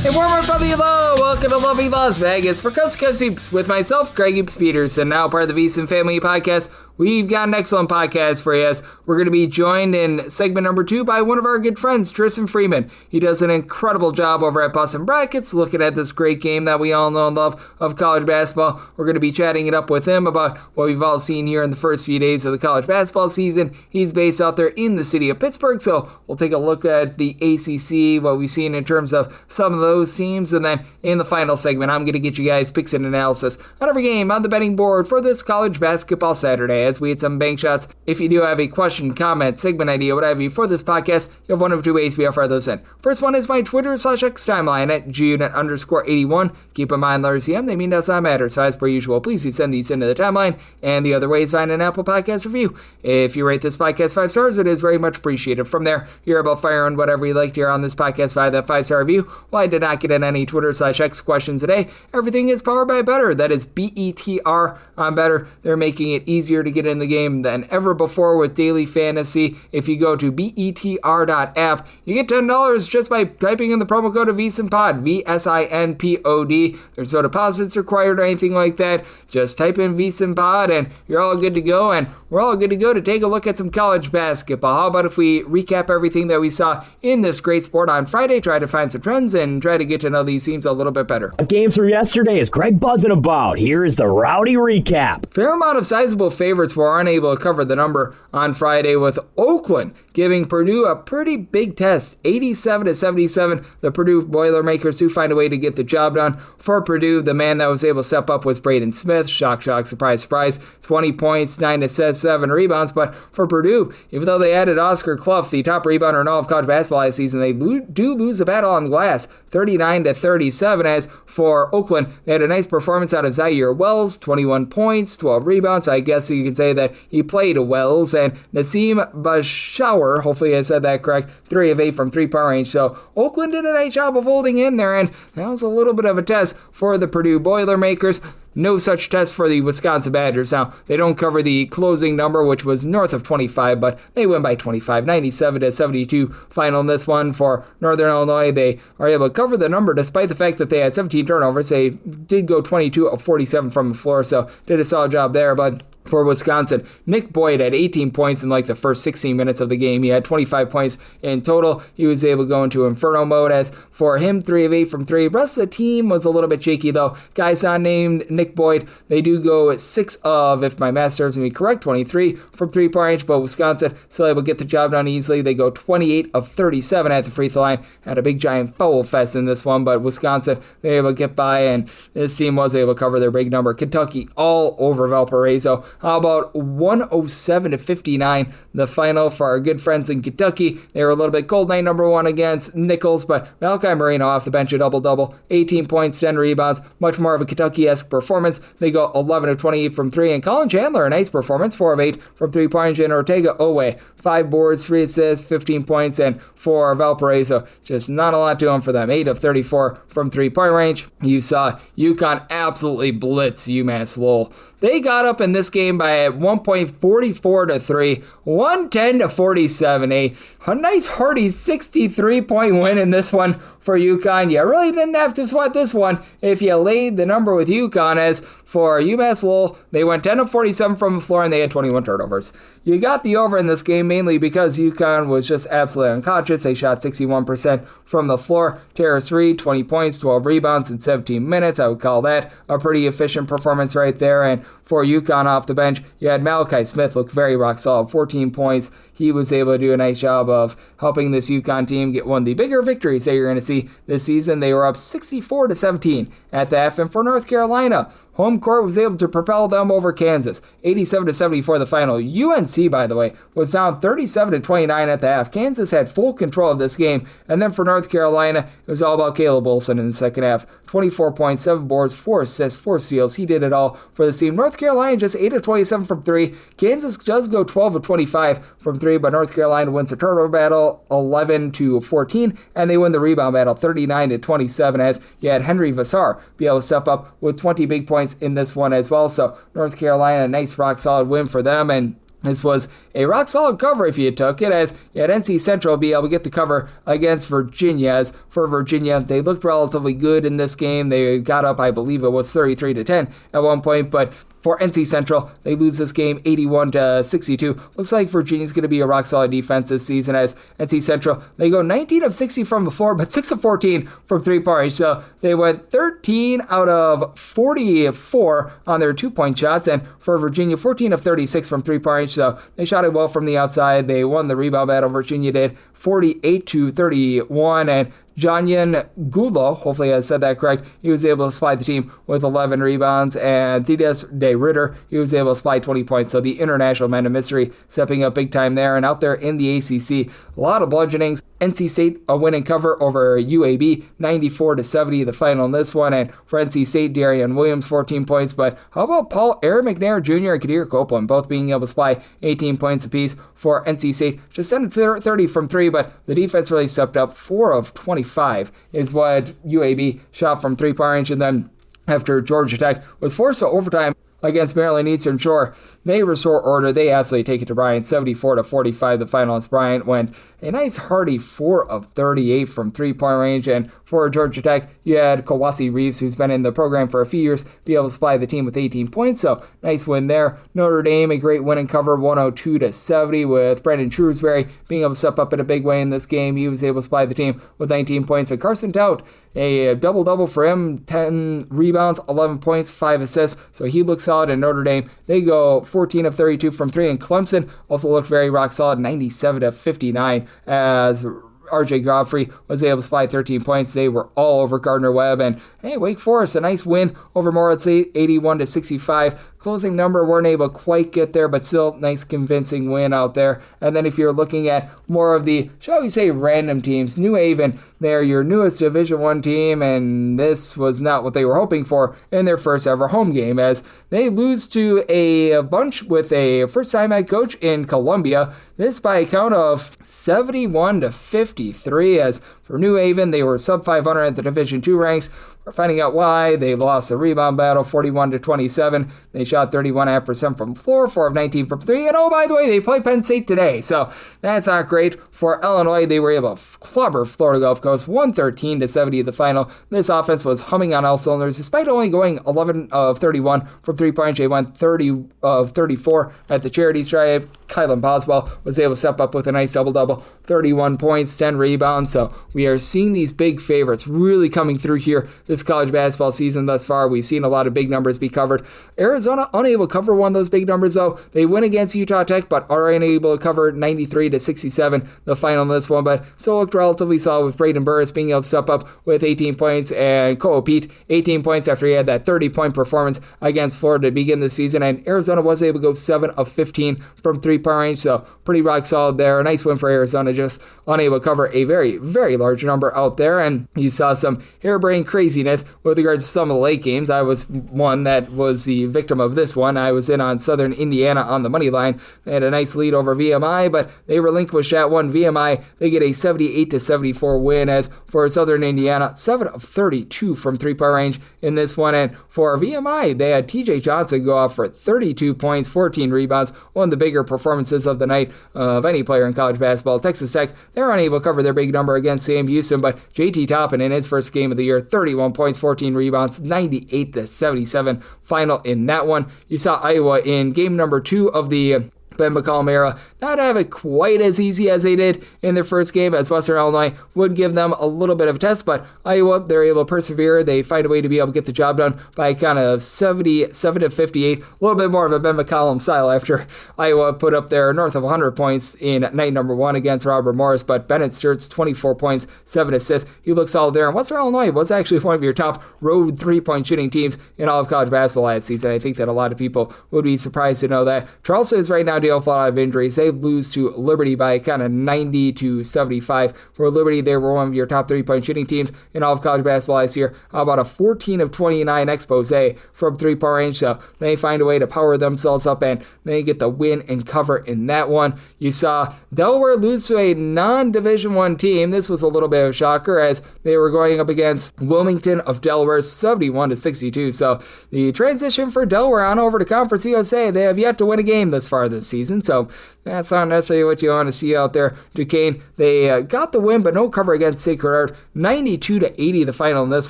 Hey, warmer from the hello. Welcome to lovely Las Vegas for Coast to Coast Hoops with myself, Greg Hoops Peterson, now part of the VSiN Family Podcast. We've got an excellent podcast for you as we're going to be joined in segment number 2 by one of our good friends, Tristan Freeman. He does an incredible job over at Boston Brackets looking at this great game that we all know and love of college basketball. We're going to be chatting it up with him about what we've all seen here in the first few days of the college basketball season. He's based out there in the city of Pittsburgh, so we'll take a look at the ACC, what we've seen in terms of some of those teams, and then in the final segment, I'm going to get you guys picks and analysis on every game on the betting board for this college basketball Saturday as we hit some bank shots. If you do have a question, comment, segment idea, what have you for this podcast, you have one of two ways we offer those in. First one is my Twitter/X timeline at gunit_81. Keep in mind, letters CM, they mean does not matter. So as per usual, please do send these into the timeline. And the other way is find an Apple Podcast review. If you rate this podcast 5 stars, it is very much appreciated. From there, you're able to fire on whatever you like to hear on this podcast via that 5-star review. Well, I did not get in any Twitter/X questions today. Everything is powered by Better. That is BETR on Better. They're making it easier to get in the game than ever before with daily fantasy. If you go to betr.app, you get $10 just by typing in the promo code of VSINPOD, VSINPOD. There's no deposits required or anything like that. Just type in VSINPOD and you're all good to go, and we're all good to go to take a look at some college basketball. How about if we recap everything that we saw in this great sport on Friday, try to find some trends, and try to get to know these teams a little bit better. Games from yesterday is Greg buzzing about. Here is the rowdy recap. Fair amount of sizable favorites were unable to cover the number on Friday, with Oakland giving Purdue a pretty big test, 87-77. The Purdue Boilermakers do find a way to get the job done. For Purdue, the man that was able to step up was Braden Smith. Shock, surprise, surprise. 20 points, 9 assists, 7 rebounds. But for Purdue, even though they added Oscar Clough, the top rebounder in all of college basketball last season, they do lose the battle on glass, 39-37. As for Oakland, they had a nice performance out of Zaire Wells, 21 points, 12 rebounds. I guess you could say that he played Wells. And Nassim Bashour, hopefully I said that correct, 3 of 8 from 3-point range. So Oakland did a nice job of holding in there, and that was a little bit of a test for the Purdue Boilermakers. No such test for the Wisconsin Badgers. Now, they don't cover the closing number, which was north of 25, but they win by 25, 97-72 final in this one. For Northern Illinois, they are able to cover the number despite the fact that they had 17 turnovers. They did go 22 of 47 from the floor, so did a solid job there. But for Wisconsin, Nick Boyd had 18 points in like the first 16 minutes of the game. He had 25 points in total. He was able to go into inferno mode. As for him, 3 of 8 from 3. The rest of the team was a little bit shaky, though. Guys not named Nick Boyd, they do go 6 of, if my math serves me correct, 23 from 3-point range, but Wisconsin still able to get the job done easily. They go 28 of 37 at the free throw line. Had a big giant foul fest in this one, but Wisconsin, they were able to get by, and this team was able to cover their big number. Kentucky all over Valparaiso. How about 107-59, the final for our good friends in Kentucky? They were a little bit cold night number 1 against Nichols, but Malachi Marino off the bench, a double-double, 18 points, 10 rebounds, much more of a Kentucky-esque performance. They go 11 of 28 from 3, and Colin Chandler, a nice performance, 4 of 8 from 3-point range, and Ortega Owe, 5 boards, 3 assists, 15 points, and for Valparaiso, just not a lot to them for them, 8 of 34 from 3-point range. You saw UConn absolutely blitz UMass Lowell. They got up in this game by at one point 44-3, 110-47. A nice hearty 63-point win in this one for UConn. You really didn't have to sweat this one if you laid the number with UConn. As for UMass Lowell, they went 10 of 47 from the floor and they had 21 turnovers. You got the over in this game mainly because UConn was just absolutely unconscious. They shot 61% from the floor. Terrace Reed, 20 points, 12 rebounds in 17 minutes. I would call that a pretty efficient performance right there. And for UConn off the bench, you had Malachi Smith look very rock solid, 14 points. He was able to do a nice job of helping this UConn team get one of the bigger victories that you're going to see this season. They were up 64-17 at the half. And for North Carolina, home court was able to propel them over Kansas, 87-74 the final. UNC, by the way, was down 37-29 at the half. Kansas had full control of this game. And then for North Carolina, it was all about Caleb Olson in the second half. 24 points, 7 boards, 4 assists, 4 steals. He did it all for the team. North Carolina just 8 of 27 from 3. Kansas does go 12 of 25 from 3, but North Carolina wins the turnover battle 11-14, and they win the rebound battle 39-27, as you had Henry Vassar be able to step up with 20 big points in this one as well. So North Carolina, a nice rock solid win for them. And This was a rock-solid cover if you took it, as you had NC Central be able to get the cover against Virginia. As for Virginia, they looked relatively good in this game. They got up, I believe it was 33-10 at one point, but for NC Central, they lose this game 81-62. Looks like Virginia's going to be a rock-solid defense this season, as NC Central, they go 19 of 60 from the floor, but 6 of 14 from three-point range. So they went 13 out of 44 on their two-point shots, and for Virginia, 14 of 36 from three-point range. So they shot it well from the outside. They won the rebound battle. Virginia did 48-31, and Janyan Gulo, hopefully I said that correct, he was able to supply the team with 11 rebounds, and Thaddeus De Ritter, he was able to supply 20 points. So the international man of mystery stepping up big time there. And out there in the ACC, a lot of bludgeonings. NC State a win and cover over UAB, 94-70, the final in this one. And for NC State, Darian Williams, 14 points. But how about Paul Aaron McNair Jr. and Kadir Copeland, both being able to supply 18 points apiece for NC State? Just sent 30 from three, but the defense really stepped up. 4 of 25 is what UAB shot from three-point range. And then after Georgia Tech was forced to overtime against Maryland Eastern Shore, they restore order. They absolutely take it to Bryant, 74-45. The final as Bryant went a nice hearty 4 of 38 from three-point range. And for Georgia Tech, you had Kawasi Reeves, who's been in the program for a few years, be able to supply the team with 18 points. So nice win there. Notre Dame, a great win and cover, 102-70, with Brandon Shrewsbury being able to step up in a big way in this game. He was able to supply the team with 19 points. And Carson Tout, a double-double for him, 10 rebounds, 11 points, 5 assists. So he looks solid. In Notre Dame, they go 14 of 32 from three, and Clemson also looked very rock solid, 97-59, as RJ Godfrey was able to supply 13 points. They were all over Gardner Webb. And hey, Wake Forest, a nice win over Morehead State, 81-65. Closing number, weren't able to quite get there, but still nice convincing win out there. And then if you're looking at more of the, shall we say, random teams, New Haven, they're your newest Division I team, and this was not what they were hoping for in their first ever home game, as they lose to a bunch with a first-time head coach in Columbia. This by a count of 71-53, as for New Haven, they were sub-500 at the Division II ranks. We're finding out why. They lost the rebound battle, 41-27. They shot 31.5% from the floor, 4 of 19 from three. And oh, by the way, they play Penn State today, so that's not great. For Illinois, they were able to clobber Florida Gulf Coast, 113-70 the final. This offense was humming on all cylinders, despite only going 11 of 31 from three-point. They went 30 of 34 at the charity stripe. Kylan Boswell was able to step up with a nice double-double, 31 points, 10 rebounds. So we are seeing these big favorites really coming through here this college basketball season thus far. We've seen a lot of big numbers be covered. Arizona unable to cover one of those big numbers, though. They win against Utah Tech, but are unable to cover 93-67 the final in this one, but still looked relatively solid, with Braden Burris being able to step up with 18 points, and Koa Pete 18 points after he had that 30-point performance against Florida to begin the season. And Arizona was able to go 7 of 15 from three-point range, so pretty rock solid there. A nice win for Arizona, just unable to cover a very, very large number out there. And you saw some harebrained craziness with regards to some of the late games. I was one that was the victim of this one. I was in on Southern Indiana on the money line. They had a nice lead over VMI, but they relinquished that one. VMI, they get a 78-74 win, as for Southern Indiana, 7 of 32 from three-point range in this one. And for VMI, they had TJ Johnson go off for 32 points, 14 rebounds, one of the bigger performances of the night of any player in college basketball. Texas Tech, they're unable to cover their big number against Sam Houston, but JT Toppin in his first game of the year, 31 points, 14 rebounds, 98-77 final in that one. You saw Iowa in game number 2 of the Ben McCollum era not have it quite as easy as they did in their first game, as Western Illinois would give them a little bit of a test, but Iowa, they're able to persevere. They find a way to be able to get the job done by kind of 77-58, a little bit more of a Ben McCollum style after Iowa put up there north of 100 points in night number 1 against Robert Morris, but Bennett Sturtz, 24 points, 7 assists. He looks solid there, and Western Illinois was actually one of your top road three-point shooting teams in all of college basketball last season. I think that a lot of people would be surprised to know that. Charleston is right now dealing with a lot of injuries. They did lose to Liberty by kind of 90-75. For Liberty, they were one of your top 3-point shooting teams in all of college basketball last year. How about a 14 of 29 expose from 3-point range? So they find a way to power themselves up and they get the win and cover in that one. You saw Delaware lose to a non-Division I team. This was a little bit of a shocker as they were going up against Wilmington of Delaware 71-62. So the transition for Delaware on over to Conference USA, they have yet to win a game this far this season. So that's not necessarily what you want to see out there. Duquesne, they got the win, but no cover against Sacred Heart. 92-80 the final in this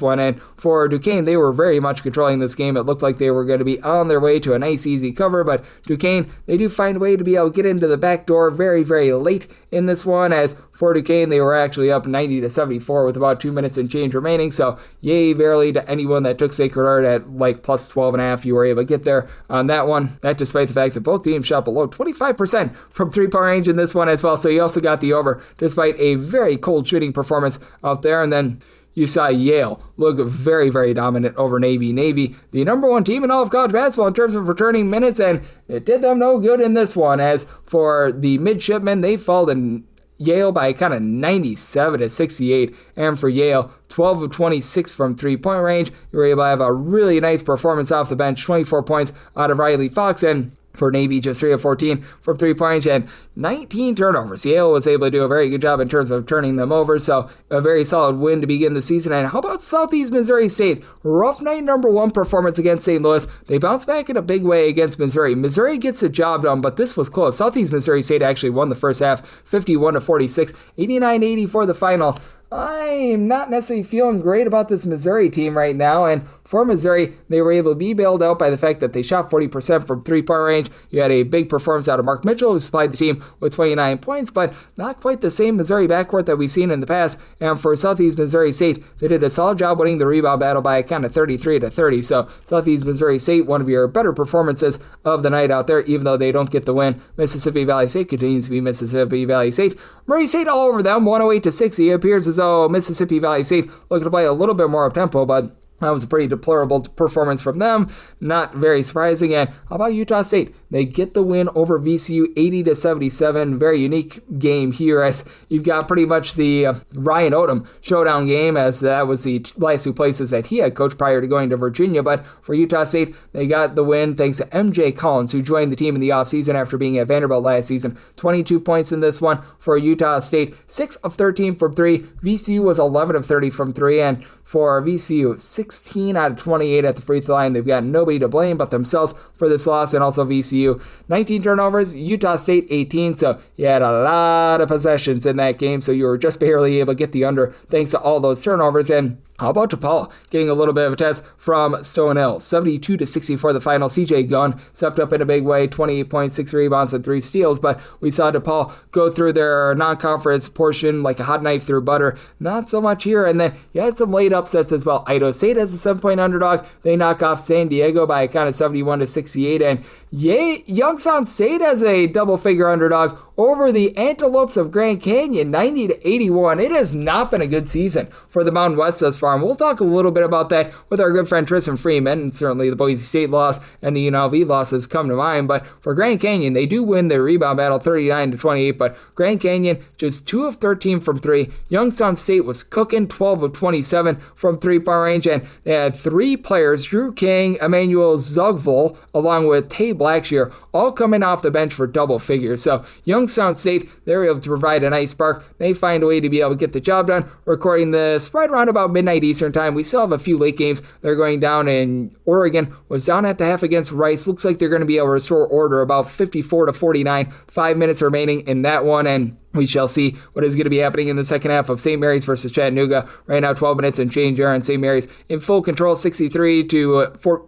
one. And for Duquesne, they were very much controlling this game. It looked like they were going to be on their way to a nice, easy cover, but Duquesne, they do find a way to be able to get into the back door very, very late in this one. As for Duquesne, they were actually up 90-74 with about 2 minutes and change remaining. So yay, barely to anyone that took Sacred Heart at like plus 12.5. You were able to get there on that one. That despite the fact that both teams shot below 25% from 3-point range in this one as well. So you also got the over despite a very cold shooting performance out there. And then you saw Yale look very, very dominant over Navy. Navy, the number 1 team in all of college basketball in terms of returning minutes, and it did them no good in this one. As for the midshipmen, they fell to Yale by kind of 97-68, and for Yale, 12 of 26 from 3-point range. You were able to have a really nice performance off the bench, 24 points out of Riley Fox, and for Navy, just 3 of 14 from 3-point range and 19 turnovers. Yale was able to do a very good job in terms of turning them over, so a very solid win to begin the season. And how about Southeast Missouri State? Rough night number 1 performance against St. Louis. They bounced back in a big way against Missouri. Missouri gets the job done, but this was close. Southeast Missouri State actually won the first half, 51-46, 89-84 the final. I'm not necessarily feeling great about this Missouri team right now, and for Missouri, they were able to be bailed out by the fact that they shot 40% from 3-point range. You had a big performance out of Mark Mitchell, who supplied the team with 29 points, but not quite the same Missouri backcourt that we've seen in the past. And for Southeast Missouri State, they did a solid job winning the rebound battle by a kind of 33-30. So Southeast Missouri State, one of your better performances of the night out there, even though they don't get the win. Mississippi Valley State continues to be Mississippi Valley State. Murray State all over them, 108-60. It appears as though Mississippi Valley State looking to play a little bit more up-tempo, but that was a pretty deplorable performance from them. Not very surprising. And how about Utah State? They get the win over VCU 80-77. Very unique game here as you've got pretty much the Ryan Odom showdown game, as that was the last 2 places that he had coached prior to going to Virginia. But for Utah State, they got the win thanks to MJ Collins, who joined the team in the offseason after being at Vanderbilt last season. 22 points in this one for Utah State. 6 of 13 from 3. VCU was 11 of 30 from 3. And for VCU, 16 out of 28 at the free throw line. They've got nobody to blame but themselves for this loss, and also VCU. 19 turnovers, Utah State 18, so you had a lot of possessions in that game, so you were just barely able to get the under thanks to all those turnovers. And how about DePaul getting a little bit of a test from Stone Hill? 72-64 the final. CJ Gunn stepped up in a big way, 28 points, 6 rebounds, and 3 steals, but we saw DePaul go through their non-conference portion like a hot knife through butter. Not so much here, and then you had some late upsets as well. Idaho State as a 7-point underdog. They knock off San Diego by a kind of 71-68, and Youngstown State as a double-figure underdog over the Antelopes of Grand Canyon, 90-81. It has not been a good season for the Mountain West thus far, and we'll talk a little bit about that with our good friend Tristan Freeman, and certainly the Boise State loss and the UNLV losses come to mind. But for Grand Canyon, they do win their rebound battle 39-28, but Grand Canyon just 2 of 13 from 3. Youngstown State was cooking, 12 of 27 from 3-point range, and they had 3 players, Drew King, Emmanuel Zugville, along with Tay Blackshear, all coming off the bench for double figures. So Youngstown State, they're able to provide a nice spark. They find a way to be able to get the job done. Recording this right around about midnight Eastern time. We still have a few late games. They're going down in Oregon. Was down at the half against Rice. Looks like they're going to be able to restore order about 54-49. 5 minutes remaining in that one, and we shall see what is going to be happening in the second half of St. Mary's versus Chattanooga. Right now, 12 minutes and change there, and St. Mary's in full control, 63-47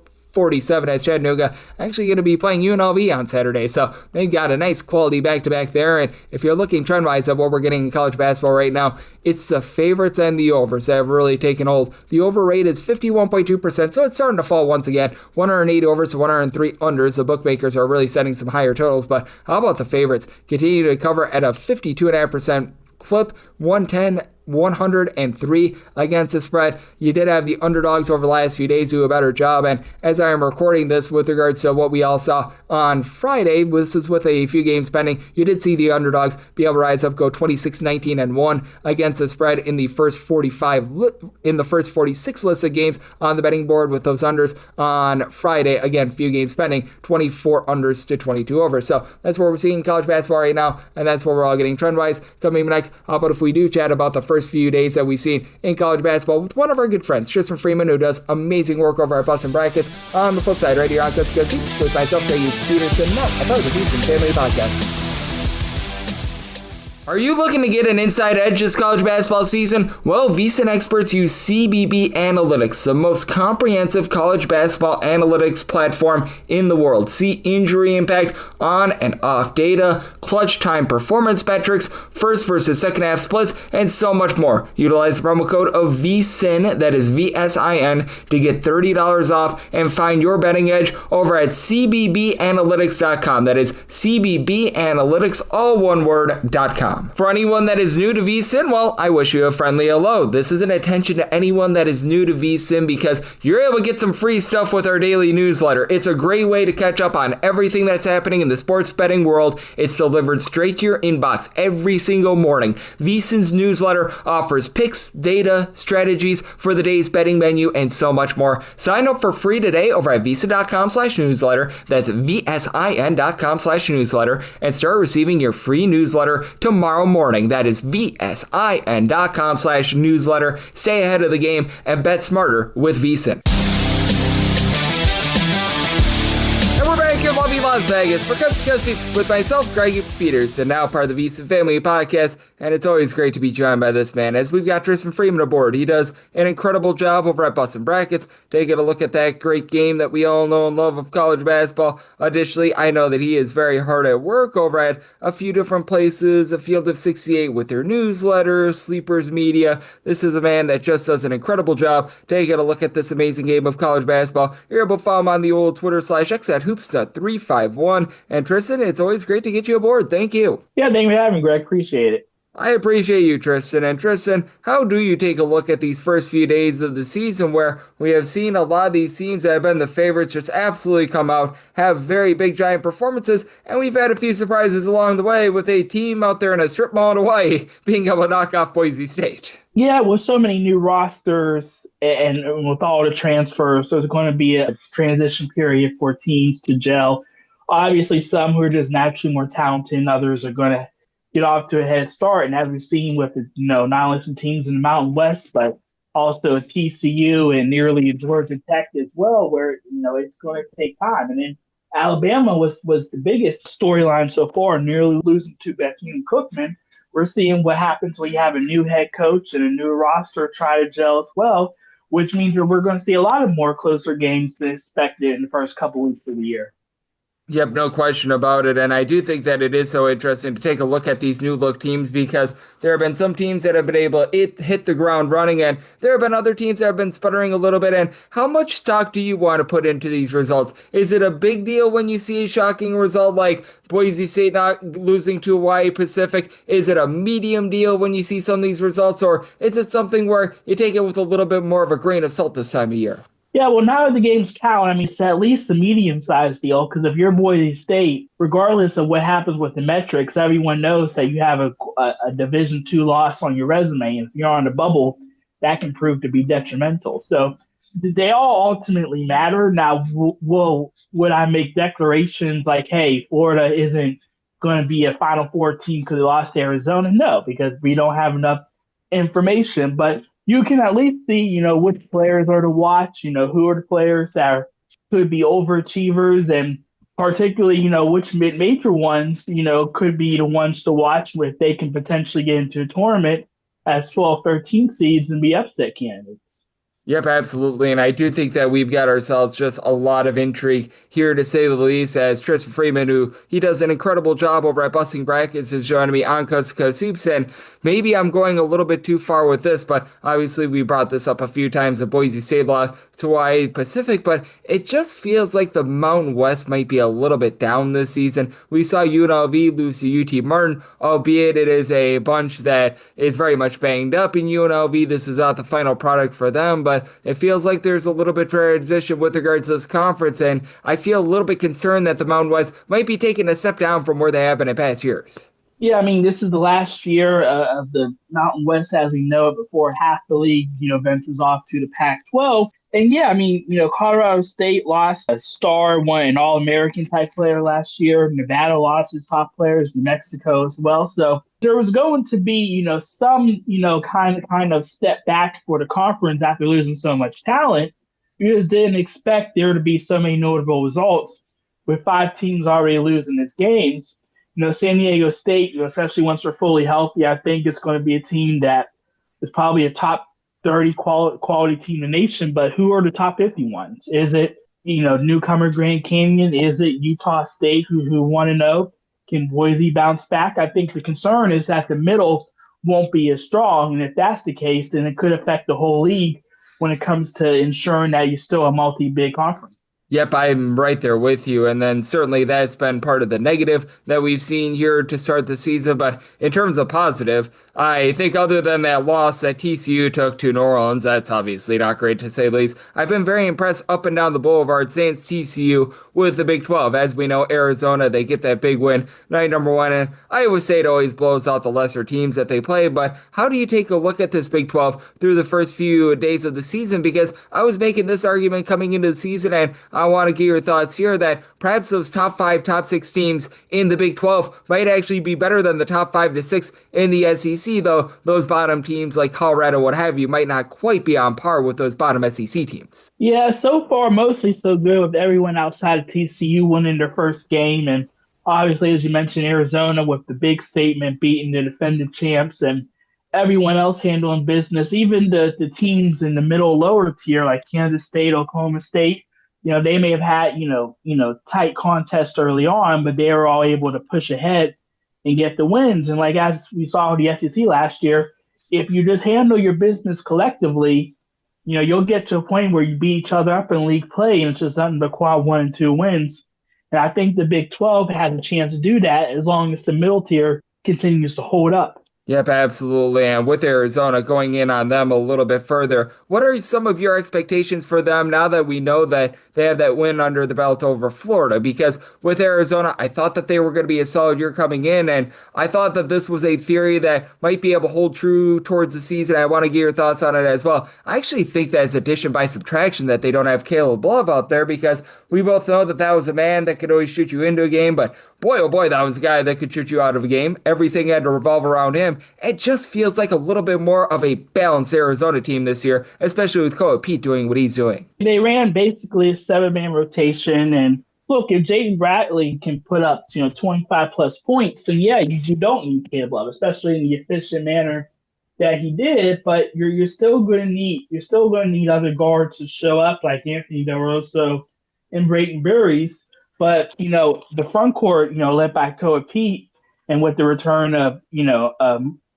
as Chattanooga actually going to be playing UNLV on Saturday. So they've got a nice quality back-to-back there. And if you're looking trend-wise at what we're getting in college basketball right now, it's the favorites and the overs that have really taken hold. The over rate is 51.2%, so it's starting to fall once again. 108 overs to 103 unders. The bookmakers are really setting some higher totals. But how about the favorites? Continue to cover at a 52.5% clip 103 against the spread. You did have the underdogs over the last few days do a better job, and as I am recording this with regards to what we all saw on Friday, this is with a few games pending, you did see the underdogs be able to rise up, go 26-19-1 against the spread in the first 46 list of games on the betting board with those unders on Friday. Again, few games pending, 24 unders to 22 over. So that's where we're seeing college basketball right now, and that's where we're all getting trend-wise. Coming next, how about if we do chat about the first few days that we've seen in college basketball with one of our good friends, Tristan Freeman, who does amazing work over at Boston Brackets. On the flip side, right here on Coast to Coast Hoops with myself, Greg Peterson, not a part of the Peterson Family Podcast. Are you looking to get an inside edge this college basketball season? Well, VSiN experts use CBB Analytics, the most comprehensive college basketball analytics platform in the world. See injury impact, on and off data, clutch time performance metrics, first versus second half splits, and so much more. Utilize the promo code of VSiN, that is VSIN, to get $30 off and find your betting edge over at cbbanalytics.com. That is cbbanalytics, all one word.com. For anyone that is new to VSiN, well, I wish you a friendly hello. This is an attention to anyone that is new to VSiN because you're able to get some free stuff with our daily newsletter. It's a great way to catch up on everything that's happening in the sports betting world. It's delivered straight to your inbox every single morning. VSiN's newsletter offers picks, data, strategies for the day's betting menu, and so much more. Sign up for free today over at VSiN.com/newsletter. That's VSIN.com/newsletter, and start receiving your free newsletter tomorrow morning. That is VSIN.com/newsletter. Stay ahead of the game and bet smarter with VSiN. And we're back here in lovely Las Vegas for Coast to Coast Hoops with myself, Greg Peterson, now part of the VSiN Family Podcast, and it's always great to be joined by this man as we've got Tristan Freeman aboard. He does an incredible job over at Boston Brackets, taking a look at that great game that we all know and love of college basketball. Additionally, I know that he is very hard at work over at a few different places, a Field of 68 with their newsletter, Sleepers Media. This is a man that just does an incredible job taking a look at this amazing game of college basketball. You're able to follow him on the old Twitter/X at Hoopsnut351. And Tristan, it's always great to get you aboard. Thank you. Yeah, thank you for having me, Greg. Appreciate it. I appreciate you, Tristan. And Tristan, how do you take a look at these first few days of the season where we have seen a lot of these teams that have been the favorites just absolutely come out, have very big, giant performances, and we've had a few surprises along the way with a team out there in a strip mall in Hawaii being able to knock off Boise State? Yeah, with so many new rosters and with all the transfers, there's going to be a transition period for teams to gel. Obviously, some who are just naturally more talented and others are going to get off to a head start. And as we've seen with, not only some teams in the Mountain West, but also TCU and nearly Georgia Tech as well, where, it's going to take time. And then Alabama was the biggest storyline so far, nearly losing to Bethune Cookman. We're seeing what happens when you have a new head coach and a new roster try to gel as well, which means that we're going to see a lot of more closer games than expected in the first couple weeks of the year. Yep, no question about it. And I do think that it is so interesting to take a look at these new look teams because there have been some teams that have been able to hit the ground running, and there have been other teams that have been sputtering a little bit. And how much stock do you want to put into these results? Is it a big deal when you see a shocking result like Boise State not losing to Hawaii Pacific? Is it a medium deal when you see some of these results? Or is it something where you take it with a little bit more of a grain of salt this time of year? Yeah, well, now that the games count, it's at least a medium-sized deal because if you're Boise State, regardless of what happens with the metrics, everyone knows that you have a Division II loss on your resume. And if you're on the bubble, that can prove to be detrimental. So they all ultimately matter. Now, would I make declarations like, hey, Florida isn't going to be a Final Four team because they lost to Arizona? No, because we don't have enough information. But you can at least see, which players are to watch, who are the players that could be overachievers, and particularly, which mid-major ones, could be the ones to watch if they can potentially get into a tournament as 12, 13 seeds and be upset candidates. Yep, absolutely. And I do think that we've got ourselves just a lot of intrigue here, to say the least, as Tristan Freeman, who he does an incredible job over at Busting Brackets, is joining me on Coast to Coast Hoops. And maybe I'm going a little bit too far with this, but obviously we brought this up a few times. The Boise State loss to Hawaii Pacific, but it just feels like the Mountain West might be a little bit down this season. We saw UNLV lose to UT Martin, albeit it is a bunch that is very much banged up in UNLV. This is not the final product for them, but it feels like there's a little bit transition with regards to this conference, and I feel a little bit concerned that the Mountain West might be taking a step down from where they have been in past years. Yeah, I mean, this is the last year of the Mountain West as we know it before half the league, ventures off to the Pac-12. And yeah, I mean, Colorado State lost a star, an All-American type player last year. Nevada lost its top players, New Mexico as well. So there was going to be, some, kind of step back for the conference after losing so much talent. You just didn't expect there to be so many notable results with 5 teams already losing its games. San Diego State, especially once they're fully healthy, I think it's going to be a team that is probably a top 30 quality team in the nation. But who are the top 50 ones? Is it, newcomer Grand Canyon? Is it Utah State who want to know? Can Boise bounce back? I think the concern is that the middle won't be as strong. And if that's the case, then it could affect the whole league when it comes to ensuring that you're still a multi-big conference. Yep, I'm right there with you. And then certainly that's been part of the negative that we've seen here to start the season. But in terms of positive, I think other than that loss that TCU took to New Orleans, that's obviously not great to say the least. I've been very impressed up and down the boulevard since TCU with the Big 12. As we know, Arizona, they get that big win, night number 1. And Iowa State always blows out the lesser teams that they play. But how do you take a look at this Big 12 through the first few days of the season? Because I was making this argument coming into the season, and I want to get your thoughts here that perhaps those top 5, top 6 teams in the Big 12 might actually be better than the top 5 to 6 in the SEC, though those bottom teams like Colorado, what have you, might not quite be on par with those bottom SEC teams. Yeah, so far, mostly so good with everyone outside of TCU winning their first game. And obviously, as you mentioned, Arizona with the big statement beating the defending champs, and everyone else handling business, even the teams in the middle lower tier like Kansas State, Oklahoma State. They may have had, tight contests early on, but they were all able to push ahead and get the wins. And like as we saw with the SEC last year, if you just handle your business collectively, you'll get to a point where you beat each other up in league play, and it's just nothing but quad 1 and 2 wins. And I think the Big 12 has a chance to do that as long as the middle tier continues to hold up. Yep, absolutely. And with Arizona, going in on them a little bit further, what are some of your expectations for them now that we know that they have that win under the belt over Florida? Because with Arizona, I thought that they were going to be a solid year coming in, and I thought that this was a theory that might be able to hold true towards the season. I want to get your thoughts on it as well. I actually think that it's addition by subtraction that they don't have Caleb Love out there, because we both know that was a man that could always shoot you into a game, but boy, oh boy, that was a guy that could shoot you out of a game. Everything had to revolve around him. It just feels like a little bit more of a balanced Arizona team this year, especially with Koa Pete doing what he's doing. They ran basically a 7-man rotation, and look, if Jaden Bradley can put up 25 plus points, then yeah, you don't need Caleb Love, especially in the efficient manner that he did. But you're still going to need other guards to show up like Anthony Del Rosso and Brayton Burries. But, the front court, led by Koa Pete, and with the return of,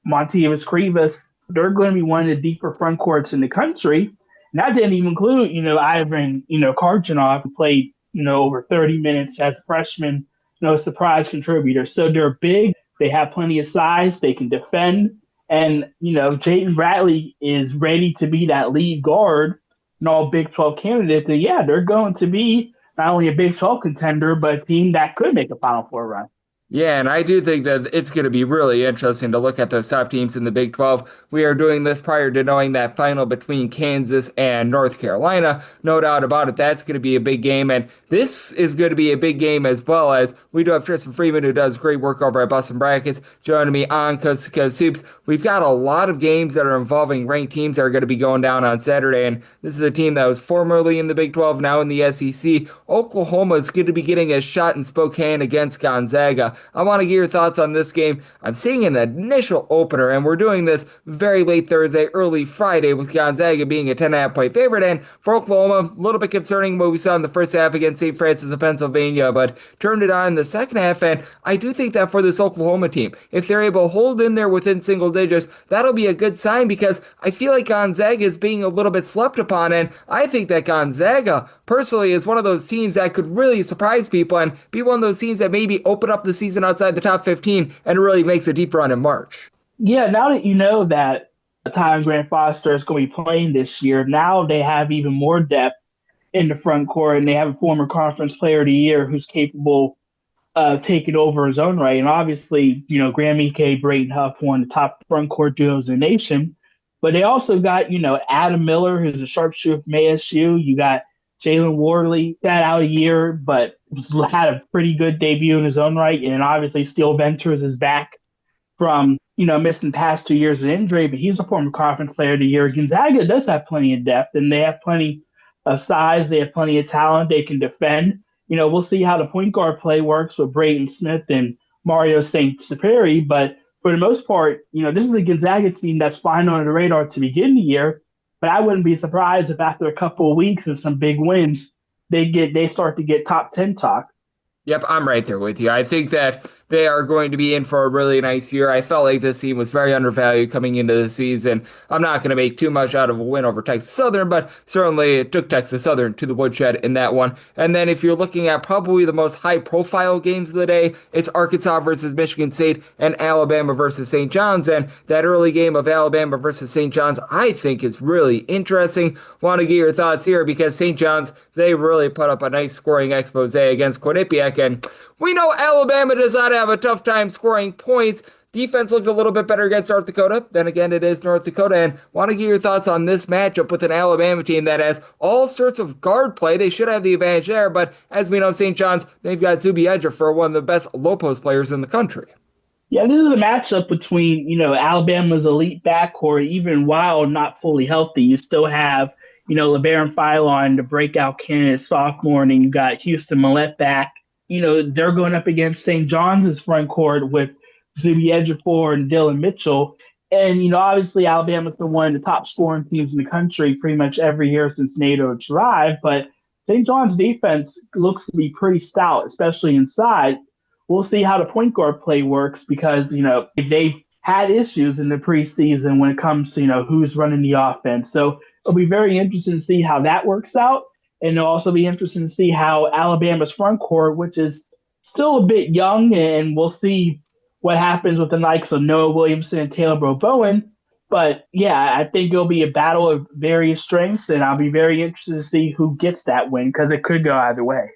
Montevis Krivas, they're going to be one of the deeper front courts in the country. And that didn't even include, Ivan, Karjanov, who played, over 30 minutes as a freshman, a surprise contributor. So they're big. They have plenty of size. They can defend. And, Jaden Bradley is ready to be that lead guard, and all Big 12 candidate. And yeah, they're going to be not only a Big 12 contender, but a team that could make a Final Four run. Yeah, and I do think that it's going to be really interesting to look at those top teams in the Big 12. We are doing this prior to knowing that final between Kansas and North Carolina. No doubt about it, that's going to be a big game. And this is going to be a big game as well, as we do have Tristan Freeman, who does great work over at Bustin' Brackets, joining me on Coast to Coast Hoops. We've got a lot of games that are involving ranked teams that are going to be going down on Saturday. And this is a team that was formerly in the Big 12, now in the SEC. Oklahoma is going to be getting a shot in Spokane against Gonzaga. I want to get your thoughts on this game. I'm seeing an initial opener, and we're doing this very late Thursday, early Friday, with Gonzaga being a 10.5 point favorite. And for Oklahoma, a little bit concerning what we saw in the first half against St. Francis of Pennsylvania, but turned it on in the second half. And I do think that for this Oklahoma team, if they're able to hold in there within single digits, that'll be a good sign, because I feel like Gonzaga is being a little bit slept upon. And I think that Gonzaga, personally, is one of those teams that could really surprise people and be one of those teams that maybe open up the season outside the top 15 and really makes a deep run in March. Yeah, now that you know that Ty Grant Foster is going to be playing this year, now they have even more depth in the front court, and they have a former conference player of the year who's capable of taking over his own right. And obviously, Graham Ike, Brayton Huff, one of the top front court duos in the nation. But they also got, Adam Miller, who's a sharpshooter from ASU. You got Jalen Wardley, sat out a year, but had a pretty good debut in his own right. And obviously, Steele Ventures is back from, missing the past 2 years of injury, but he's a former conference player of the year. Gonzaga does have plenty of depth, and they have plenty of size. They have plenty of talent. They can defend. We'll see how the point guard play works with Braden Smith and Mario St. Superi, but for the most part, this is a Gonzaga team that's flying under the radar to begin the year, but I wouldn't be surprised if after a couple of weeks and some big wins, they start to get top 10 talk. Yep, I'm right there with you. I think that they are going to be in for a really nice year. I felt like this team was very undervalued coming into the season. I'm not going to make too much out of a win over Texas Southern, but certainly it took Texas Southern to the woodshed in that one. And then if you're looking at probably the most high-profile games of the day, it's Arkansas versus Michigan State and Alabama versus St. John's. And that early game of Alabama versus St. John's, I think, is really interesting. Want to get your thoughts here, because St. John's, they really put up a nice scoring expose against Quinnipiac, and we know Alabama does not have a tough time scoring points. Defense looked a little bit better against North Dakota. Then again, it is North Dakota. And want to get your thoughts on this matchup with an Alabama team that has all sorts of guard play. They should have the advantage there. But as we know, St. John's, they've got Zuby Ejiofor, one of the best low post players in the country. Yeah, this is a matchup between, Alabama's elite backcourt. Even while not fully healthy, you still have, LeBaron Philon, the breakout candidate sophomore, and then you got Houston Millett back. They're going up against St. John's front court with Zuby Ejiofor and Dylan Mitchell. And, obviously Alabama's been one of the top scoring teams in the country pretty much every year since NATO arrived. But St. John's defense looks to be pretty stout, especially inside. We'll see how the point guard play works, because, they've had issues in the preseason when it comes to, who's running the offense. So it'll be very interesting to see how that works out. And it'll also be interesting to see how Alabama's front court, which is still a bit young, and we'll see what happens with the likes of Noah Williamson and Taylor Bowen. But, yeah, I think it'll be a battle of various strengths, and I'll be very interested to see who gets that win, because it could go either way.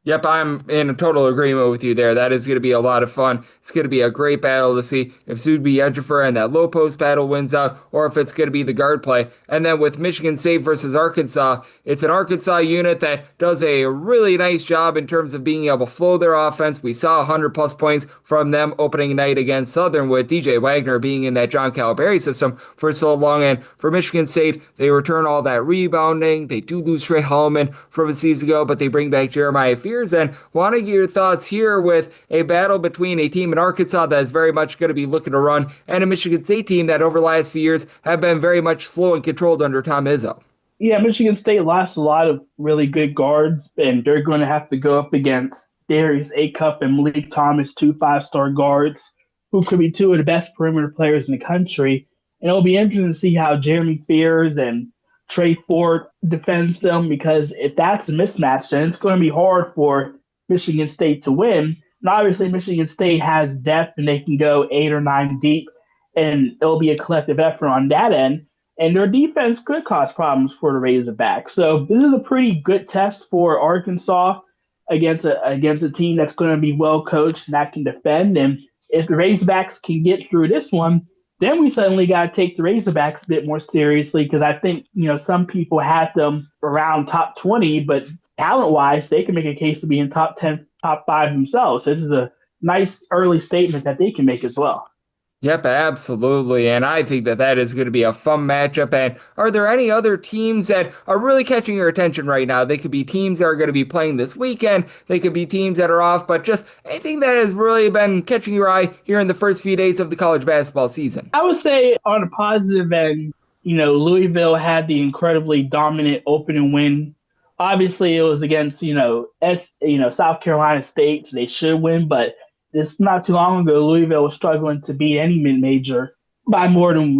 Yep, I'm in a total agreement with you there. That is going to be a lot of fun. It's going to be a great battle to see if Zuby Ejiofor and that low post battle wins out, or if it's going to be the guard play. And then with Michigan State versus Arkansas, it's an Arkansas unit that does a really nice job in terms of being able to flow their offense. We saw 100-plus points from them opening night against Southern, with DJ Wagner being in that John Calipari system for so long. And for Michigan State, they return all that rebounding. They do lose Trey Hallman from a season ago, but they bring back Jeremiah Fears. And want to get your thoughts here with a battle between a team in Arkansas that is very much going to be looking to run, and a Michigan State team that over the last few years have been very much slow and controlled under Tom Izzo. Yeah, Michigan State lost a lot of really good guards, and they're going to have to go up against Darius Acup and Malik Thomas, 2 5-star guards, who could be 2 of the best perimeter players in the country. And it'll be interesting to see how Jeremy Fears and Trey Ford defends them, because if that's a mismatch, then it's going to be hard for Michigan State to win. And obviously, Michigan State has depth, and they can go 8 or 9 deep, and it'll be a collective effort on that end. And their defense could cause problems for the Razorbacks. So this is a pretty good test for Arkansas against a team that's going to be well coached and that can defend. And if the Razorbacks can get through this one, then we suddenly got to take the Razorbacks a bit more seriously, because I think, some people had them around top 20, but talent-wise, they can make a case of being top 10, top 5 themselves. So this is a nice early statement that they can make as well. Yep, absolutely. And I think that is going to be a fun matchup. And are there any other teams that are really catching your attention right now? They could be teams that are going to be playing this weekend. They could be teams that are off, but just anything that has really been catching your eye here in the first few days of the college basketball season. I would say on a positive end, Louisville had the incredibly dominant opening win. Obviously, it was against, South Carolina State, so they should win, but it's not too long ago, Louisville was struggling to beat any mid-major by more than,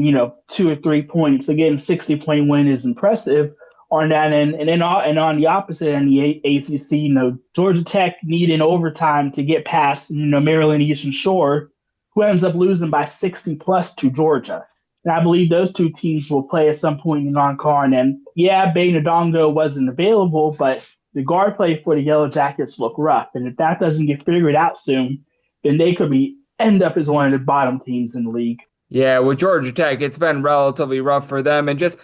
2 or 3 points. Again, 60-point win is impressive on that end. And on the opposite end, the ACC, Georgia Tech needing overtime to get past, Maryland Eastern Shore, who ends up losing by 60-plus to Georgia. And I believe those two teams will play at some point in the non-con. And, yeah, Bay Ndongo wasn't available, but the guard play for the Yellow Jackets look rough. And if that doesn't get figured out soon, then they could end up as one of the bottom teams in the league. Yeah, with Georgia Tech, it's been relatively rough for them. And just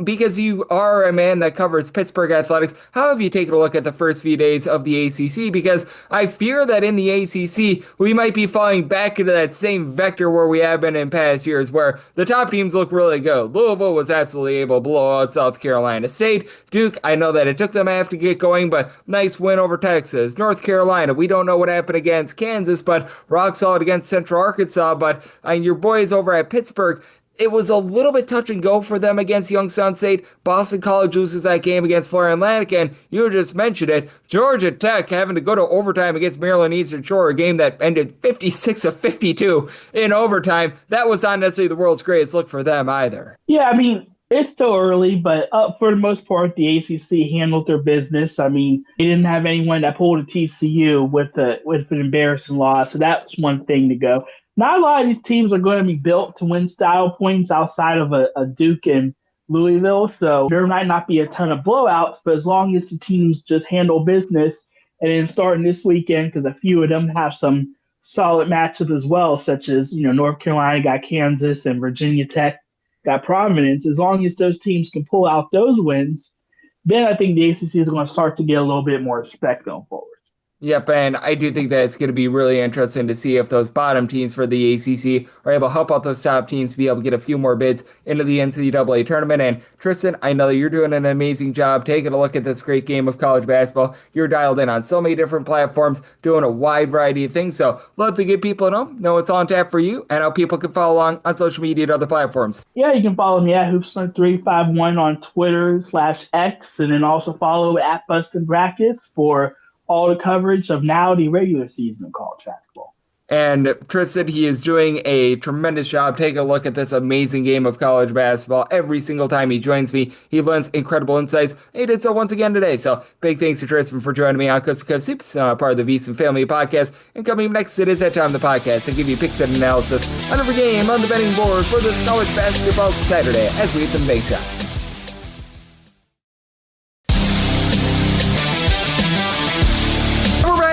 because you are a man that covers Pittsburgh athletics, how have you taken a look at the first few days of the ACC? Because I fear that in the ACC, we might be falling back into that same vector where we have been in past years, where the top teams look really good. Louisville was absolutely able to blow out South Carolina State. Duke, I know that it took them half to get going, but nice win over Texas. North Carolina, we don't know what happened against Kansas, but rock solid against Central Arkansas. But your boys over at Pittsburgh, it was a little bit touch and go for them against Youngstown State. Boston College loses that game against Florida Atlantic, and you just mentioned it, Georgia Tech having to go to overtime against Maryland Eastern Shore, a game that ended 56-52 in overtime. That was not necessarily the world's greatest look for them either. Yeah, it's still early, but for the most part, the ACC handled their business. They didn't have anyone that pulled a TCU with an embarrassing loss, so that's one thing to go. Not a lot of these teams are going to be built to win style points outside of a Duke and Louisville, so there might not be a ton of blowouts, but as long as the teams just handle business, and then starting this weekend, because a few of them have some solid matchups as well, such as, North Carolina got Kansas and Virginia Tech got Providence. As long as those teams can pull out those wins, then I think the ACC is going to start to get a little bit more respect going forward. Yep, and I do think that it's going to be really interesting to see if those bottom teams for the ACC are able to help out those top teams to be able to get a few more bids into the NCAA tournament. And Tristan, I know that you're doing an amazing job taking a look at this great game of college basketball. You're dialed in on so many different platforms, doing a wide variety of things. So love to get people to know what's on tap for you and how people can follow along on social media and other platforms. Yeah, you can follow me at Hoopsman351 on Twitter /X, and then also follow at Bustin' Brackets for all the coverage of now the regular season of college basketball. And Tristan, he is doing a tremendous job taking a look at this amazing game of college basketball. Every single time he joins me, he lends incredible insights. He did so once again today. So big thanks to Tristan for joining me on Coast to Coast Hoops, part of the VSiN Family Podcast. And coming up next, it is that time of the podcast. I give you picks and analysis on every game on the betting board for this college basketball Saturday as we hit some big shots.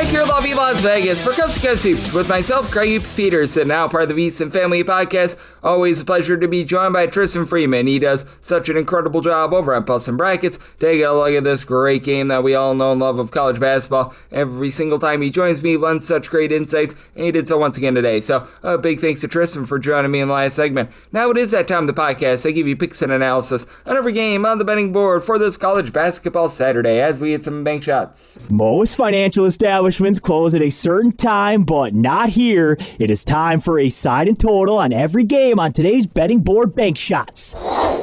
Here in lovely Las Vegas for Coast to Coast Hoops with myself, Craig Hoops Peterson, now part of the VSiN Family Podcast. Always a pleasure to be joined by Tristan Freeman. He does such an incredible job over at Bustin' Brackets. Take a look at this great game that we all know and love of college basketball. Every single time he joins me, he lends such great insights, and he did so once again today. So a big thanks to Tristan for joining me in the last segment. Now it is that time of the podcast. I give you picks and analysis on every game on the betting board for this college basketball Saturday as we hit some bank shots. Most financial establishments close at a certain time, but not here. It is time for a side and total on every game on today's betting board bank shots.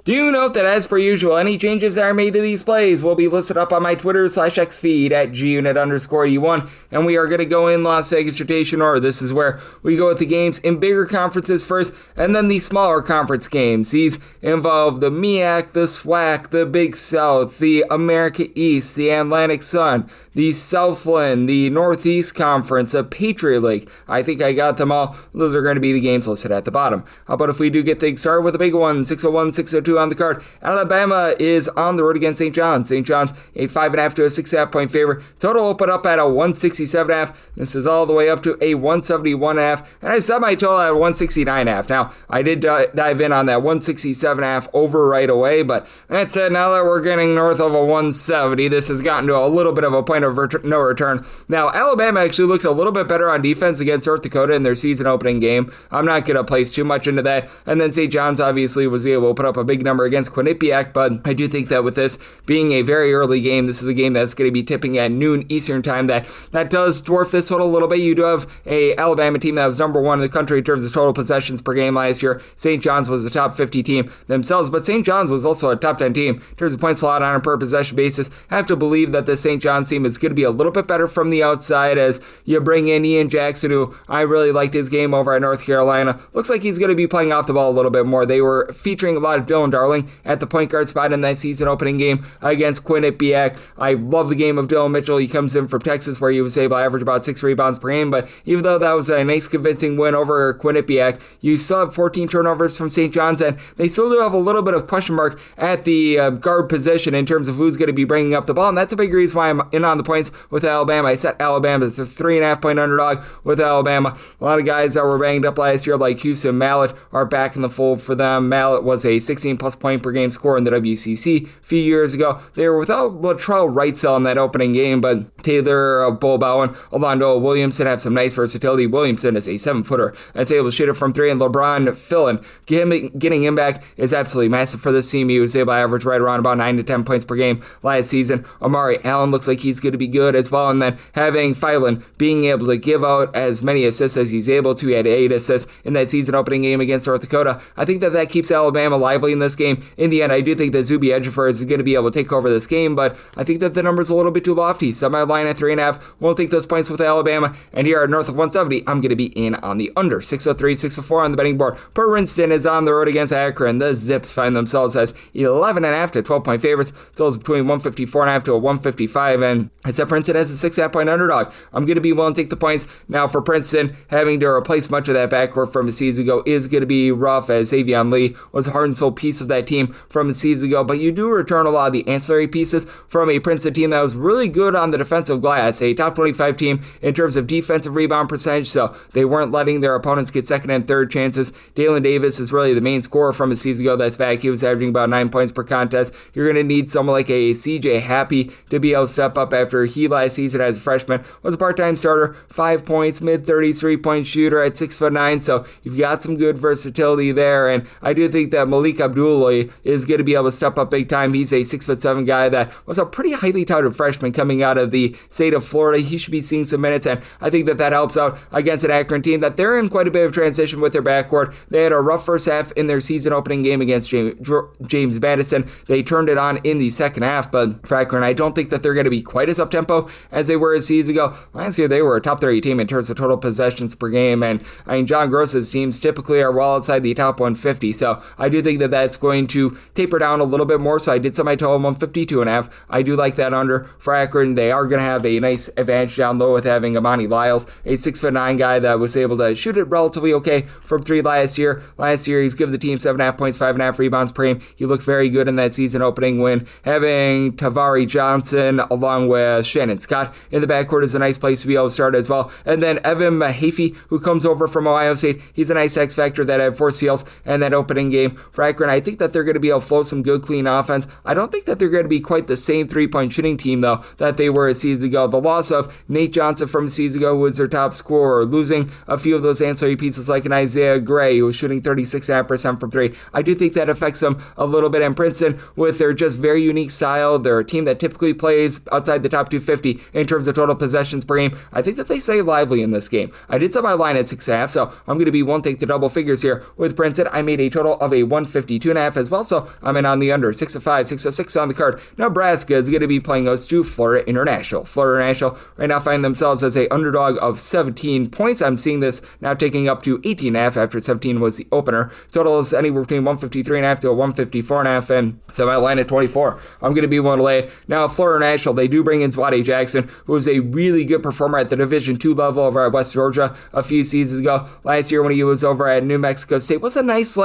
Do note that as per usual, any changes that are made to these plays will be listed up on my Twitter /X feed at @GUnit_E1, and we are going to go in Las Vegas rotation order. This is where we go with the games in bigger conferences first, and then the smaller conference games. These involve the MEAC, the SWAC, the Big South, the America East, the Atlantic Sun, the Southland, the Northeast Conference, the Patriot League. I think I got them all. Those are going to be the games listed at the bottom. How about if we do get things started with a big one, 601, 602 on the card. Alabama is on the road against St. John's. St. John's a 5.5 to a 6.5 point favorite. Total open up at a 167.5. This is all the way up to a 171.5. And I set my total at 169.5. Now, I did dive in on that 167.5 over right away, but that said, now that we're getting north of a 170, this has gotten to a little bit of a point point of no return. Now, Alabama actually looked a little bit better on defense against North Dakota in their season opening game. I'm not going to place too much into that. And then St. John's obviously was able to put up a big number against Quinnipiac, but I do think that with this being a very early game, this is a game that's going to be tipping at noon Eastern time. That does dwarf this total a little bit. You do have a Alabama team that was number one in the country in terms of total possessions per game last year. St. John's was a top 50 team themselves, but St. John's was also a top 10 team in terms of points allowed on a per possession basis. I have to believe that the St. John's team is going to be a little bit better from the outside as you bring in Ian Jackson, who I really liked his game over at North Carolina. Looks like he's going to be playing off the ball a little bit more. They were featuring a lot of Dylan Darling at the point guard spot in that season opening game against Quinnipiac. I love the game of Dylan Mitchell. He comes in from Texas where he was able to average about 6 rebounds per game, but even though that was a nice convincing win over Quinnipiac, you still have 14 turnovers from St. John's, and they still do have a little bit of question mark at the guard position in terms of who's going to be bringing up the ball, and that's a big reason why I'm in on the points with Alabama. I set Alabama as a 3.5 point underdog with Alabama. A lot of guys that were banged up last year, like Houston Mallett, are back in the fold for them. Mallett was a 16-plus point per game scorer in the WCC a few years ago. They were without Latrell Wrightsell in that opening game, but Taylor Bullbowen, Alondo Williamson have some nice versatility. Williamson is a 7-footer that's able to shoot it from three, and LeBron Fillin, getting him back is absolutely massive for this team. He was able to average right around about 9 to 10 points per game last season. Amari Allen looks like he's going to be good as well, and then having Phelan being able to give out as many assists as he's able to. He had 8 assists in that season opening game against North Dakota. I think that keeps Alabama lively in this game. In the end, I do think that Zuby Ejiofor is going to be able to take over this game, but I think that the number's a little bit too lofty. So my line at 3.5, won't take those points with Alabama, and here at north of 170, I'm going to be in on the under. 603, 604 on the betting board. Princeton is on the road against Akron. The Zips find themselves as 11.5 to 12-point favorites. Totals between 154.5 to a 155, and I set Princeton as a 6.5 point underdog. I'm going to be willing to take the points. Now for Princeton, having to replace much of that backcourt from a season ago is going to be rough, as Xavion Lee was a heart and soul piece of that team from a season ago, but you do return a lot of the ancillary pieces from a Princeton team that was really good on the defensive glass, a top 25 team in terms of defensive rebound percentage, so they weren't letting their opponents get second and third chances. Dalen Davis is really the main scorer from a season ago that's back. He was averaging about 9 points per contest. You're going to need someone like a CJ Happy to be able to step up after he last season as a freshman was a part-time starter, 5 points, mid-30s, 3-point shooter at 6'9", so you've got some good versatility there, and I do think that Malik Abdullahi is going to be able to step up big time. He's a 6'7" guy that was a pretty highly touted freshman coming out of the state of Florida. He should be seeing some minutes, and I think that helps out against an Akron team that they're in quite a bit of transition with their backcourt. They had a rough first half in their season opening game against James Madison. They turned it on in the second half, but for Akron, I don't think that they're going to be quite as up-tempo as they were a season ago. Last year, they were a top 30 team in terms of total possessions per game, and I mean, John Gross's teams typically are well outside the top 150, so I do think that that's going to taper down a little bit more, so I did set my total 152.5. I do like that under for Akron. They are going to have a nice advantage down low with having Amani Lyles, a 6'9" guy that was able to shoot it relatively okay from three last year. Last year, he's given the team 7.5 points, 5.5 rebounds per game. He looked very good in that season opening win. Having Tavari Johnson along with Shannon Scott in the backcourt is a nice place to be able to start as well. And then Evan Mahaffey, who comes over from Ohio State, he's a nice X factor that had 4 steals in that opening game for Akron. I think that they're going to be able to flow some good, clean offense. I don't think that they're going to be quite the same 3-point shooting team, though, that they were a season ago. The loss of Nate Johnson from a season ago, who was their top scorer, losing a few of those ancillary pieces like an Isaiah Gray, who was shooting 36.5% from 3. I do think that affects them a little bit. And Princeton, with their just very unique style, they're a team that typically plays outside the top 250 in terms of total possessions per game. I think that they stay lively in this game. I did set my line at 6.5, so I'm going to be one take the double figures here with Princeton. I made a total of a 152.5 as well, so I'm in on the under. 605, 606 on the card. Nebraska is going to be playing host to Florida International. Florida International right now find themselves as a underdog of 17 points. I'm seeing this now taking up to 18.5 after 17 was the opener. Total is anywhere between 153.5 to a 154.5, and so my line at 24. I'm going to be one to lay it. Now, Florida International, they do bring in Zwade Jackson, who was a really good performer at the Division II level over at West Georgia a few seasons ago. Last year when he was over at New Mexico State, was a nice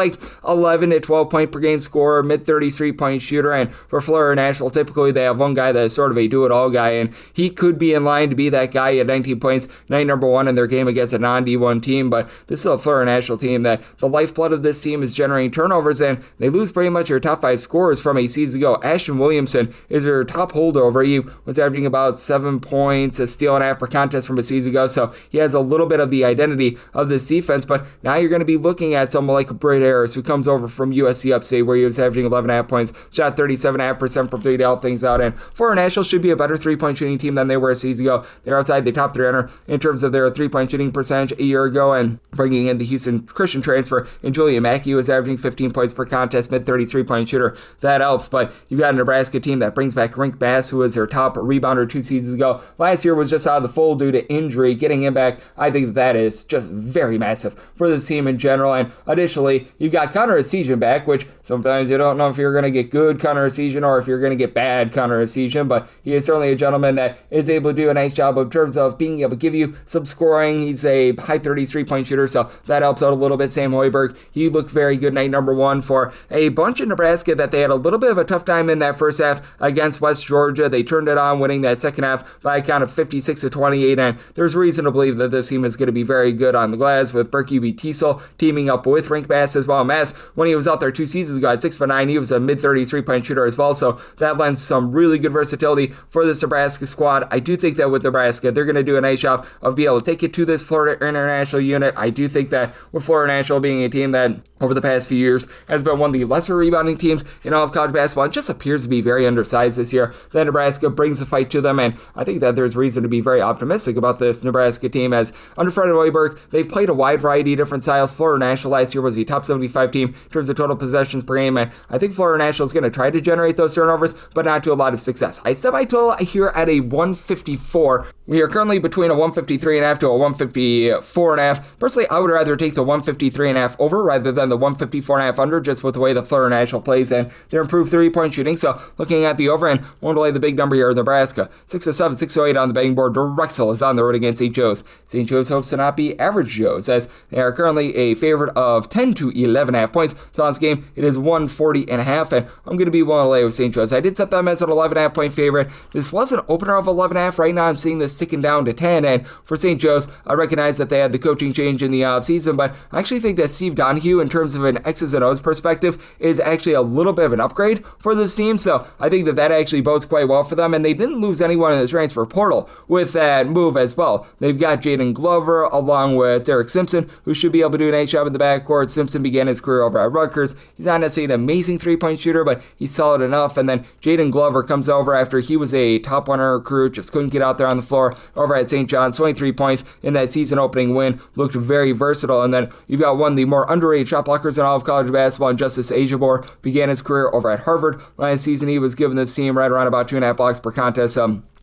11 to 12 point per game scorer, mid-30s 3-point shooter, and for Florida International, typically they have one guy that is sort of a do-it-all guy, and he could be in line to be that guy at 19 points, night number 1 in their game against a non-D1 team, but this is a Florida International team that the lifeblood of this team is generating turnovers, and they lose pretty much their top 5 scorers from a season ago. Ashton Williamson is their top holdover. He was averaging about 7 points, a steal and a half per contest from a season ago, so he has a little bit of the identity of this defense. But now you're going to be looking at someone like Britt Harris, who comes over from USC Upstate, where he was averaging 11.5 points, shot 37.5% from three to help things out. And Florida National should be a better three-point shooting team than they were a season ago. They're outside the top 300 in terms of their three-point shooting percentage a year ago, and bringing in the Houston Christian transfer and Julian Mackey was averaging 15 points per contest, mid-33-point shooter. That helps, but you've got a Nebraska team that brings back Rink Bass, who was their top rebounder 2 seasons ago. Last year was just out of the fold due to injury. Getting him back, I think that is just very massive for this team in general. And additionally, you've got Connor Essegian back, which sometimes you don't know if you're going to get good Connor Essegian or if you're going to get bad Connor Essegian, but he is certainly a gentleman that is able to do a nice job in terms of being able to give you some scoring. He's a high 30s three-point shooter, so that helps out a little bit. Sam Hoiberg, he looked very good night number 1 for a bunch of Nebraska that they had a little bit of a tough time in that first half against West Georgia. They turned it on, winning that second half by a count of 56-28, and there's reason to believe that this team is going to be very good on the glass, with Berkey B. Teasel teaming up with Rink Bass as well. Mass, when he was out there 2 seasons ago at 6'9", he was a mid-30s three-point shooter as well, so that lends some really good versatility for this Nebraska squad. I do think that with Nebraska, they're going to do a nice job of being able to take it to this Florida International unit. I do think that with Florida International being a team that over the past few years has been one of the lesser rebounding teams in all of college basketball, it just appears to be very undersized this year, that Nebraska brings the fight to them, and I think that there's reason to be very optimistic about this Nebraska team, as under Fred Hoiberg, they've played a wide variety of different styles. Florida National last year was the top 75 team in terms of total possessions per game, and I think Florida National is going to try to generate those turnovers, but not to a lot of success. I set my total here at a 154. We are currently between a 153.5 to a 154.5. Personally, I would rather take the 153.5 over rather than the 154.5 under, just with the way the Florida National plays and their improved three-point shooting. So looking at the over, and won't lay the big number here in Nebraska. 607, 608 on the betting board. Drexel is on the road against St. Joe's. St. Joe's hopes to not be average Joe's, as they are currently a favorite of 10 to 11.5 points. So on this game, it is 140.5, and I'm going to be willing to lay with St. Joe's. I did set them as an 11.5 point favorite. This was an opener of 11.5. Right now, I'm seeing this ticking down to 10, and for St. Joe's, I recognize that they had the coaching change in the offseason, but I actually think that Steve Donahue, in terms of an X's and O's perspective, is actually a little bit of an upgrade for this team, so I think that that actually bodes quite well for them, and they didn't lose anyone in the transfer portal with that move as well. They've got Jaden Glover along with Derek Simpson, who should be able to do a nice job in the backcourt. Simpson began his career over at Rutgers. He's not necessarily an amazing three-point shooter, but he's solid enough, and then Jaden Glover comes over after he was a top 100 recruit, just couldn't get out there on the floor over at St. John's. 23 points in that season opening win, looked very versatile, and then you've got one of the more underrated shot blockers in all of college basketball, and Justice Ajabor began his career over at Harvard. Last season, he was given this team right around about 2.5 blocks per contest.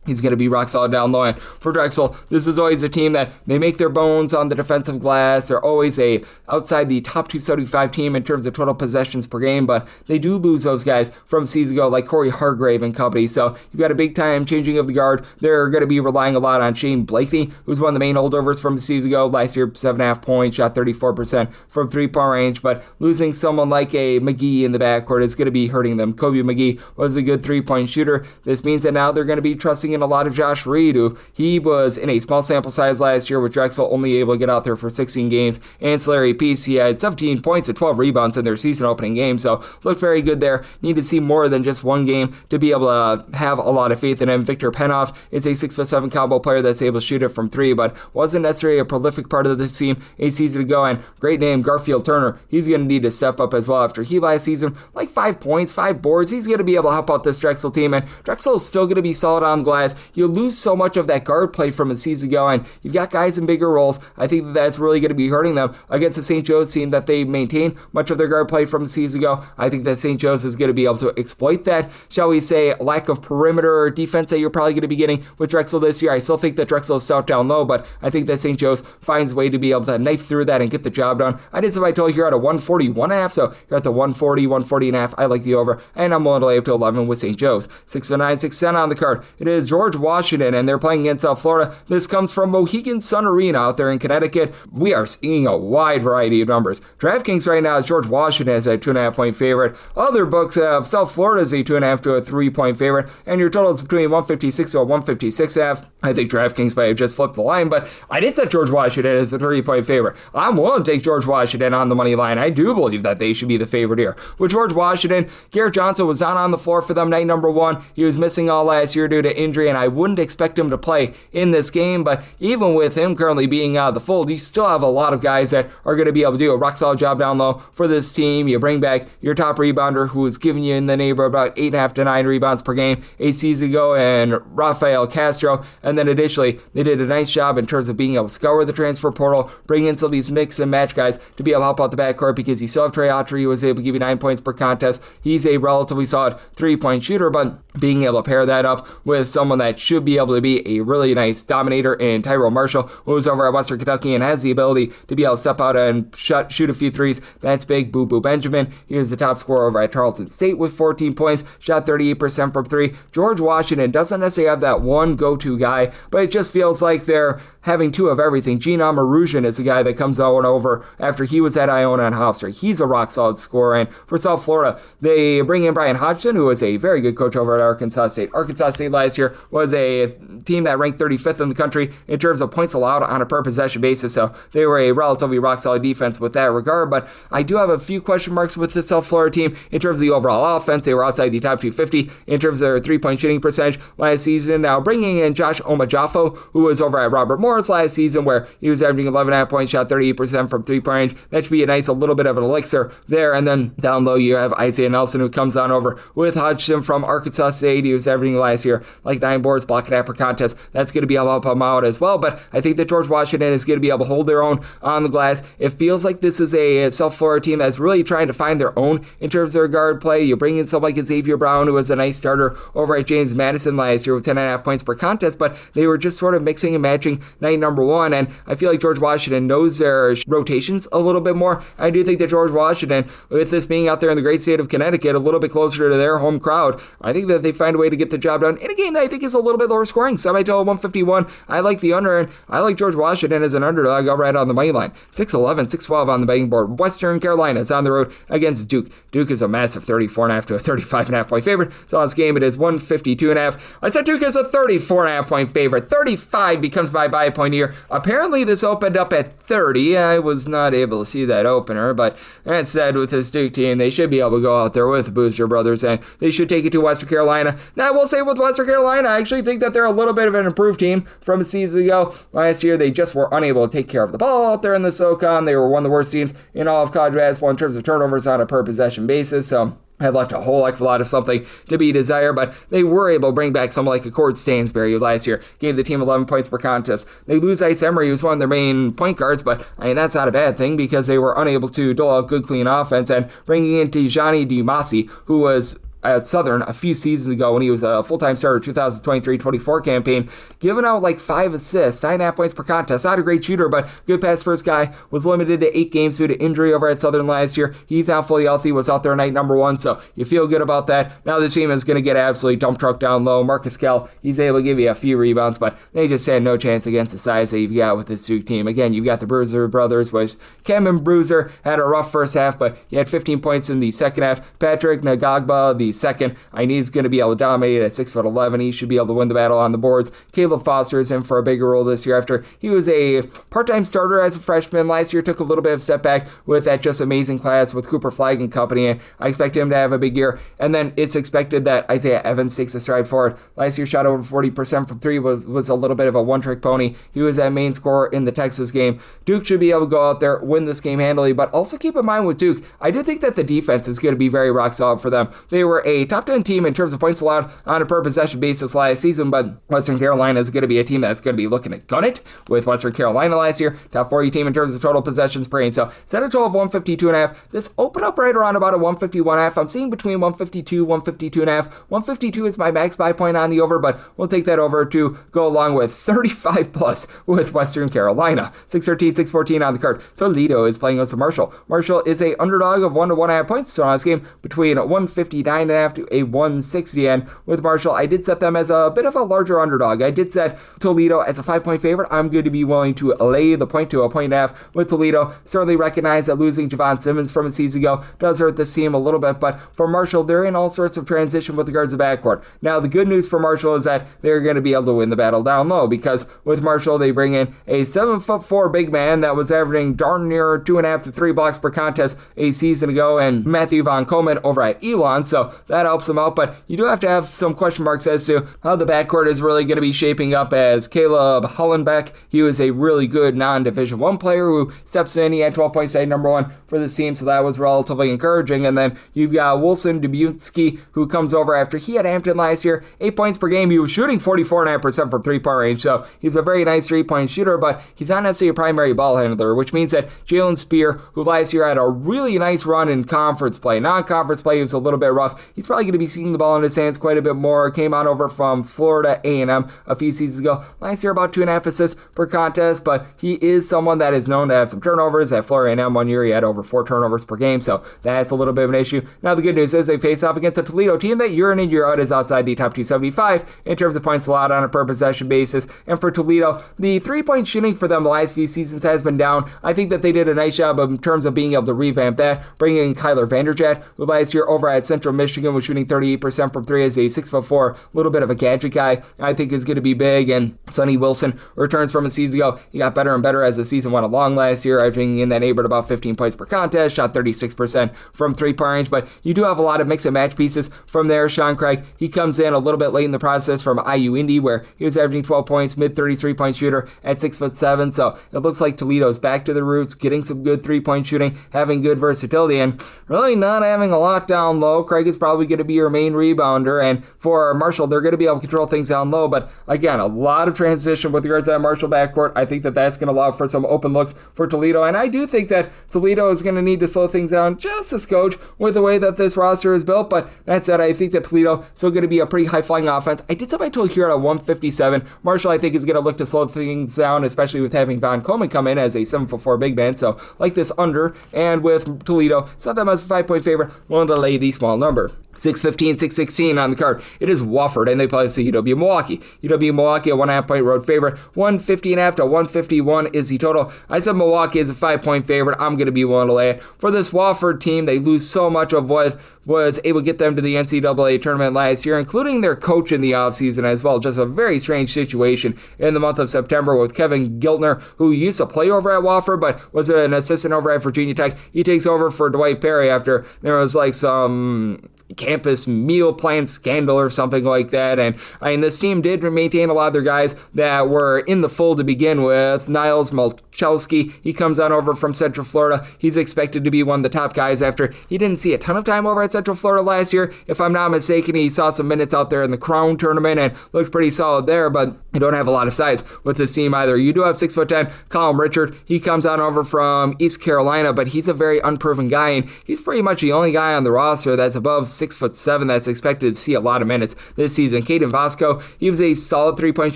He's going to be rock solid down low. And for Drexel, this is always a team that they make their bones on the defensive glass. They're always a outside the top 275 team in terms of total possessions per game, but they do lose those guys from season ago, like Corey Hargrave and company. So you've got a big time changing of the guard. They're going to be relying a lot on Shane Blakeney, who's one of the main holdovers from the season ago. Last year, 7.5 points, shot 34% from three-point range, but losing someone like a McGee in the backcourt is going to be hurting them. Kobe McGee was a good three-point shooter. This means that now they're going to be trusting in a lot of Josh Reed, who he was in a small sample size last year with Drexel, only able to get out there for 16 games. Ancillary piece, he had 17 points and 12 rebounds in their season opening game, so looked very good there. Need to see more than just one game to be able to have a lot of faith in him. Victor Penoff is a 6'7" combo player that's able to shoot it from 3, but wasn't necessarily a prolific part of this team a season ago. And great name, Garfield Turner. He's going to need to step up as well after he last season, like 5 points, 5 boards. He's going to be able to help out this Drexel team, and Drexel is still going to be solid on the glass. You lose so much of that guard play from a season ago, and you've got guys in bigger roles. I think that's really going to be hurting them against the St. Joe's team that they maintain much of their guard play from a season ago. I think that St. Joe's is going to be able to exploit that, shall we say, lack of perimeter defense that you're probably going to be getting with Drexel this year. I still think that Drexel is stout down low, but I think that St. Joe's finds a way to be able to knife through that and get the job done. I did somebody told you here at a 141.5, so you're at the 140.5. I like the over, and I'm willing to lay up to 11 with St. Joe's. 609, 610 on the card. It is George Washington, and they're playing against South Florida. This comes from Mohegan Sun Arena out there in Connecticut. We are seeing a wide variety of numbers. DraftKings right now is George Washington as a 2.5 point favorite. Other books have South Florida as a 2.5 to a 3 point favorite, and your total is between 156 to a 156.5. I think DraftKings might have just flipped the line, but I did set George Washington as the 3 point favorite. I'm willing to take George Washington on the money line. I do believe that they should be the favorite here. With George Washington, Garrett Johnson was not on the floor for them night number 1. He was missing all last year due to injury. injury, and I wouldn't expect him to play in this game, but even with him currently being out of the fold, you still have a lot of guys that are going to be able to do a rock-solid job down low for this team. You bring back your top rebounder, who was giving you in the neighborhood about 8.5 to 9 rebounds per game 8 seasons ago, and Rafael Castro, and then additionally, they did a nice job in terms of being able to scour the transfer portal, bring in some of these mix and match guys to be able to help out the backcourt, because you still have Trey Autry, who was able to give you 9 points per contest. He's a relatively solid three-point shooter, but being able to pair that up with someone that should be able to be a really nice dominator in Tyrell Marshall, who's over at Western Kentucky and has the ability to be able to step out and shoot a few threes. That's big. Boo Boo Benjamin, he was the top scorer over at Tarleton State with 14 points, shot 38% from three. George Washington doesn't necessarily have that one go-to guy, but it just feels like they're having two of everything. Gene Amarusian is a guy that comes on over after he was at Iona and Hofstra. He's a rock-solid scorer. And for South Florida, they bring in Brian Hodgson, who is a very good coach over at Arkansas State. Arkansas State last year was a team that ranked 35th in the country in terms of points allowed on a per-possession basis, so they were a relatively rock-solid defense with that regard. But I do have a few question marks with the South Florida team in terms of the overall offense. They were outside the top 250 in terms of their three-point shooting percentage last season. Now, bringing in Josh Omajafo, who was over at Robert Morris last season, where he was averaging 11.5 points, shot 38% from three-point range. That should be a nice, a little bit of an elixir there. And then down low, you have Isaiah Nelson, who comes on over with Hodgson from Arkansas State. He was averaging last year like 9 boards, block and half per contest. That's going to be able to help him out as well. But I think that George Washington is going to be able to hold their own on the glass. It feels like this is a South Florida team that's really trying to find their own in terms of their guard play. You bring in someone like Xavier Brown, who was a nice starter over at James Madison last year with 10.5 points per contest, but they were just sort of mixing and matching night number one. And I feel like George Washington knows their rotations a little bit more. I do think that George Washington, with this being out there in the great state of Connecticut, a little bit closer to their home crowd, I think that they find a way to get the job done in a game that I think is a little bit lower scoring. Semi-total 151. I like the under, and I like George Washington as an underdog. I'll right on the money line. 6-11, 6-12 on the betting board. Western Carolina is on the road against Duke. Duke is a massive 34.5 to a 35.5 point favorite. So on this game, it is 152.5. I said Duke is a 34.5 point favorite. 35 becomes my buy point here. Apparently, this opened up at 30. I was not able to see that opener, but that said, with this Duke team, they should be able to go out there with the Booster Brothers, and they should take it to Western Carolina. Now, I will say with Western Carolina, I actually think that they're a little bit of an improved team from a season ago. Last year, they just were unable to take care of the ball out there in the SoCon. They were one of the worst teams in all of college basketball in terms of turnovers on a per-possession basis, so had left a whole heck of a lot of something to be desired, but they were able to bring back someone like Accord Stansberry, who last year gave the team 11 points per contest. They lose Ice Emery, who's one of their main point guards, but I mean, that's not a bad thing because they were unable to dole out good, clean offense, and bringing in Tijani Dumasi, who was at Southern a few seasons ago when he was a full-time starter 2023-24 campaign, giving out like 5 assists, 9.5 points per contest. Not a great shooter, but good pass first guy. Was limited to 8 games due to injury over at Southern last year. He's now fully healthy, was out there night number 1, so you feel good about that. Now the team is going to get absolutely dump truck down low. Marcus Kell, he's able to give you a few rebounds, but they just had no chance against the size that you've got with this Duke team. Again, you've got the Bruiser brothers, which Kevin Bruiser had a rough first half, but he had 15 points in the second half. Patrick Nagagba, the second, I need he's going to be able to dominate at 6'11". He should be able to win the battle on the boards. Caleb Foster is in for a bigger role this year after he was a part-time starter as a freshman. Last year took a little bit of setback with that just amazing class with Cooper Flagg and company, and I expect him to have a big year. And then it's expected that Isaiah Evans takes a stride forward. Last year shot over 40% from 3, was a little bit of a one-trick pony. He was that main scorer in the Texas game. Duke should be able to go out there, win this game handily, but also keep in mind with Duke, I do think that the defense is going to be very rock solid for them. They were a top 10 team in terms of points allowed on a per possession basis last season, but Western Carolina is going to be a team that's going to be looking to gun it with Western Carolina last year. Top 40 team in terms of total possessions per game. So set a total of 152.5. This opened up right around about a 151.5. I'm seeing between 152, 152.5. 152 is my max buy point on the over, but we'll take that over to go along with 35 plus with Western Carolina. 613, 614 on the card. Toledo is playing against Marshall. Marshall is a underdog of 1 to 1.5 points. So on this game between 159.5 to a 160, and with Marshall, I did set them as a bit of a larger underdog. I did set Toledo as a 5-point favorite. I'm going to be willing to lay the point to a 1.5 with Toledo. Certainly recognize that losing Javon Simmons from a season ago does hurt this team a little bit, but for Marshall, they're in all sorts of transition with regards to backcourt. Now, the good news for Marshall is that they're going to be able to win the battle down low, because with Marshall, they bring in a 7'4" big man that was averaging darn near 2.5 to 3 blocks per contest a season ago, and Matthew Von Coleman over at Elon. So that helps him out, but you do have to have some question marks as to how the backcourt is really going to be shaping up, as Caleb Hollenbeck, he was a really good non-Division I player who steps in. He had 12 points at number 1 for this team, so that was relatively encouraging. And then you've got Wilson Dubinsky, who comes over after he had Hampton last year, 8 points per game. He was shooting 44.5% from three-point range, so he's a very nice three-point shooter, but he's not necessarily a primary ball handler, which means that Jalen Spear, who last year had a really nice run in conference play, non-conference play, he was a little bit rough. He's probably going to be seeing the ball in his hands quite a bit more. Came on over from Florida A&M a few seasons ago. Last year, about 2.5 assists per contest, but he is someone that is known to have some turnovers. At Florida A&M one year, he had over 4 turnovers per game, so that's a little bit of an issue. Now, the good news is they face off against a Toledo team that year in and year out is outside the top 275 in terms of points allowed on a per possession basis. And for Toledo, the three-point shooting for them the last few seasons has been down. I think that they did a nice job in terms of being able to revamp that, bringing in Kyler Vanderjagt, who last year over at Central Michigan was shooting 38% from 3 as a 6'4", little bit of a gadget guy, I think is going to be big. And Sonny Wilson returns from a season ago. He got better and better as the season went along last year, averaging in that neighborhood about 15 points per contest, shot 36% from three-point range, but you do have a lot of mix and match pieces from there. Sean Craig, he comes in a little bit late in the process from IU Indy, where he was averaging 12 points, mid-33 point shooter at 6'7", so it looks like Toledo's back to the roots, getting some good three-point shooting, having good versatility, and really not having a lot down low. Craig is probably going to be your main rebounder, and for Marshall, they're going to be able to control things down low, but again, a lot of transition with regards to that Marshall backcourt. I think that that's going to allow for some open looks for Toledo, and I do think that Toledo is going to need to slow things down just a scotch with the way that this roster is built, but that said, I think that Toledo is still going to be a pretty high-flying offense. I did something I told here at 157. Marshall, I think, is going to look to slow things down, especially with having Von Coleman come in as a 7'4" big man, so like this under, and with Toledo, set them as a 5-point favorite, willing to lay the small number. 6:15, 6:16 on the card. It is Wofford, and they play the UW Milwaukee. UW Milwaukee, a 1.5 point road favorite. 150.5 to 151 is the total. I said Milwaukee is a 5-point favorite. I'm going to be willing to lay it. For this Wofford team, they lose so much of what was able to get them to the NCAA tournament last year, including their coach in the offseason as well. Just a very strange situation in the month of September with Kevin Giltner, who used to play over at Wofford, but was an assistant over at Virginia Tech. He takes over for Dwight Perry after there was like some campus meal plan scandal or something like that. And I mean, this team did maintain a lot of their guys that were in the fold to begin with. Niles Malchowski, he comes on over from Central Florida. He's expected to be one of the top guys after he didn't see a ton of time over at Central Florida last year. If I'm not mistaken, he saw some minutes out there in the Crown tournament and looked pretty solid there, but you don't have a lot of size with this team either. You do have 6'10" Colin Richard. He comes on over from East Carolina, but he's a very unproven guy, and he's pretty much the only guy on the roster that's above 6'7" that's expected to see a lot of minutes this season. Caden Vasco, he was a solid 3-point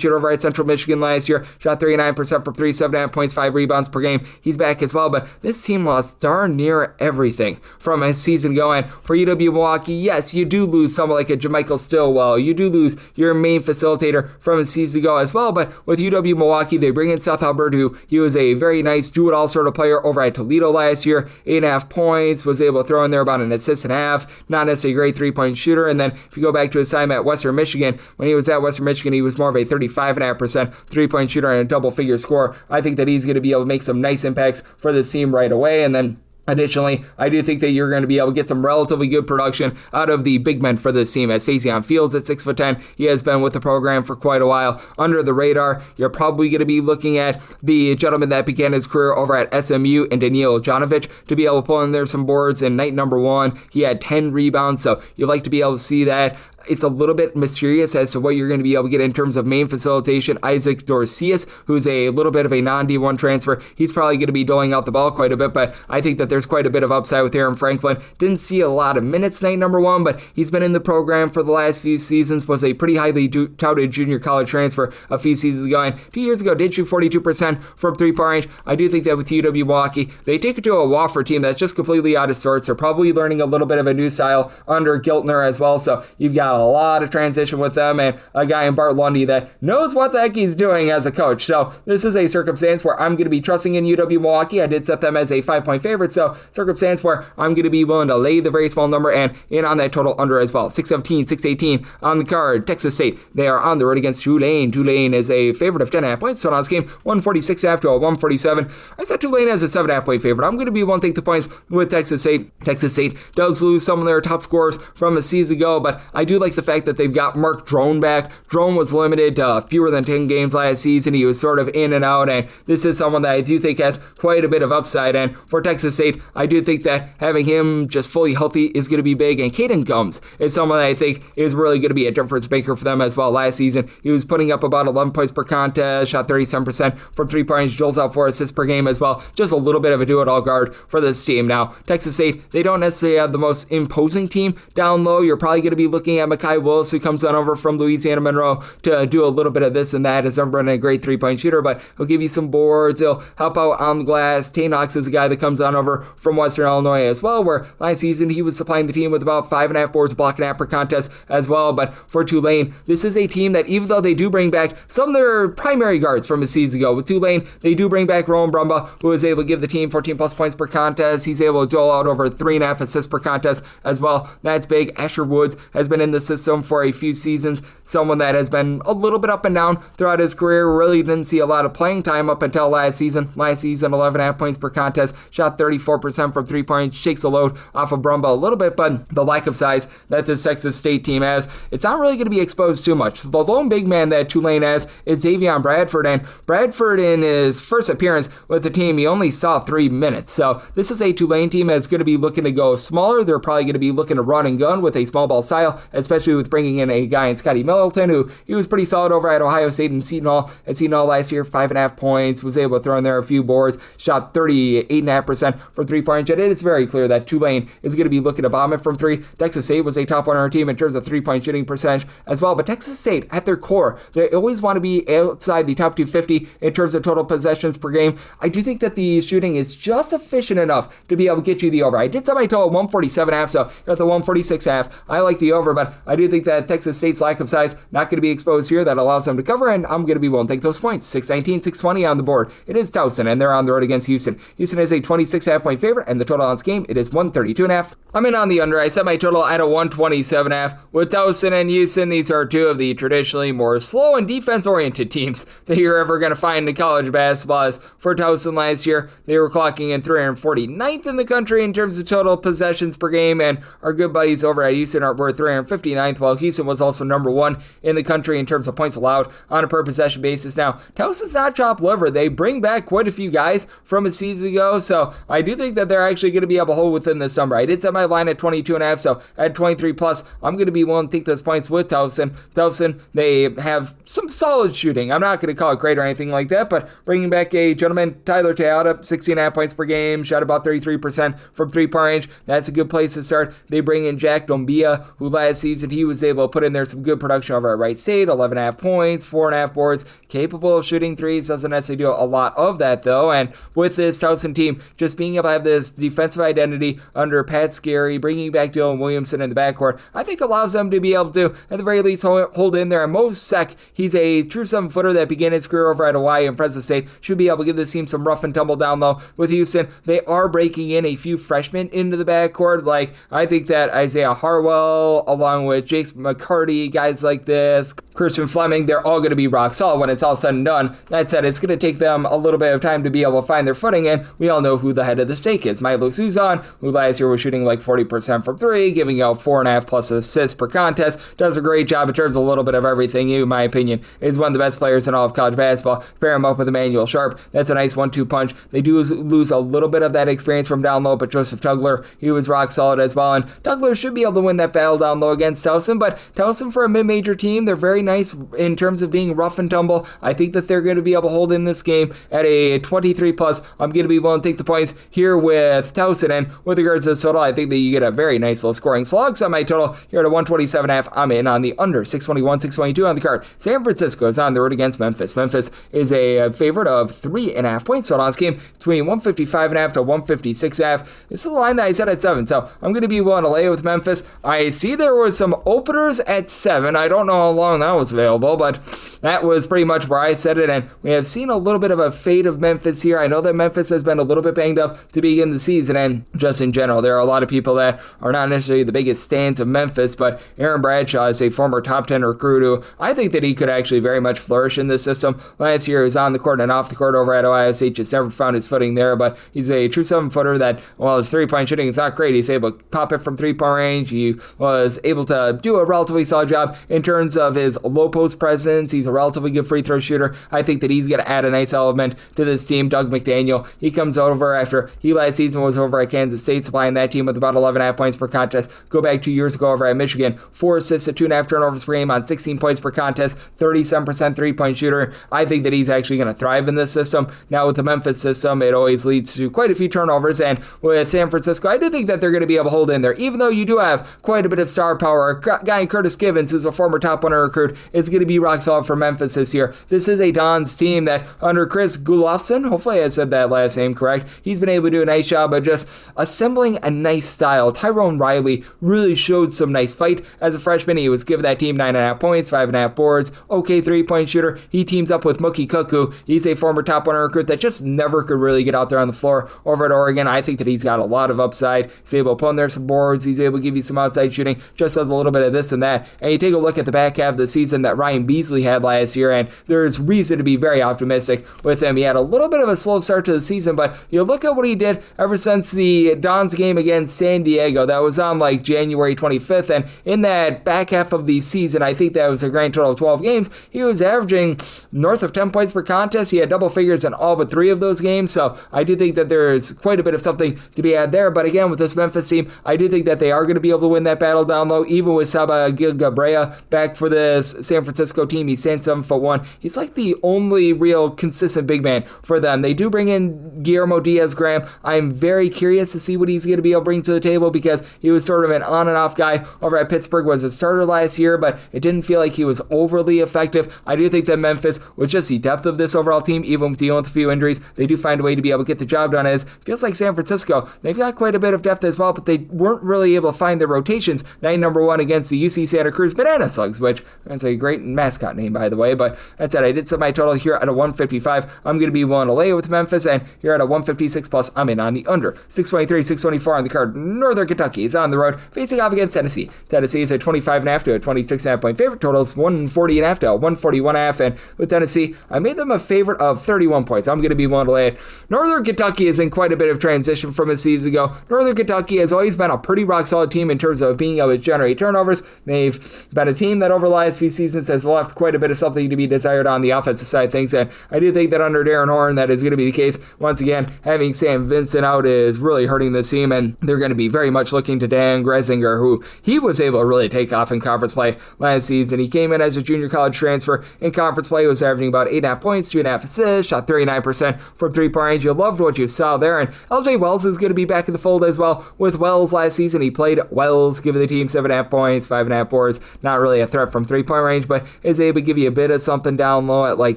shooter over at Central Michigan last year, shot 39% from 3, 7.5 points, 5 rebounds per game. He's back as well, but this team lost darn near everything from a season going. For UW Milwaukee, yes, you do lose someone like a JaMychal Stillwell. You do lose your main facilitator from a season ago as well, but with UW Milwaukee, they bring in Seth Hubbard, who he was a very nice do-it-all sort of player over at Toledo last year, 8.5 points, was able to throw in there about an assist and a half, not necessarily a great 3-point shooter. And then if you go back to his time at Western Michigan, when he was at Western Michigan, he was more of a 35.5% 3-point shooter and a double-figure scorer. I think that he's going to be able to make some nice impacts for this team right away. And then additionally, I do think that you're going to be able to get some relatively good production out of the big men for this team. As Faison Fields at 6'10", he has been with the program for quite a while. Under the radar, you're probably going to be looking at the gentleman that began his career over at SMU and Daniil Janovic to be able to pull in there some boards. In night number 1, he had 10 rebounds, so you'd like to be able to see that. It's a little bit mysterious as to what you're going to be able to get in terms of main facilitation. Isaac Dorcius, who's a little bit of a non-D1 transfer, he's probably going to be doling out the ball quite a bit, but I think that there's quite a bit of upside with Aaron Franklin. Didn't see a lot of minutes night number 1, but he's been in the program for the last few seasons, was a pretty highly touted junior college transfer a few seasons ago, and 2 years ago did shoot 42% from 3-point range. I do think that with UW Milwaukee, they take it to a Wofford team that's just completely out of sorts. They're probably learning a little bit of a new style under Giltner as well, so you've got got a lot of transition with them, and a guy in Bart Lundy that knows what the heck he's doing as a coach. So this is a circumstance where I'm going to be trusting in UW Milwaukee. I did set them as a 5-point favorite, so circumstance where I'm going to be willing to lay the very small number and in on that total under as well. 6-17, 6-18 on the card. Texas State, they are on the road against Tulane. Tulane is a favorite of 10.5 points. So on this game, 146.5 to a 147. I set Tulane as a 7.5 point favorite. I'm going to be willing to take the points with Texas State. Texas State does lose some of their top scorers from a season ago, but I do like the fact that they've got Mark Drone back. Drone was limited to fewer than 10 games last season. He was sort of in and out, and this is someone that I do think has quite a bit of upside. And for Texas State, I do think that having him just fully healthy is going to be big. And Caden Gums is someone that I think is really going to be a difference maker for them as well. Last season, he was putting up about 11 points per contest, shot 37% from 3 points, Joel's out 4 assists per game as well. Just a little bit of a do-it-all guard for this team. Now, Texas State, they don't necessarily have the most imposing team down low. You're probably going to be looking at Mekhi Willis, who comes on over from Louisiana Monroe to do a little bit of this and that. He's never been a great 3-point shooter, but he'll give you some boards. He'll help out on the glass. Tay Knox is a guy that comes on over from Western Illinois as well, where last season he was supplying the team with about 5.5 boards, block and half per contest as well. But for Tulane, this is a team that even though they do bring back some of their primary guards from a season ago, with Tulane, they do bring back Rowan Brumbaugh, who is able to give the team 14 plus points per contest. He's able to dole out over 3.5 assists per contest as well. That's big. Asher Woods has been in the system for a few seasons, someone that has been a little bit up and down throughout his career. Really didn't see a lot of playing time up until last season. Last season, 11.5 points per contest, shot 34% from 3 points, shakes the load off of Brumbaugh a little bit, but the lack of size that this Texas State team has, it's not really going to be exposed too much. The lone big man that Tulane has is Davion Bradford, and Bradford in his first appearance with the team, he only saw 3 minutes. So this is a Tulane team that's going to be looking to go smaller. They're probably going to be looking to run and gun with a small ball style, especially with bringing in a guy in Scotty Middleton, who he was pretty solid over at Ohio State and Seton Hall. At Seton Hall last year, 5.5 points, was able to throw in there a few boards, shot 38.5% from 3 points. And it is very clear that Tulane is going to be looking to bomb it from 3. Texas State was a top 100 team in terms of 3-point shooting percentage as well, but Texas State, at their core, they always want to be outside the top 250 in terms of total possessions per game. I do think that the shooting is just efficient enough to be able to get you the over. I did set my total 147.5, so at the 146.5, I like the over, but I do think that Texas State's lack of size not going to be exposed here. That allows them to cover, and I'm going to be willing to take those points. 619, 620 on the board. It is Towson, and they're on the road against Houston. Houston is a 26.5 point favorite, and the total on this game, it is 132.5. I'm in on the under. I set my total at a 127.5. With Towson and Houston, these are two of the traditionally more slow and defense-oriented teams that you're ever going to find in college basketball. As for Towson last year, they were clocking in 349th in the country in terms of total possessions per game, and our good buddies over at Houston were 359th, while Houston was also number 1 in the country in terms of points allowed on a per possession basis. Now, Towson's not chopped liver. They bring back quite a few guys from a season ago, so I do think that they're actually going to be able to hold within this number. I did set my line at 22.5, so at 23 plus, I'm going to be willing to take those points with Towson. Towson, they have some solid shooting. I'm not going to call it great or anything like that, but bringing back a gentleman, Tyler Teota, 16.5 points per game, shot about 33% from 3-point range. That's a good place to start. They bring in Jack Dombia, who last season he was able to put in there some good production over at Wright State, 11.5 points, 4.5 boards, capable of shooting threes, doesn't necessarily do a lot of that though, and with this Towson team, just being able to have this defensive identity under Pat Scarry, bringing back Dylan Williamson in the backcourt, I think allows them to be able to, at the very least, hold in there. And Mo Sek, he's a true 7-footer that began his career over at Hawaii and Fresno State, should be able to give this team some rough and tumble down low. With Houston, they are breaking in a few freshmen into the backcourt, like I think that Isaiah Harwell, along with Jakes McCarty, guys like this, Christian Fleming, they're all going to be rock solid when it's all said and done. That said, it's going to take them a little bit of time to be able to find their footing, and we all know who the head of the stake is. Milo Suzon, who last year was shooting like 40% from 3, giving out 4.5 plus assists per contest, does a great job in terms of a little bit of everything. He, in my opinion, is one of the best players in all of college basketball. Pair him up with Emmanuel Sharp. That's a nice 1-2 punch. They do lose a little bit of that experience from down low, but Joseph Tugler, he was rock solid as well, and Tugler should be able to win that battle down low against Towson, but Towson, for a mid-major team, they're very nice in terms of being rough and tumble. I think that they're going to be able to hold in this game at a 23 plus. I'm going to be willing to take the points here with Towson. And with regards to the total, I think that you get a very nice low scoring slog. So my total here at a 127.5. I'm in on the under 621, 622 on the card. San Francisco is on the road against Memphis. Memphis is a favorite of 3.5 points. Total on this game between 155.5 to 156.5. This is the line that I set at 7. So I'm going to be willing to lay with Memphis. I see there was some openers at 7. I don't know how long that was available, but that was pretty much where I set it. And we have seen a little bit of a fade of Memphis here. I know that Memphis has been a little bit banged up to begin the season, and just in general, there are a lot of people that are not necessarily the biggest stands of Memphis, but Aaron Bradshaw is a former top 10 recruit who I think that he could actually very much flourish in this system. Last year, he was on the court and off the court over at Ohio State, just never found his footing there, but he's a true 7-footer that, while his three-point shooting is not great, he's able to pop it from three-point range. He was able to do a relatively solid job in terms of his low post presence. He's a relatively good free throw shooter. I think that he's going to add a nice element to this team. Doug McDaniel, he comes over after he last season was over at Kansas State, supplying that team with about 11.5 points per contest. Go back 2 years ago over at Michigan, 4 assists at 2.5 turnovers per game on 16 points per contest, 37% three-point shooter. I think that he's actually going to thrive in this system. Now with the Memphis system, it always leads to quite a few turnovers, and with San Francisco, I do think that they're going to be able to hold in there, even though you do have quite a bit of star power. A guy, Curtis Givens, who's a former top 100 recruit, is going to be rock solid for Memphis this year. This is a Don's team that under Chris Gulofson, hopefully I said that last name correct, he's been able to do a nice job of just assembling a nice style. Tyrone Riley really showed some nice fight as a freshman. He was given that team 9.5 points, 5.5 boards, okay three-point shooter. He teams up with Mookie Kuku. He's a former top 100 recruit that just never could really get out there on the floor over at Oregon. I think that he's got a lot of upside. He's able to put in there some boards. He's able to give you some outside shooting, just does a little bit of this and that. And you take a look at the back half of the season that Ryan Beasley had last year, and there's reason to be very optimistic with him. He had a little bit of a slow start to the season, but you look at what he did ever since the Dons game against San Diego. That was on like January 25th, and in that back half of the season, I think that was a grand total of 12 games, he was averaging north of 10 points per contest. He had double figures in all but 3 of those games, so I do think that there's quite a bit of something to be had there. But again, with this Memphis team, I do think that they are going to be able to win that battle down low, even with Saba Gilgabrea back for this San Francisco team. He stands 7'1". He's like the only real consistent big man for them. They do bring in Guillermo Diaz-Graham. I'm very curious to see what he's going to be able to bring to the table, because he was sort of an on and off guy over at Pittsburgh, was a starter last year, but it didn't feel like he was overly effective. I do think that Memphis, with just the depth of this overall team, even with dealing with a few injuries, they do find a way to be able to get the job done. As feels like San Francisco, they've got quite a bit of depth as well, but they weren't really able to find their rotations. Night number 1 against the UC Santa Cruz Banana Slugs, which is a great mascot name, by the way. But that said, I did set my total here at a 155. I'm going to be willing to lay with Memphis, and here at a 156 plus, I'm in on the under. 623, 624 on the card. Northern Kentucky is on the road, facing off against Tennessee. Tennessee is a 25.5 to a 26.5 point favorite. Total is 140.5 to a 141.5, and with Tennessee, I made them a favorite of 31 points. I'm going to be willing to lay it. Northern Kentucky is in quite a bit of transition from a season ago. Northern Kentucky has always been a pretty rock solid team in terms of being able to generate turnovers. They've been a team that over the last few seasons has left quite a bit of something to be desired on the offensive side of things, and I do think that under Darren Horn that is going to be the case. Once again, having Sam Vincent out is really hurting this team, and they're going to be very much looking to Dan Gresinger, who he was able to really take off in conference play last season. He came in as a junior college transfer. In conference play, was averaging about 8.5 points, 2.5 assists, shot 39% from three-point range. You loved what you saw there, and LJ Wells is going to be back in the fold as well. With Wells last season, he played Wells, giving the team 7.5 points, 5.5 boards. Not really a threat from three-point range, but is able to give you a bit of something down low at like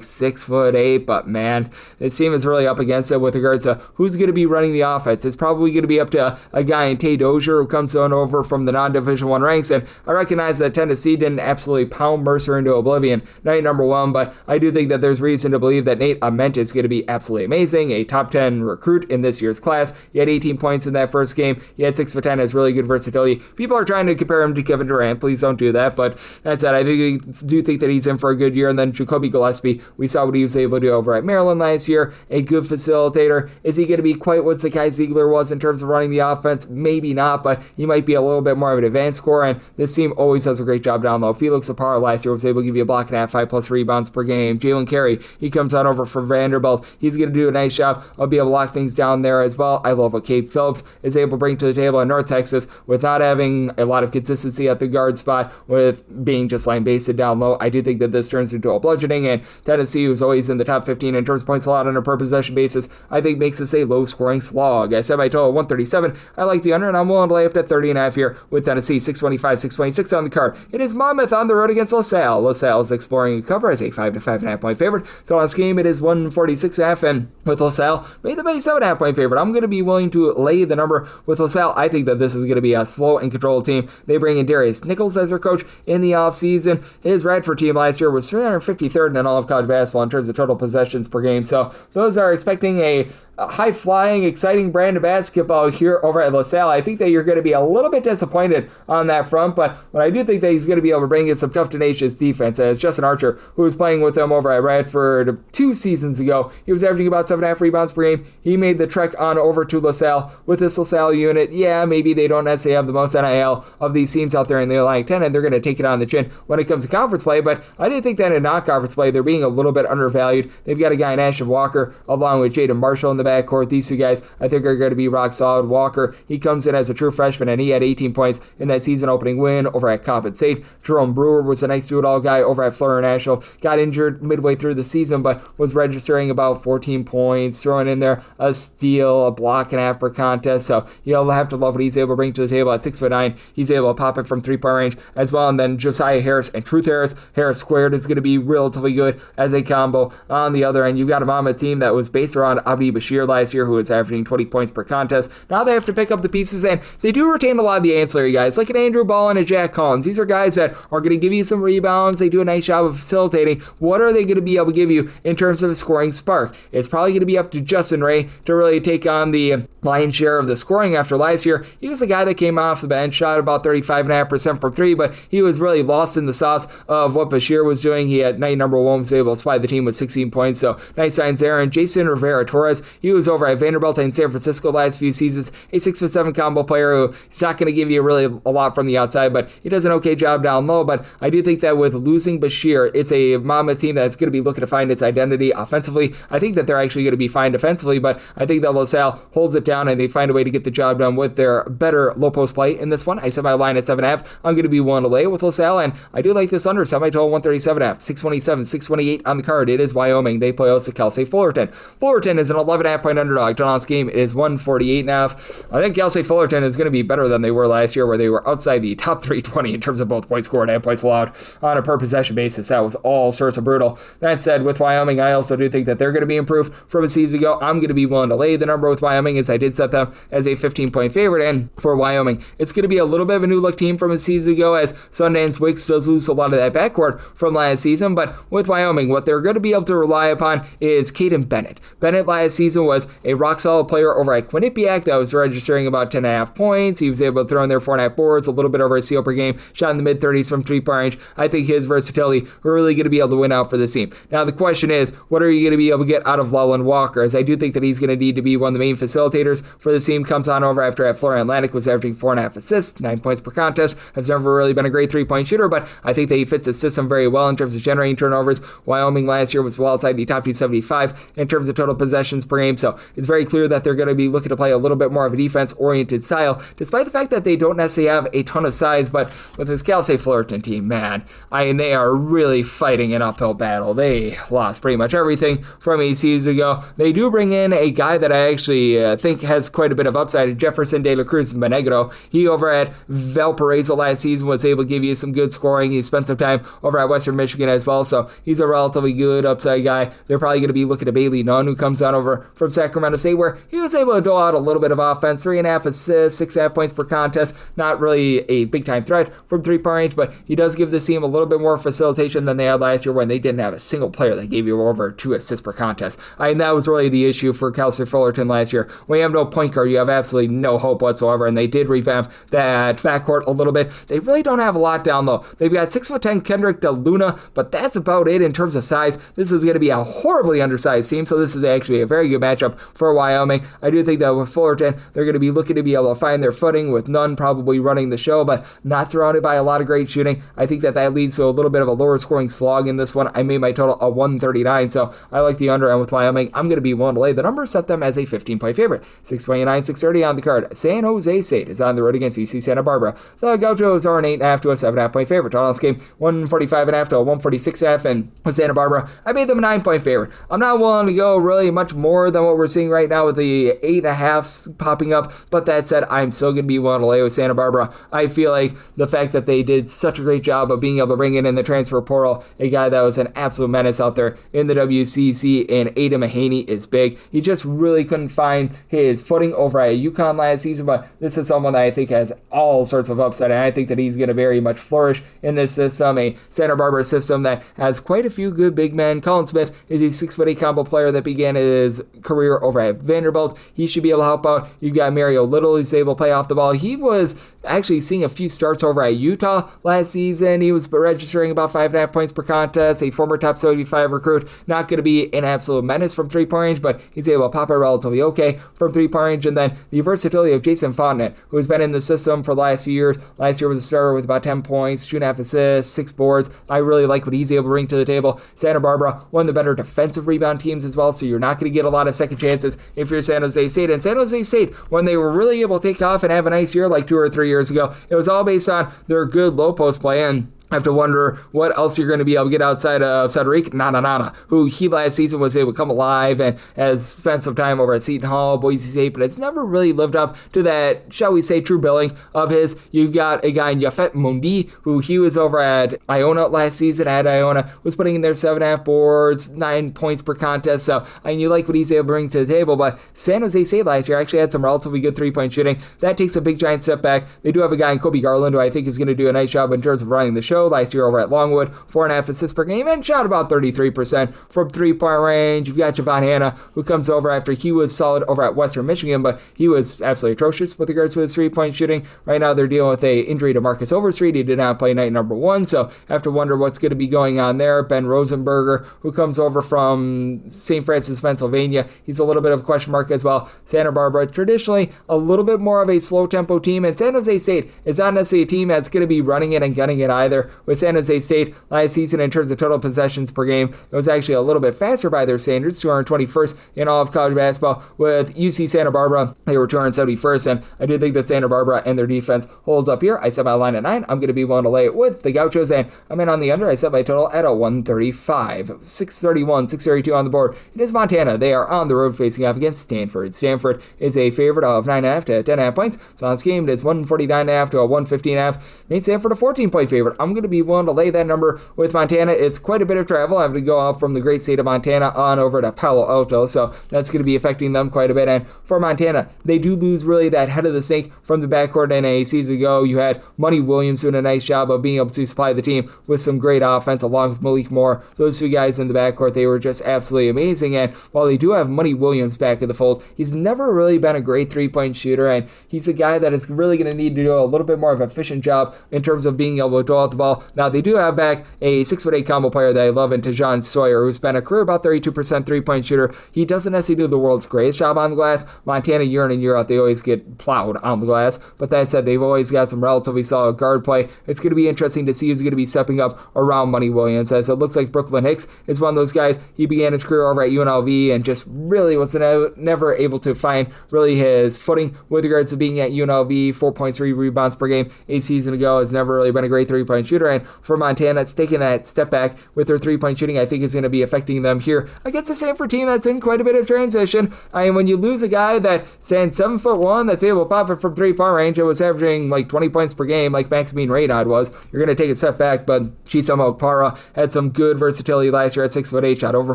6'8". But man, this team is really up against it with regards to who's going to be running the offense. It's probably going to be up to a guy in Tay Dozier, who comes on over from the non-Division I ranks, and I recognize that Tennessee didn't absolutely pound Mercer into oblivion night number 1, but I do think that there's reason to believe that Nate Ament is going to be absolutely amazing, a top 10 recruit in this year's class. He had 18 points in that first game. He had 6 for 10, has really good versatility. People are trying to compare him to Kevin Durant. Please don't do that, but that's it. I do think that he's in for a good year. And then Jacoby Gillespie, we saw what he was able to do over at Maryland last year, a good facilitator. Is he going to be quite what Zakai Ziegler was in terms of running the offense? Maybe not, but he might be a little bit more of an advanced scorer, and this team always does a great job down low. Felix Apar last year was able to give you a block and a half, 5+ rebounds per game. Jalen Carey, he comes on over for Vanderbilt. He's going to do a nice job of being able to lock things down there as well. I love what Cade Phillips is able to bring to the table in North Texas with not having a lot of consistency at the guard spot, with being just line base it down low. I do think that this turns into a bludgeoning, and Tennessee, who's always in the top 15 in terms of points allowed on a per possession basis, I think makes this a low-scoring slog. I said my total 137. I like the under, and I'm willing to lay up to 30.5 here with Tennessee. 625, 626 on the card. It is Monmouth on the road against LaSalle. LaSalle is exploring a cover as a 5 to 5.5 point favorite. So on this game, it is 146.5, and with LaSalle, made them a 7.5 point favorite. I'm going to be willing to lay the number with LaSalle. I think that this is going to be a slow and controlled team. They bring in Darius Nichols as their coach in the offseason. His Radford team last year was 353rd in all of college basketball in terms of total possessions per game. So those are expecting a high-flying, exciting brand of basketball here over at LaSalle. I think that you're going to be a little bit disappointed on that front, but I do think that he's going to be able to bring in some tough, tenacious defense. As Justin Archer, who was playing with them over at Radford 2 seasons ago, he was averaging about 7.5 rebounds per game. He made the trek on over to LaSalle. With this LaSalle unit, yeah, maybe they don't necessarily have the most NIL of these teams out there in the Atlantic 10, and they're going to take it on the chin when it comes to conference play, but I do think that in non-conference play, they're being a little bit undervalued. They've got a guy in Ashton Walker, along with Jaden Marshall in the backcourt. These two guys, I think, are going to be rock solid. Walker, he comes in as a true freshman, and he had 18 points in that season opening win over at Coppin State. Jerome Brewer was a nice do-it-all guy over at Florida National. Got injured midway through the season, but was registering about 14 points, throwing in there a steal, a block and a half per contest. So you'll have to love what he's able to bring to the table at 6'9". He's able to pop it from three-point range as well. And then Josiah Harris and Truth Harris. Harris squared is going to be relatively good as a combo. On the other end, you've got a Monmouth team that was based around Abdi Bashir last year, who was averaging 20 points per contest. Now they have to pick up the pieces, and they do retain a lot of the ancillary guys, like an Andrew Ball and a Jack Collins. These are guys that are going to give you some rebounds. They do a nice job of facilitating. What are they going to be able to give you in terms of a scoring spark? It's probably going to be up to Justin Ray to really take on the lion's share of the scoring after last year. He was a guy that came off the bench, shot about 35.5% from three, but he was really lost in the sauce of what Bashir was doing. He had night number one, was able to supply the team with 16 points, so nice signs there. And Jason Rivera Torres, he was over at Vanderbilt in San Francisco last few seasons, a 6'7" combo player who is not going to give you really a lot from the outside, but he does an okay job down low. But I do think that with losing Bashir, it's a Monmouth team that's going to be looking to find its identity offensively. I think that they're actually going to be fine defensively, but I think that LaSalle holds it down and they find a way to get the job done with their better low post play in this one. I set my line at 7.5. I'm going to be willing to lay with LaSalle, and I do like this under. Set my total 137.5. 627, 628 on the card. It is Wyoming. They play host to Cal State Fullerton. Fullerton is an 11.5 point underdog. Tonight's game is 148.5. I think Cal State Fullerton is going to be better than they were last year, where they were outside the top 320 in terms of both points scored and points allowed on a per possession basis. That was all sorts of brutal. That said, with Wyoming, I also do think that they're going to be improved from a season ago. I'm going to be willing to lay the number with Wyoming, as I did set them as a 15-point favorite. And for Wyoming, it's going to be a little bit of a new look team from a season ago, as Sundance Wicks does lose a lot of that backcourt from last season. But with Wyoming, what they're going to be able to rely upon is Caden Bennett. Bennett last season was a rock solid player over at Quinnipiac that was registering about 10.5 points. He was able to throw in there 4.5 boards, a little bit over a steal per game, shot in the mid-30s from three-point range. I think his versatility, we're really going to be able to win out for this team. Now the question is, what are you going to be able to get out of Lowland Walker? As I do think that he's going to need to be one of the main facilitators for this team. Comes on over after at Florida Atlantic, was averaging 4.5 assists, 9 points per contest. Has never really been a great three-point shooter, but I think that he fits the system very well in terms of generating turnovers. Wyoming last year was well outside the top 275 in terms of total possessions per game, so it's very clear that they're going to be looking to play a little bit more of a defense-oriented style, despite the fact that they don't necessarily have a ton of size. But with this Cal State Fullerton team, man, they are really fighting an uphill battle. They lost pretty much everything from a season ago. They do bring in a guy that I actually think has quite a bit of upside, Jefferson De La Cruz Monegro. He over at Valparaiso last season was able to give you some good scoring. He spent some time over at Western Michigan as well, so he's a relatively good upside guy. They're probably going to be looking at Bailey Nunn, who comes on over from Sacramento State, where he was able to dole out a little bit of offense, 3.5 assists, 6.5 points per contest. Not really a big-time threat from three-point range, but he does give this team a little bit more facilitation than they had last year, when they didn't have a single player that gave you over 2 assists per contest. And that was really the issue for Cal State Fullerton last year. When you have no point guard, you have absolutely no hope whatsoever, and they did revamp that backcourt a little bit. They really don't have a lot down low. They've got 6'10" Kendrick DeLuna, but that's about it in terms of size. This is going to be a horribly undersized team, so this is actually a very good matchup matchup for Wyoming. I do think that with Fullerton, they're going to be looking to be able to find their footing with none probably running the show, but not surrounded by a lot of great shooting. I think that leads to a little bit of a lower scoring slog in this one. I made my total a 139, so I like the under, and with Wyoming, I'm going to be willing to lay the number, set them as a 15-point favorite. 629, 630 on the card. San Jose State is on the road against UC Santa Barbara. The Gauchos are an 8.5 to a 7.5-point favorite. Total on this game, 145.5 to a 146.5, and with Santa Barbara, I made them a 9-point favorite. I'm not willing to go really much more than what we're seeing right now with the 8.5s popping up, but that said, I'm still going to be willing to lay with Santa Barbara. I feel like the fact that they did such a great job of being able to bring in the transfer portal a guy that was an absolute menace out there in the WCC, and Aiden Mahaney is big. He just really couldn't find his footing over at UConn last season, but this is someone that I think has all sorts of upside, and I think that he's going to very much flourish in this system, a Santa Barbara system that has quite a few good big men. Colin Smith is a 6'8" combo player that began his career over at Vanderbilt. He should be able to help out. You've got Mario Little, who's able to play off the ball. He was actually seeing a few starts over at Utah last season. He was registering about 5.5 points per contest, a former top 75 recruit. Not going to be an absolute menace from three-point range, but he's able to pop it relatively okay from three-point range. And then the versatility of Jason Fontenot, who has been in the system for the last few years. Last year was a starter with about 10 points, 2.5 assists, 6 boards. I really like what he's able to bring to the table. Santa Barbara, one of the better defensive rebound teams as well, so you're not going to get a lot of second chances if you're San Jose State. And San Jose State, when they were really able to take off and have a nice year like 2 or 3 years ago, it was all based on their good low post play. And I have to wonder what else you're going to be able to get outside of Cedric Nananana, who he last season was able to come alive and has spent some time over at Seton Hall, Boise State, but it's never really lived up to that, shall we say, true billing of his. You've got a guy in Yafet Mondi, who he was over at Iona last season, at Iona, was putting in their 7.5 boards, 9 points per contest, so you like what he's able to bring to the table, but San Jose State last year actually had some relatively good three-point shooting. That takes a big giant step back. They do have a guy in Kobe Garland, who I think is going to do a nice job in terms of running the show. Last year over at Longwood, 4.5 assists per game, and shot about 33% from three-point range. You've got Javon Hanna, who comes over after he was solid over at Western Michigan, but he was absolutely atrocious with regards to his three-point shooting. Right now, they're dealing with a injury to Marcus Overstreet. He did not play night number 1, so I have to wonder what's going to be going on there. Ben Rosenberger, who comes over from St. Francis, Pennsylvania, he's a little bit of a question mark as well. Santa Barbara, traditionally a little bit more of a slow-tempo team, and San Jose State is not necessarily a team that's going to be running it and gunning it either. With San Jose State last season, in terms of total possessions per game, it was actually a little bit faster by their standards, 221st in all of college basketball. With UC Santa Barbara, they were 271st, and I do think that Santa Barbara and their defense holds up here. I set my line at 9. I'm going to be willing to lay it with the Gauchos, and I'm in on the under. I set my total at a 135. 631, 632 on the board. It is Montana. They are on the road facing off against Stanford. Stanford is a favorite of 9.5 to 10.5 points. So on this game, it is 149.5 to a 115.5. Made Stanford a 14-point favorite. I'm going to be willing to lay that number with Montana. It's quite a bit of travel. I have to go out from the great state of Montana on over to Palo Alto, so that's going to be affecting them quite a bit. And for Montana, they do lose really that head of the snake from the backcourt. In a season ago, you had Money Williams doing a nice job of being able to supply the team with some great offense along with Malik Moore. Those two guys in the backcourt, they were just absolutely amazing. And while they do have Money Williams back in the fold, he's never really been a great three-point shooter, and he's a guy that is really going to need to do a little bit more of an efficient job in terms of being able to dole out the ball. Now, they do have back a 6'8" combo player that I love in Tejan Sawyer, who's been a career about 32% three-point shooter. He doesn't necessarily do the world's greatest job on the glass. Montana, year in and year out, they always get plowed on the glass, but that said, they've always got some relatively solid guard play. It's going to be interesting to see who's going to be stepping up around Money Williams, as it looks like Brooklyn Hicks is one of those guys. He began his career over at UNLV and just really was never able to find really his footing with regards to being at UNLV. 4.3 rebounds per game a season ago. Has never really been a great three-point shooter, and for Montana, it's taking that step back with their three-point shooting. I think is going to be affecting them here against a Stanford team that's in quite a bit of transition. I mean, when you lose a guy that stands 7'1", that's able to pop it from three-point range, it was averaging like 20 points per game, like Maximine Raynaud was. You're going to take a step back, but Chisholm Okpara had some good versatility last year at 6'8", shot over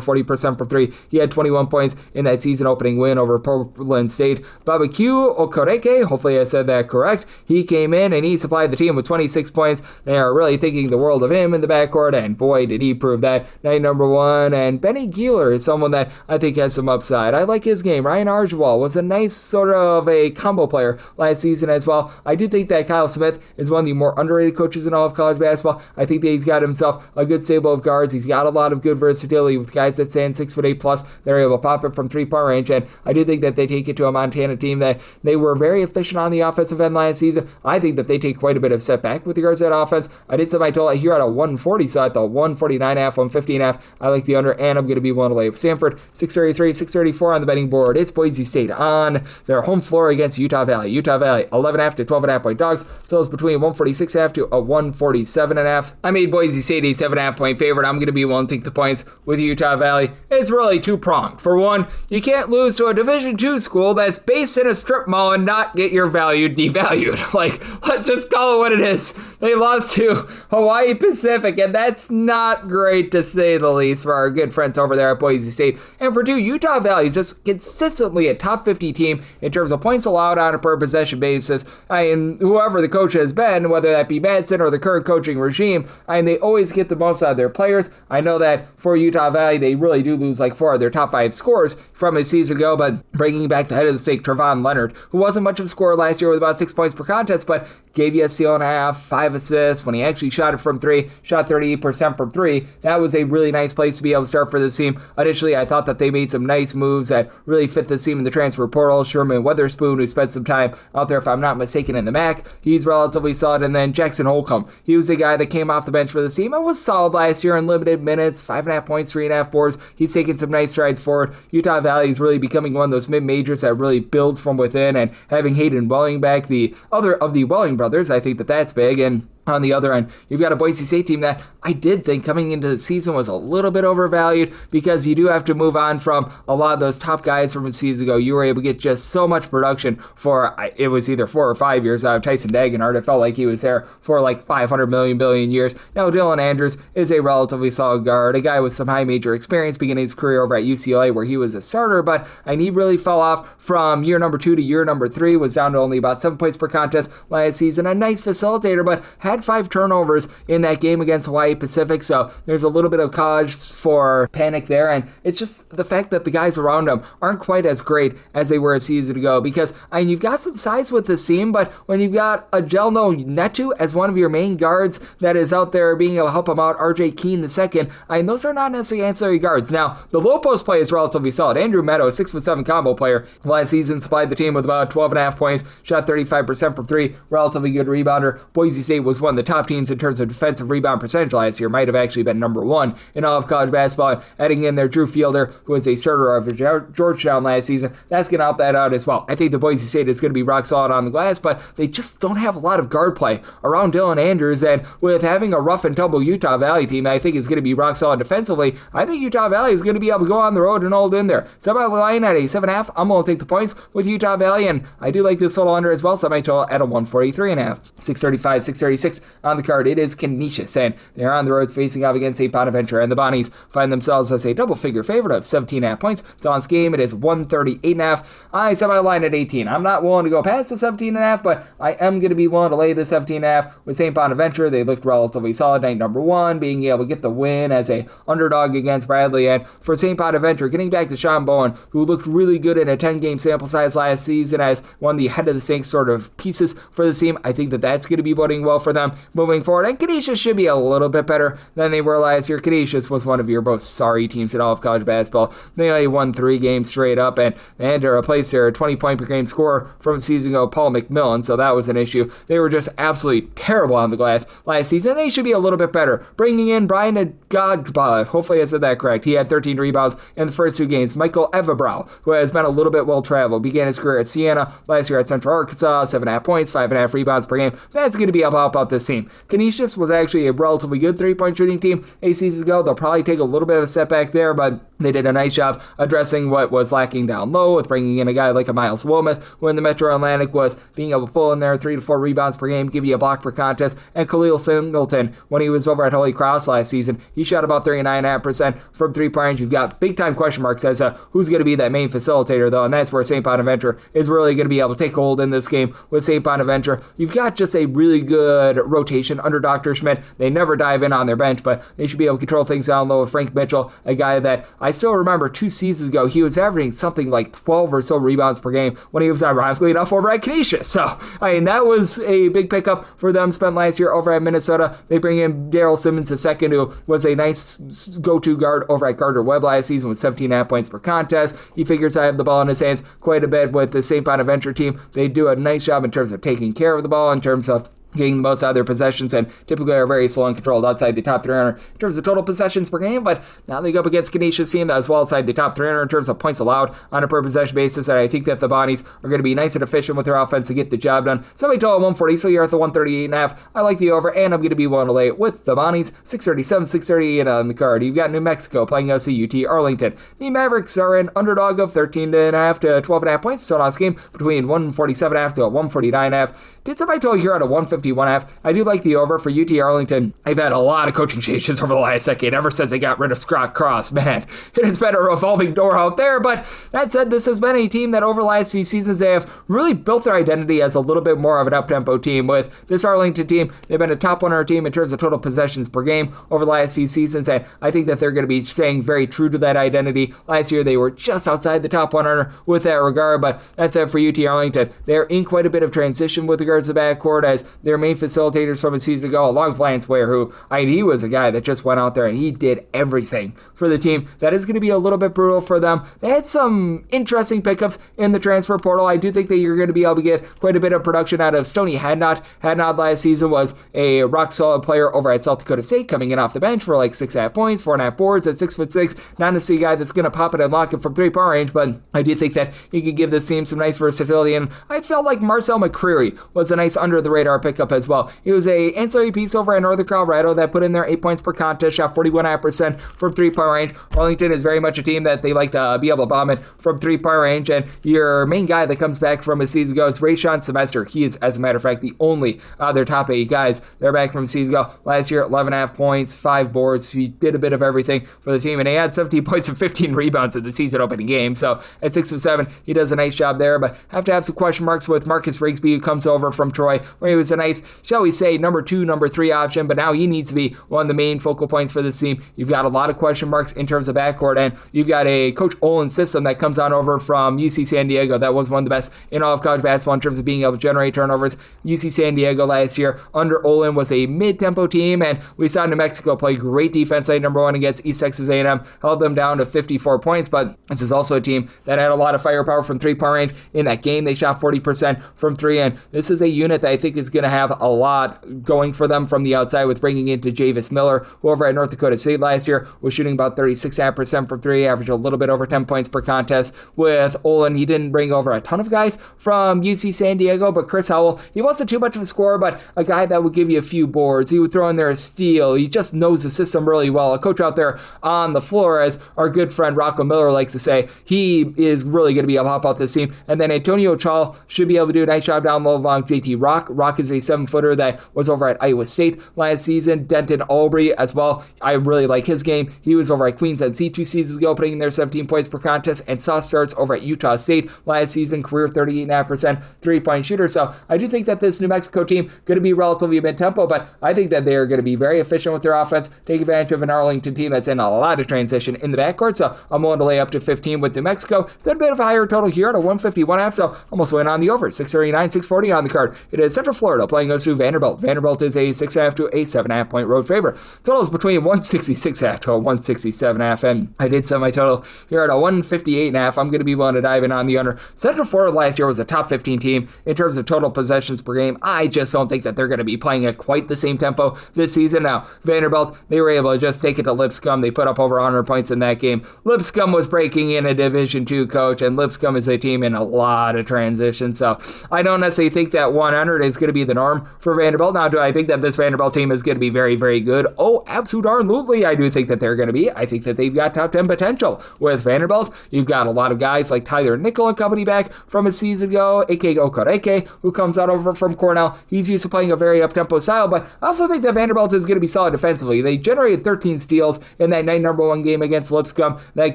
40% from three. He had 21 points in that season-opening win over Portland State. Babakyu Okoreke, hopefully I said that correct. He came in and he supplied the team with 26 points. They are really really thinking the world of him in the backcourt, and boy, did he prove that night number one. And Benny Geeler is someone that I think has some upside. I like his game. Ryan Archibald was a nice sort of a combo player last season as well. I do think that Kyle Smith is one of the more underrated coaches in all of college basketball. I think that he's got himself a good stable of guards. He's got a lot of good versatility with guys that stand 6'8 plus. They're able to pop it from 3-point range, and I do think that they take it to a Montana team that they were very efficient on the offensive end last season. I think that they take quite a bit of setback with regards to that offense. I did set my total here at a 140, so at the 149.5, 150.5. I like the under, and I'm going to be willing to lay with Stanford. 633, 634 on the betting board. It's Boise State on their home floor against Utah Valley. Utah Valley 11.5 to 12.5 point dogs. Totals between 146.5 to a 147.5. I made Boise State a 7.5 point favorite. I'm going to be willing to take the points with Utah Valley. It's really two-pronged. For one, you can't lose to a Division II school that's based in a strip mall and not get your value devalued. Like, let's just call it what it is. They lost to Hawaii Pacific, and that's not great to say the least for our good friends over there at Boise State. And for two, Utah Valley is just consistently a top 50 team in terms of points allowed on a per possession basis. And whoever the coach has been, whether that be Madsen or the current coaching regime, they always get the most out of their players. I know that for Utah Valley, they really do lose like 4 of their top 5 scorers from a season ago, but bringing back the head of the stake, Trevon Leonard, who wasn't much of a scorer last year with about 6 points per contest, but gave you a steal and a half, 5 assists. When he actually shot it from 3, shot 38% from 3. That was a really nice place to be able to start for this team. Initially, I thought that they made some nice moves that really fit the team in the transfer portal. Sherman Weatherspoon, who spent some time out there, if I'm not mistaken, in the MAC, he's relatively solid. And then Jackson Holcomb, he was a guy that came off the bench for the team and was solid last year in limited minutes, 5.5 points, 3.5 boards. He's taking some nice strides forward. Utah Valley is really becoming one of those mid-majors that really builds from within, and having Hayden Welling back, the other of the Welling brothers, I think that that's big. And on the other end, you've got a Boise State team that I did think coming into the season was a little bit overvalued, because you do have to move on from a lot of those top guys from a season ago. You were able to get just so much production for, it was either 4 or 5 years out of Tyson Dagenhart. It felt like he was there for like 500 billion years. Now Dylan Andrews is a relatively solid guard, a guy with some high major experience beginning his career over at UCLA where he was a starter, but he really fell off from year number 2 to year number 3, was down to only about 7 points per contest last season. A nice facilitator, but had 5 turnovers in that game against Hawaii Pacific, so there's a little bit of cause for panic there, and it's just the fact that the guys around him aren't quite as great as they were a season ago, because you've got some size with this team, but when you've got a Jelno Netu as one of your main guards that is out there being able to help him out, RJ Keene II, those are not necessarily ancillary guards. Now, the low post play is relatively solid. Andrew Meadows, 6'7" combo player, last season supplied the team with about 12.5 points, shot 35% from 3, relatively good rebounder. Boise State was one of the top teams in terms of defensive rebound percentage last year, might have actually been number 1 in all of college basketball. Adding in there Drew Fielder, who was a starter of Georgetown last season, that's going to help that out as well. I think the Boise State is going to be rock solid on the glass, but they just don't have a lot of guard play around Dylan Andrews, and with having a rough and tumble Utah Valley team, I think is going to be rock solid defensively. I think Utah Valley is going to be able to go on the road and hold in there. Semi-line at a 7.5. I'm going to take the points with Utah Valley, and I do like this little under as well, semi-total at a 143.5. 635, 636 on the card. It is Canisius, and they're on the road facing off against St. Bonaventure, and the Bonnies find themselves as a double-figure favorite of 17.5 points. Dawn's game, it is 138.5. I set my line at 18. I'm not willing to go past the 17.5, but I am going to be willing to lay the 17.5 with St. Bonaventure. They looked relatively solid night number 1, being able to get the win as a underdog against Bradley, and for St. Bonaventure, getting back to Sean Bowen, who looked really good in a 10-game sample size last season as one of the head of the stake sort of pieces for the team. I think that that's going to be boding well for them moving forward, and Canisius should be a little bit better than they were last year. Canisius was one of your most sorry teams in all of college basketball. They only won 3 games straight up, and they had to replace their 20-point per game scorer from season ago, Paul McMillan, so that was an issue. They were just absolutely terrible on the glass last season. They should be a little bit better. Bringing in Brian Godba, hopefully I said that correct. He had 13 rebounds in the first 2 games. Michael Evabrow, who has been a little bit well-traveled, began his career at Siena, last year at Central Arkansas, 7.5 points, 5.5 rebounds per game. That's going to be able to help out this team. Canisius was actually a relatively good 3-point shooting team a season ago. They'll probably take a little bit of a setback there, but they did a nice job addressing what was lacking down low with bringing in a guy like a Miles Wilmoth, who in the Metro Atlantic was being able to pull in there 3 to 4 rebounds per game, give you a block per contest, and Khalil Singleton, when he was over at Holy Cross last season, he He shot about 39.5% from three-point range. You've got big-time question marks as who's going to be that main facilitator, though, and that's where St. Bonaventure is really going to be able to take hold in this game with St. Bonaventure. You've got just a really good rotation under Dr. Schmidt. They never dive in on their bench, but they should be able to control things down low with Frank Mitchell, a guy that I still remember 2 seasons ago, he was averaging something like 12 or so rebounds per game when he was ironically enough over at Canisius. So, I mean, that was a big pickup for them spent last year over at Minnesota. They bring in Daryl Simmons II, who was a nice go-to guard over at Gardner-Webb last season with 17.5 points per contest. He figures I have the ball in his hands quite a bit with the St. Bonaventure team. They do a nice job in terms of taking care of the ball, in terms of getting the most out of their possessions, and typically are very slow and controlled outside the top 300 in terms of total possessions per game, but now they go up against Canisius team that is well outside the top 300 in terms of points allowed on a per possession basis, and I think that the Bonnies are going to be nice and efficient with their offense to get the job done. Somebody total 140, so you're at the 138.5. I like the over, and I'm going to be willing to lay it with the Bonnies. 637, 638 on the card. You've got New Mexico playing us at UT Arlington. The Mavericks are an underdog of 13.5 to 12.5 points, so last game between 147.5 to 149.5. Did somebody total here at a 151.5. I do like the over for UT Arlington. They've had a lot of coaching changes over the last decade, ever since they got rid of Scott Cross. Man, it has been a revolving door out there, but that said, this has been a team that over the last few seasons, they have really built their identity as a little bit more of an up-tempo team. With this Arlington team, they've been a top 100 team in terms of total possessions per game over the last few seasons, and I think that they're going to be staying very true to that identity. Last year, they were just outside the top 100 with that regard, but that's it for UT Arlington. They're in quite a bit of transition with regards to the backcourt as their main facilitators from a season ago, along with Lance Ware, who he was a guy that just went out there and he did everything for the team. That is going to be a little bit brutal for them. They had some interesting pickups in the transfer portal. I do think that you're going to be able to get quite a bit of production out of Stoney Hadnot. Hadnot last season was a rock-solid player over at South Dakota State, coming in off the bench for like 6.5 points, 4.5 boards at 6'6". Not necessarily a guy that's going to pop it and lock it from three-point range, but I do think that he could give this team some nice versatility, and I felt like Marcel McCreary was a nice under-the-radar pickup as well. He was a ancillary piece over at Northern Colorado that put in there 8 points per contest, shot 41.5% from three-point range. Arlington is very much a team that they like to be able to bomb it from three-point range, and your main guy that comes back from a season ago is Rayshawn Semester. He is, as a matter of fact, the only their top 8 guys. They're back from a season ago. Last year, 11.5 points, 5 boards. He did a bit of everything for the team, and he had 17 points and 15 rebounds in the season opening game. So at 6'7", he does a nice job there, but have to have some question marks with Marcus Rigsby, who comes over from Troy, where he was a nice, shall we say, number 2, number 3 option, but now he needs to be one of the main focal points for this team. You've got a lot of question marks in terms of backcourt, and you've got a Coach Olin system that comes on over from UC San Diego that was one of the best in all of college basketball in terms of being able to generate turnovers. UC San Diego last year under Olin was a mid-tempo team, and we saw New Mexico play great defense at number 1 against East Texas A&M, held them down to 54 points, but this is also a team that had a lot of firepower from three-point range. In that game, they shot 40% from 3, and this is a unit that I think is going to have a lot going for them from the outside with bringing into Javis Miller, who over at North Dakota State last year was shooting about 36.5% from 3, averaged a little bit over 10 points per contest. With Olin, he didn't bring over a ton of guys from UC San Diego, but Chris Howell, he wasn't too much of a scorer, but a guy that would give you a few boards. He would throw in there a steal. He just knows the system really well. A coach out there on the floor, as our good friend Rocco Miller likes to say, he is really going to be able to help out this team. And then Antonio Chal should be able to do a nice job down low along JT Rock. Rock is a 7-footer that was over at Iowa State last season. Denton Aubrey as well. I really like his game. He was over at Queens NC 2 seasons ago, putting in there 17 points per contest, and saw starts over at Utah State last season, career 38.5% three-point shooter. So I do think that this New Mexico team going to be relatively mid-tempo, but I think that they are going to be very efficient with their offense, take advantage of an Arlington team that's in a lot of transition in the backcourt. So I'm willing to lay up to 15 with New Mexico. It's a bit of a higher total here at a 151.5, so almost went on the over. 639, 640 on the card. It is Central Florida playing us through Vanderbilt. Vanderbilt is a 6.5 to a 7.5 point road favorite. Total is between 166.5 to a 167.5, and I did set my total here at a 158.5. I'm going to be willing to dive in on the under. Central Florida last year was a top 15 team in terms of total possessions per game. I just don't think that they're going to be playing at quite the same tempo this season. Now, Vanderbilt, they were able to just take it to Lipscomb. They put up over 100 points in that game. Lipscomb was breaking in a Division II coach, and Lipscomb is a team in a lot of transition, so I don't necessarily think that 100 is going to be the norm for Vanderbilt. Now, do I think that this Vanderbilt team is going to be very, very good? Oh, absolutely. I do think that they're going to be. I think that they've got top 10 potential with Vanderbilt. You've got a lot of guys like Tyler Nickel and company back from a season ago, A.K. Okereke, who comes out over from Cornell. He's used to playing a very up-tempo style, but I also think that Vanderbilt is going to be solid defensively. They generated 13 steals in that night number 1 game against Lipscomb. That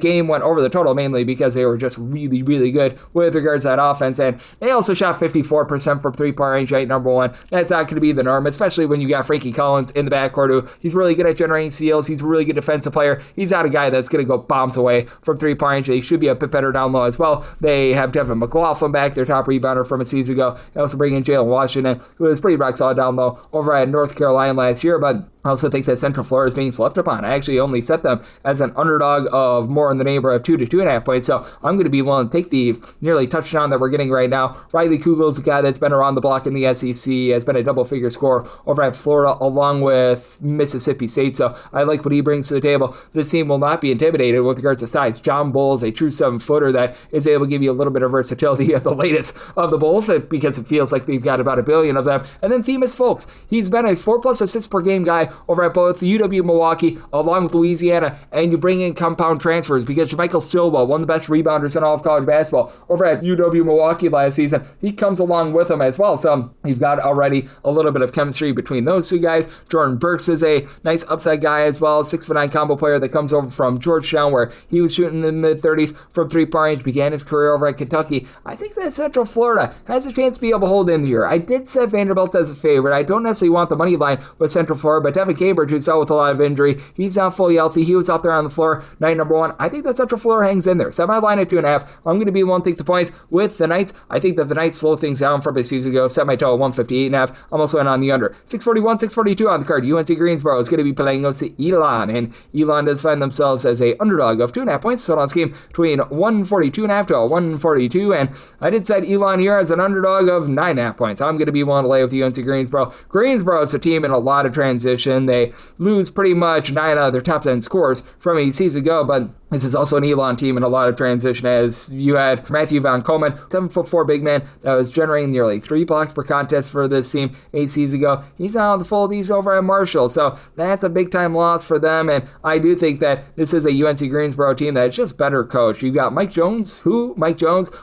game went over the total mainly because they were just really, really good with regards to that offense, and they also shot 54% from three-point range night number 1. That's not going to be the norm, especially when you got Frankie Collins in the backcourt, who he's really good at generating steals. He's a really good defensive player. He's not a guy that's going to go bombs away from three-point range. They should be a bit better down low as well. They have Devin McLaughlin back, their top rebounder from a season ago. They also bring in Jalen Washington, who was pretty rock solid down low over at North Carolina last year, but I also think that Central Florida is being slept upon. I actually only set them as an underdog of more in the neighborhood of 2 to 2.5 points, so I'm going to be willing to take the nearly touchdown that we're getting right now. Riley Kugel's a guy that's been around the block in the SEC, has been a double-figure scorer over at Florida along with Mississippi State, so I like what he brings to the table. This team will not be intimidated with regards to size. John Bull is a true 7-footer that is able to give you a little bit of versatility at the latest of the Bulls because it feels like they've got about 1 billion of them. And then Themis Folks, he's been a 4+ assists per game guy over at both UW Milwaukee along with Louisiana, and you bring in compound transfers because Jermichael Stillwell, one of the best rebounders in all of college basketball over at UW Milwaukee last season, he comes along with them as well. So you've got already a little bit of chemistry between those two guys. Jordan Burks is a nice upside guy as well, 6'9" combo player that comes over from Georgetown where he was shooting in the mid-30s from three-point range, began his career over at Kentucky. I think that Central Florida has a chance to be able to hold in here. I did set Vanderbilt as a favorite. I don't necessarily want the money line with Central Florida, but Devin Cambridge, who's out with a lot of injury, he's not fully healthy. He was out there on the floor night number 1. I think that Central Florida hangs in there. Set my line at 2.5. I'm going to be willing to take the points with the Knights. I think that the Knights slow things down from a season ago. Set my total at 158.5. I'm also in on the under. 641, 642 on the card. UNC Greensboro is going to be playing against Elon, and Elon does find themselves as a underdog of 2.5 points. So on this game between 142.5 to 142, and I did set Elon here as an underdog of 9.5 points. I'm going to be willing to lay with UNC Greensboro. Greensboro is a team in a lot of transition. They lose pretty much 9 out of their top 10 scores from a season ago, but this is also an Elon team in a lot of transition, as you had Matthew Von Coleman, 7'4" big man that was generating nearly 3 blocks per contest for this team 8 seasons ago. He's now on the fold. He's over at Marshall, so that's a big-time loss for them, and I do think that this is a UNC Greensboro team that's just better coached. You've got Mike Jones, who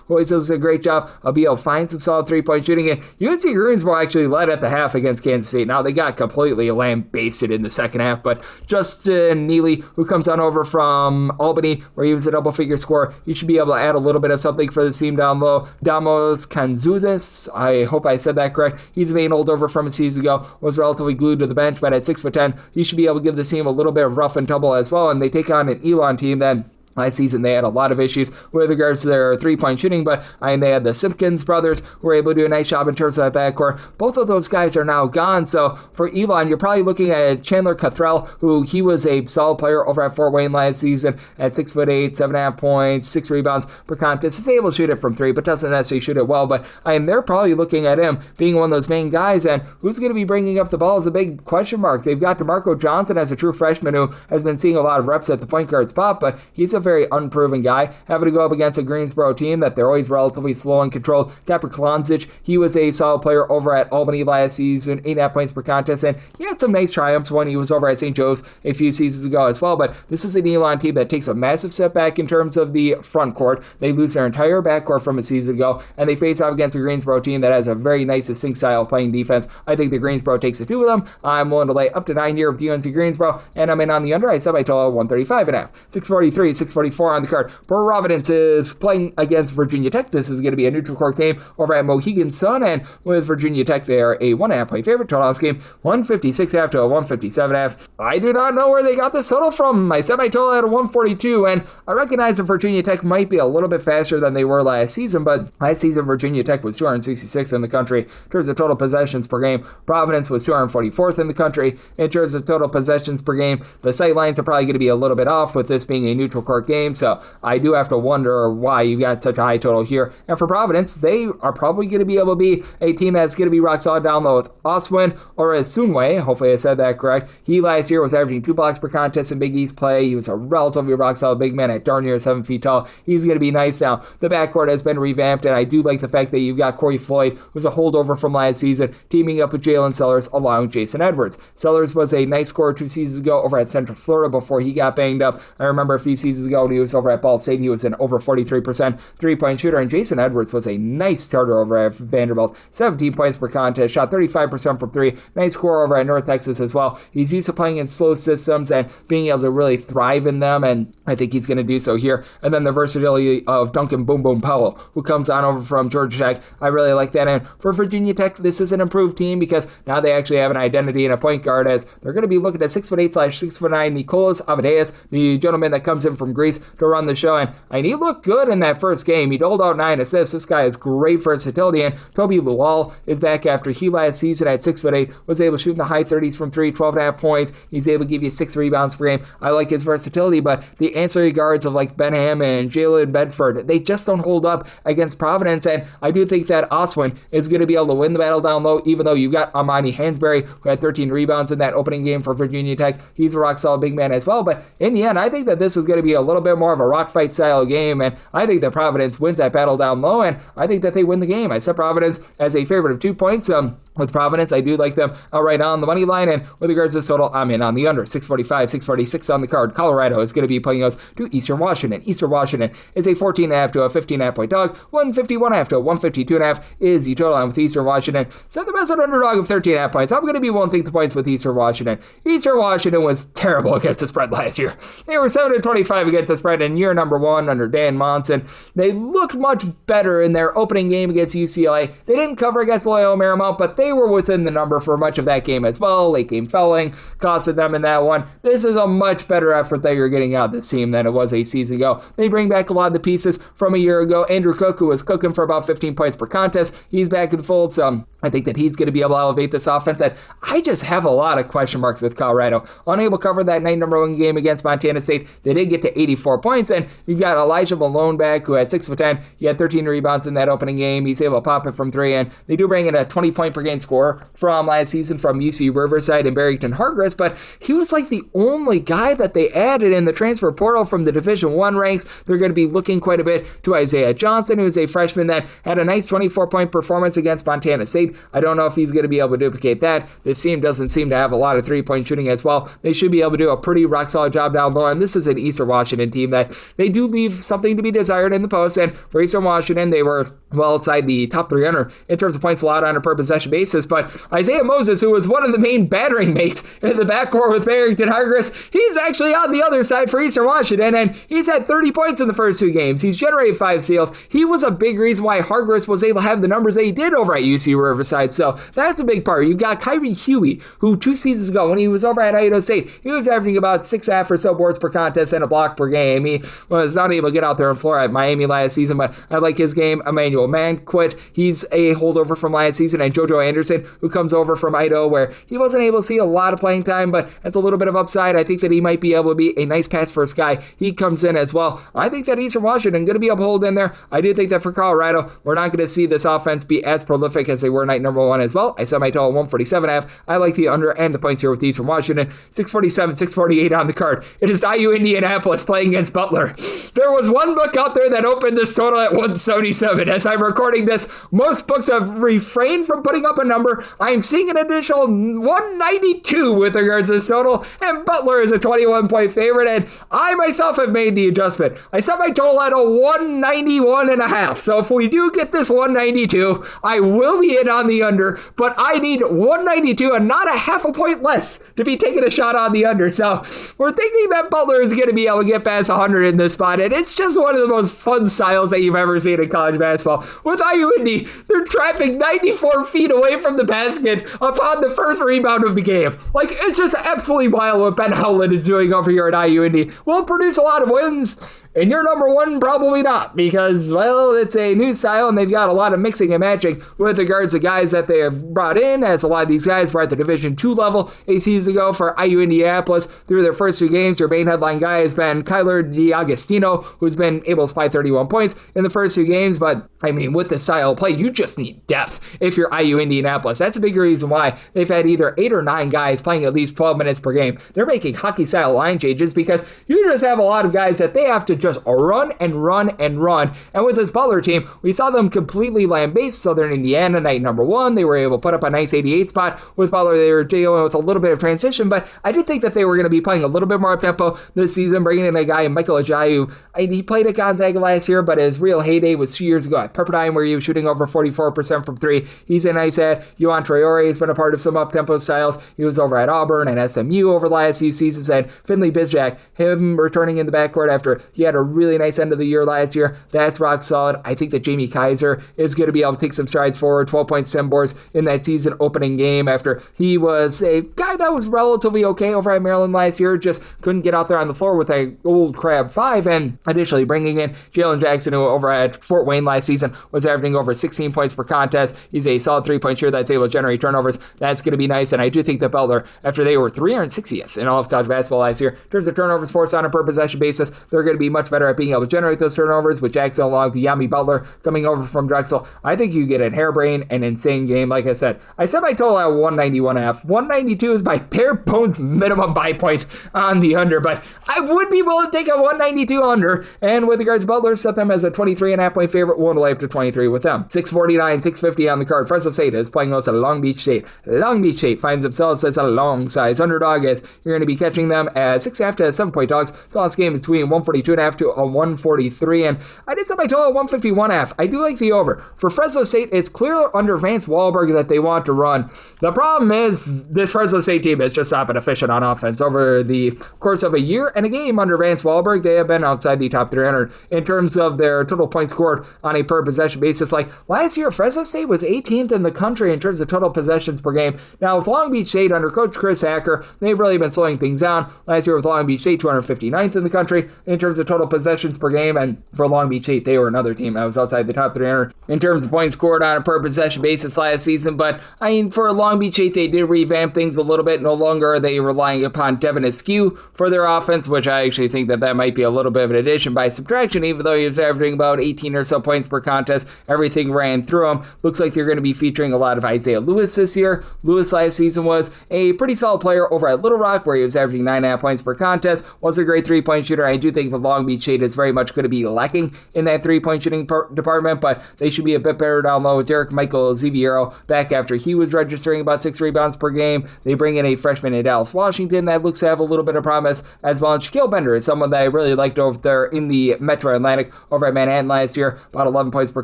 always does a great job of being able to find some solid three-point shooting, and UNC Greensboro actually led at the half against Kansas State. Now, they got completely lambasted in the second half, but Justin Neely, who comes on over from Albany, where he was a double-figure scorer, he should be able to add a little bit of something for the team down low. Damos Kanzudis, I hope I said that correct. He's a main holdover from a season ago, was relatively glued to the bench, but at 6'10", he should be able to give the team a little bit of rough and tumble as well, and they take on an Elon team that last season, they had a lot of issues with regards to their three-point shooting, but they had the Simpkins brothers who were able to do a nice job in terms of that backcourt. Both of those guys are now gone, so for Elon, you're probably looking at Chandler Cothrell, who he was a solid player over at Fort Wayne last season at 6'8", 7.5 points, 6 rebounds per contest. He's able to shoot it from 3, but doesn't necessarily shoot it well, but they're probably looking at him being one of those main guys, and who's going to be bringing up the ball is a big question mark. They've got DeMarco Johnson as a true freshman who has been seeing a lot of reps at the point guard spot, but he's a very unproven guy, having to go up against a Greensboro team that they're always relatively slow and controlled. Capra Klonzich, he was a solid player over at Albany last season, 8.5 points per contest, and he had some nice triumphs when he was over at St. Joe's a few seasons ago as well, but this is an Elon team that takes a massive step back in terms of the front court. They lose their entire backcourt from a season ago, and they face off against a Greensboro team that has a very nice distinct style of playing defense. I think the Greensboro takes the 2 of them. I'm willing to lay up to 9 here with UNC Greensboro, and I'm in on the under. I set my total 135.5. 643, 644 on the card. Providence is playing against Virginia Tech. This is going to be a neutral court game over at Mohegan Sun, and with Virginia Tech, they are a 1.5 point favorite. Total on this game, 156.5 to a 157.5. I do not know where they got this total from. I set my total at a 142, and I recognize that Virginia Tech might be a little bit faster than they were last season, but last season Virginia Tech was 266th in the country in terms of total possessions per game. Providence was 244th in the country in terms of total possessions per game. The sight lines are probably going to be a little bit off with this being a neutral court landmark game, so I do have to wonder why you got such a high total here. And for Providence, they are probably going to be able to be a team that's going to be rock solid down low with Oswin, or as Sunway, hopefully I said that correct. He last year was averaging 2 blocks per contest in Big East play. He was a relatively rock solid big man at darn near 7 feet tall. He's going to be nice now. The backcourt has been revamped, and I do like the fact that you've got Corey Floyd, who's a holdover from last season, teaming up with Jalen Sellers along with Jason Edwards. Sellers was a nice scorer 2 seasons ago over at Central Florida before he got banged up. I remember a few seasons ago when he was over at Ball State, he was an over 43% three-point shooter, and Jason Edwards was a nice starter over at Vanderbilt. 17 points per contest, shot 35% from 3. Nice scorer over at North Texas as well. He's used to playing in slow systems and being able to really thrive in them, and I think he's going to do so here. And then the versatility of Duncan Boom Boom Powell, who comes on over from Georgia Tech. I really like that. And for Virginia Tech, this is an improved team because now they actually have an identity and a point guard, as they're going to be looking at 6'8/6'9" Nicolas Avadeas, the gentleman that comes in from Greece to run the show. And he looked good in that first game. He doled out 9 assists. This guy is great versatility. And Toby Lual is back after he last season at 6'8" was able to shoot in the high 30s from 3, 12.5 points. He's able to give you 6 rebounds per game. I like his versatility, but the ancillary guards of like Ben Hammond and Jalen Bedford, they just don't hold up against Providence. And I do think that Oswin is going to be able to win the battle down low, even though you've got Amani Hansberry, who had 13 rebounds in that opening game for Virginia Tech. He's a rock solid big man as well. But in the end, I think that this is going to be a little bit more of a rock fight style game, and I think that Providence wins that battle down low, and I think that they win the game. I set Providence as a favorite of 2 points. With Providence, I do like them outright on the money line, and with regards to this total, I'm in on the under. 645, 646 on the card. Colorado is going to be playing us to Eastern Washington. Eastern Washington is a 14.5 to a 15.5 point dog. 151.5 to a 152.5 is the total line with Eastern Washington. Set them as an underdog of 13.5 points. I'm going to be willing to take the points with Eastern Washington. Eastern Washington was terrible against the spread last year. They were 7-25 against the spread in year number 1 under Dan Monson. They looked much better in their opening game against UCLA. They didn't cover against Loyola Marymount, but they were within the number for much of that game as well. Late game fouling costed them in that one. This is a much better effort that you're getting out of this team than it was a season ago. They bring back a lot of the pieces from a year ago. Andrew Cook, who was cooking for about 15 points per contest, he's back in the fold, so I think that he's going to be able to elevate this offense. And I just have a lot of question marks with Colorado. Unable to cover that night number 1 game against Montana State. They did get to 84 points, and you've got Elijah Malone back, who had 6'10". He had 13 rebounds in that opening game. He's able to pop it from 3, and they do bring in a 20 point per game scorer from last season from UC Riverside and Barrington Hargress, but he was like the only guy that they added in the transfer portal from the Division I ranks. They're going to be looking quite a bit to Isaiah Johnson, who's a freshman that had a nice 24 point performance against Montana State. I don't know if he's going to be able to duplicate that. This team doesn't seem to have a lot of 3-point shooting as well. They should be able to do a pretty rock solid job down low, and this is an Eastern Washington team that they do leave something to be desired in the post, and for Eastern Washington, they were well outside the top 300 in terms of points allowed on a per possession basis, but Isaiah Moses, who was one of the main battering mates in the backcourt with Barrington Hargress, he's actually on the other side for Eastern Washington, and he's had 30 points in the first 2 games. He's generated 5 steals. He was a big reason why Hargress was able to have the numbers that he did over at UC Riverside, so that's a big part. You've got Kyrie Huey, who 2 seasons ago, when he was over at Idaho State, he was averaging about 6.5 or so boards per contest and a block per game. He was not able to get out there and floor at Miami last season, but I like his game. Emmanuel Manquit, he's a holdover from last season, and JoJo Anderson, who comes over from Idaho, where he wasn't able to see a lot of playing time, but that's a little bit of upside. I think that he might be able to be a nice pass first guy. He comes in as well. I think that Eastern Washington going to be able to hold in there. I do think that for Colorado, we're not going to see this offense be as prolific as they were night number 1 as well. I set my total 147.5. I like the under and the points here with Eastern Washington. 647, 648 on the card. It is IU Indianapolis playing against Butler. There was one book out there that opened this total at 177. As I'm recording this, most books have refrained from putting up a number. I'm seeing an additional 192 with regards to this total, and Butler is a 21-point favorite, and I myself have made the adjustment. I set my total at a 191.5, so if we do get this 192, I will be in on the under, but I need 192 and not a half a point less to be taking a shot on the under, so we're thinking that Butler is going to be able to get past 100 in this spot, and it's just one of the most fun styles that you've ever seen in college basketball. With IU Indy, they're trapping 94 feet away from the basket upon the first rebound of the game. Like, it's just absolutely wild what Ben Howland is doing over here at IU Indy. Will produce a lot of wins. And you're number one, probably not, because, well, it's a new style, and they've got a lot of mixing and matching with regards to guys that they have brought in, as a lot of these guys were at the Division II level a season ago for IU Indianapolis. Through their first 2 games, their main headline guy has been Kyler DiAgostino, who's been able to supply 31 points in the first 2 games, but, I mean, with this style of play, you just need depth if you're IU Indianapolis. That's a big reason why they've had either 8 or 9 guys playing at least 12 minutes per game. They're making hockey-style line changes because you just have a lot of guys that they have to just run and run and run. And with this Butler team, we saw them completely lambaste Southern Indiana night number 1. They were able to put up a nice 88 spot. With Butler, they were dealing with a little bit of transition, but I did think that they were going to be playing a little bit more up-tempo this season, bringing in a guy, Michael Ajayi. He played at Gonzaga last year, but his real heyday was 2 years ago at Pepperdine, where he was shooting over 44% from 3. He's a nice ad. Juan Traore has been a part of some up-tempo styles. He was over at Auburn and SMU over the last few seasons, and Finley Bizjack, him returning in the backcourt after he had a really nice end of the year last year. That's rock solid. I think that Jamie Kaiser is going to be able to take some strides forward. 12 points, 10 boards in that season opening game after he was a guy that was relatively okay over at Maryland last year, just couldn't get out there on the floor with a old crab 5. And additionally, bringing in Jalen Jackson, who over at Fort Wayne last season was averaging over 16 points per contest. He's a solid 3-point shooter that's able to generate turnovers. That's going to be nice. And I do think that Butler, after they were 360th in all of college basketball last year, in terms of turnovers forced on a per possession basis, they're going to be much better at being able to generate those turnovers. With Jackson along with Yami Butler coming over from Drexel, I think you get a harebrained and insane game. Like I said, I set my total at 191.5. 192 is my bare bones minimum buy point on the under, but I would be willing to take a 192 under. And with regards to Butler, set them as a 23.5 point favorite. Won't lay up to 23 with them. 649, 650 on the card. Fresno State is playing us at Long Beach State. Long Beach State finds themselves as a long size underdog, as you're going to be catching them as 6.5 to 7 point dogs. So this game between 142.5 to a 143, and I did set my total at 151.5. I do like the over. For Fresno State, it's clear under Vance Wahlberg that they want to run. The problem is this Fresno State team is just not been efficient on offense. Over the course of a year and a game under Vance Wahlberg, they have been outside the top 300 in terms of their total points scored on a per possession basis. Like last year, Fresno State was 18th in the country in terms of total possessions per game. Now with Long Beach State under Coach Chris Hacker, they've really been slowing things down. Last year with Long Beach State, 259th in the country in terms of total possessions per game, and for Long Beach State, they were another team that was outside the top 300 in terms of points scored on a per possession basis last season. But I mean, for Long Beach State, they did revamp things a little bit. No longer are they relying upon Devin Askew for their offense, which I actually think that might be a little bit of an addition by subtraction, even though he was averaging about 18 or so points per contest. Everything ran through him. Looks like they're going to be featuring a lot of Isaiah Lewis this year. Lewis last season was a pretty solid player over at Little Rock, where he was averaging 9.5 points per contest. Was a great 3-point shooter. I do think the Long Beach State is very much going to be lacking in that 3-point shooting department, but they should be a bit better down low with Derek Michael Ziviero back after he was registering about 6 rebounds per game. They bring in a freshman in Dallas Washington that looks to have a little bit of promise as well. And Shaquille Bender is someone that I really liked over there in the Metro Atlantic over at Manhattan last year, about 11 points per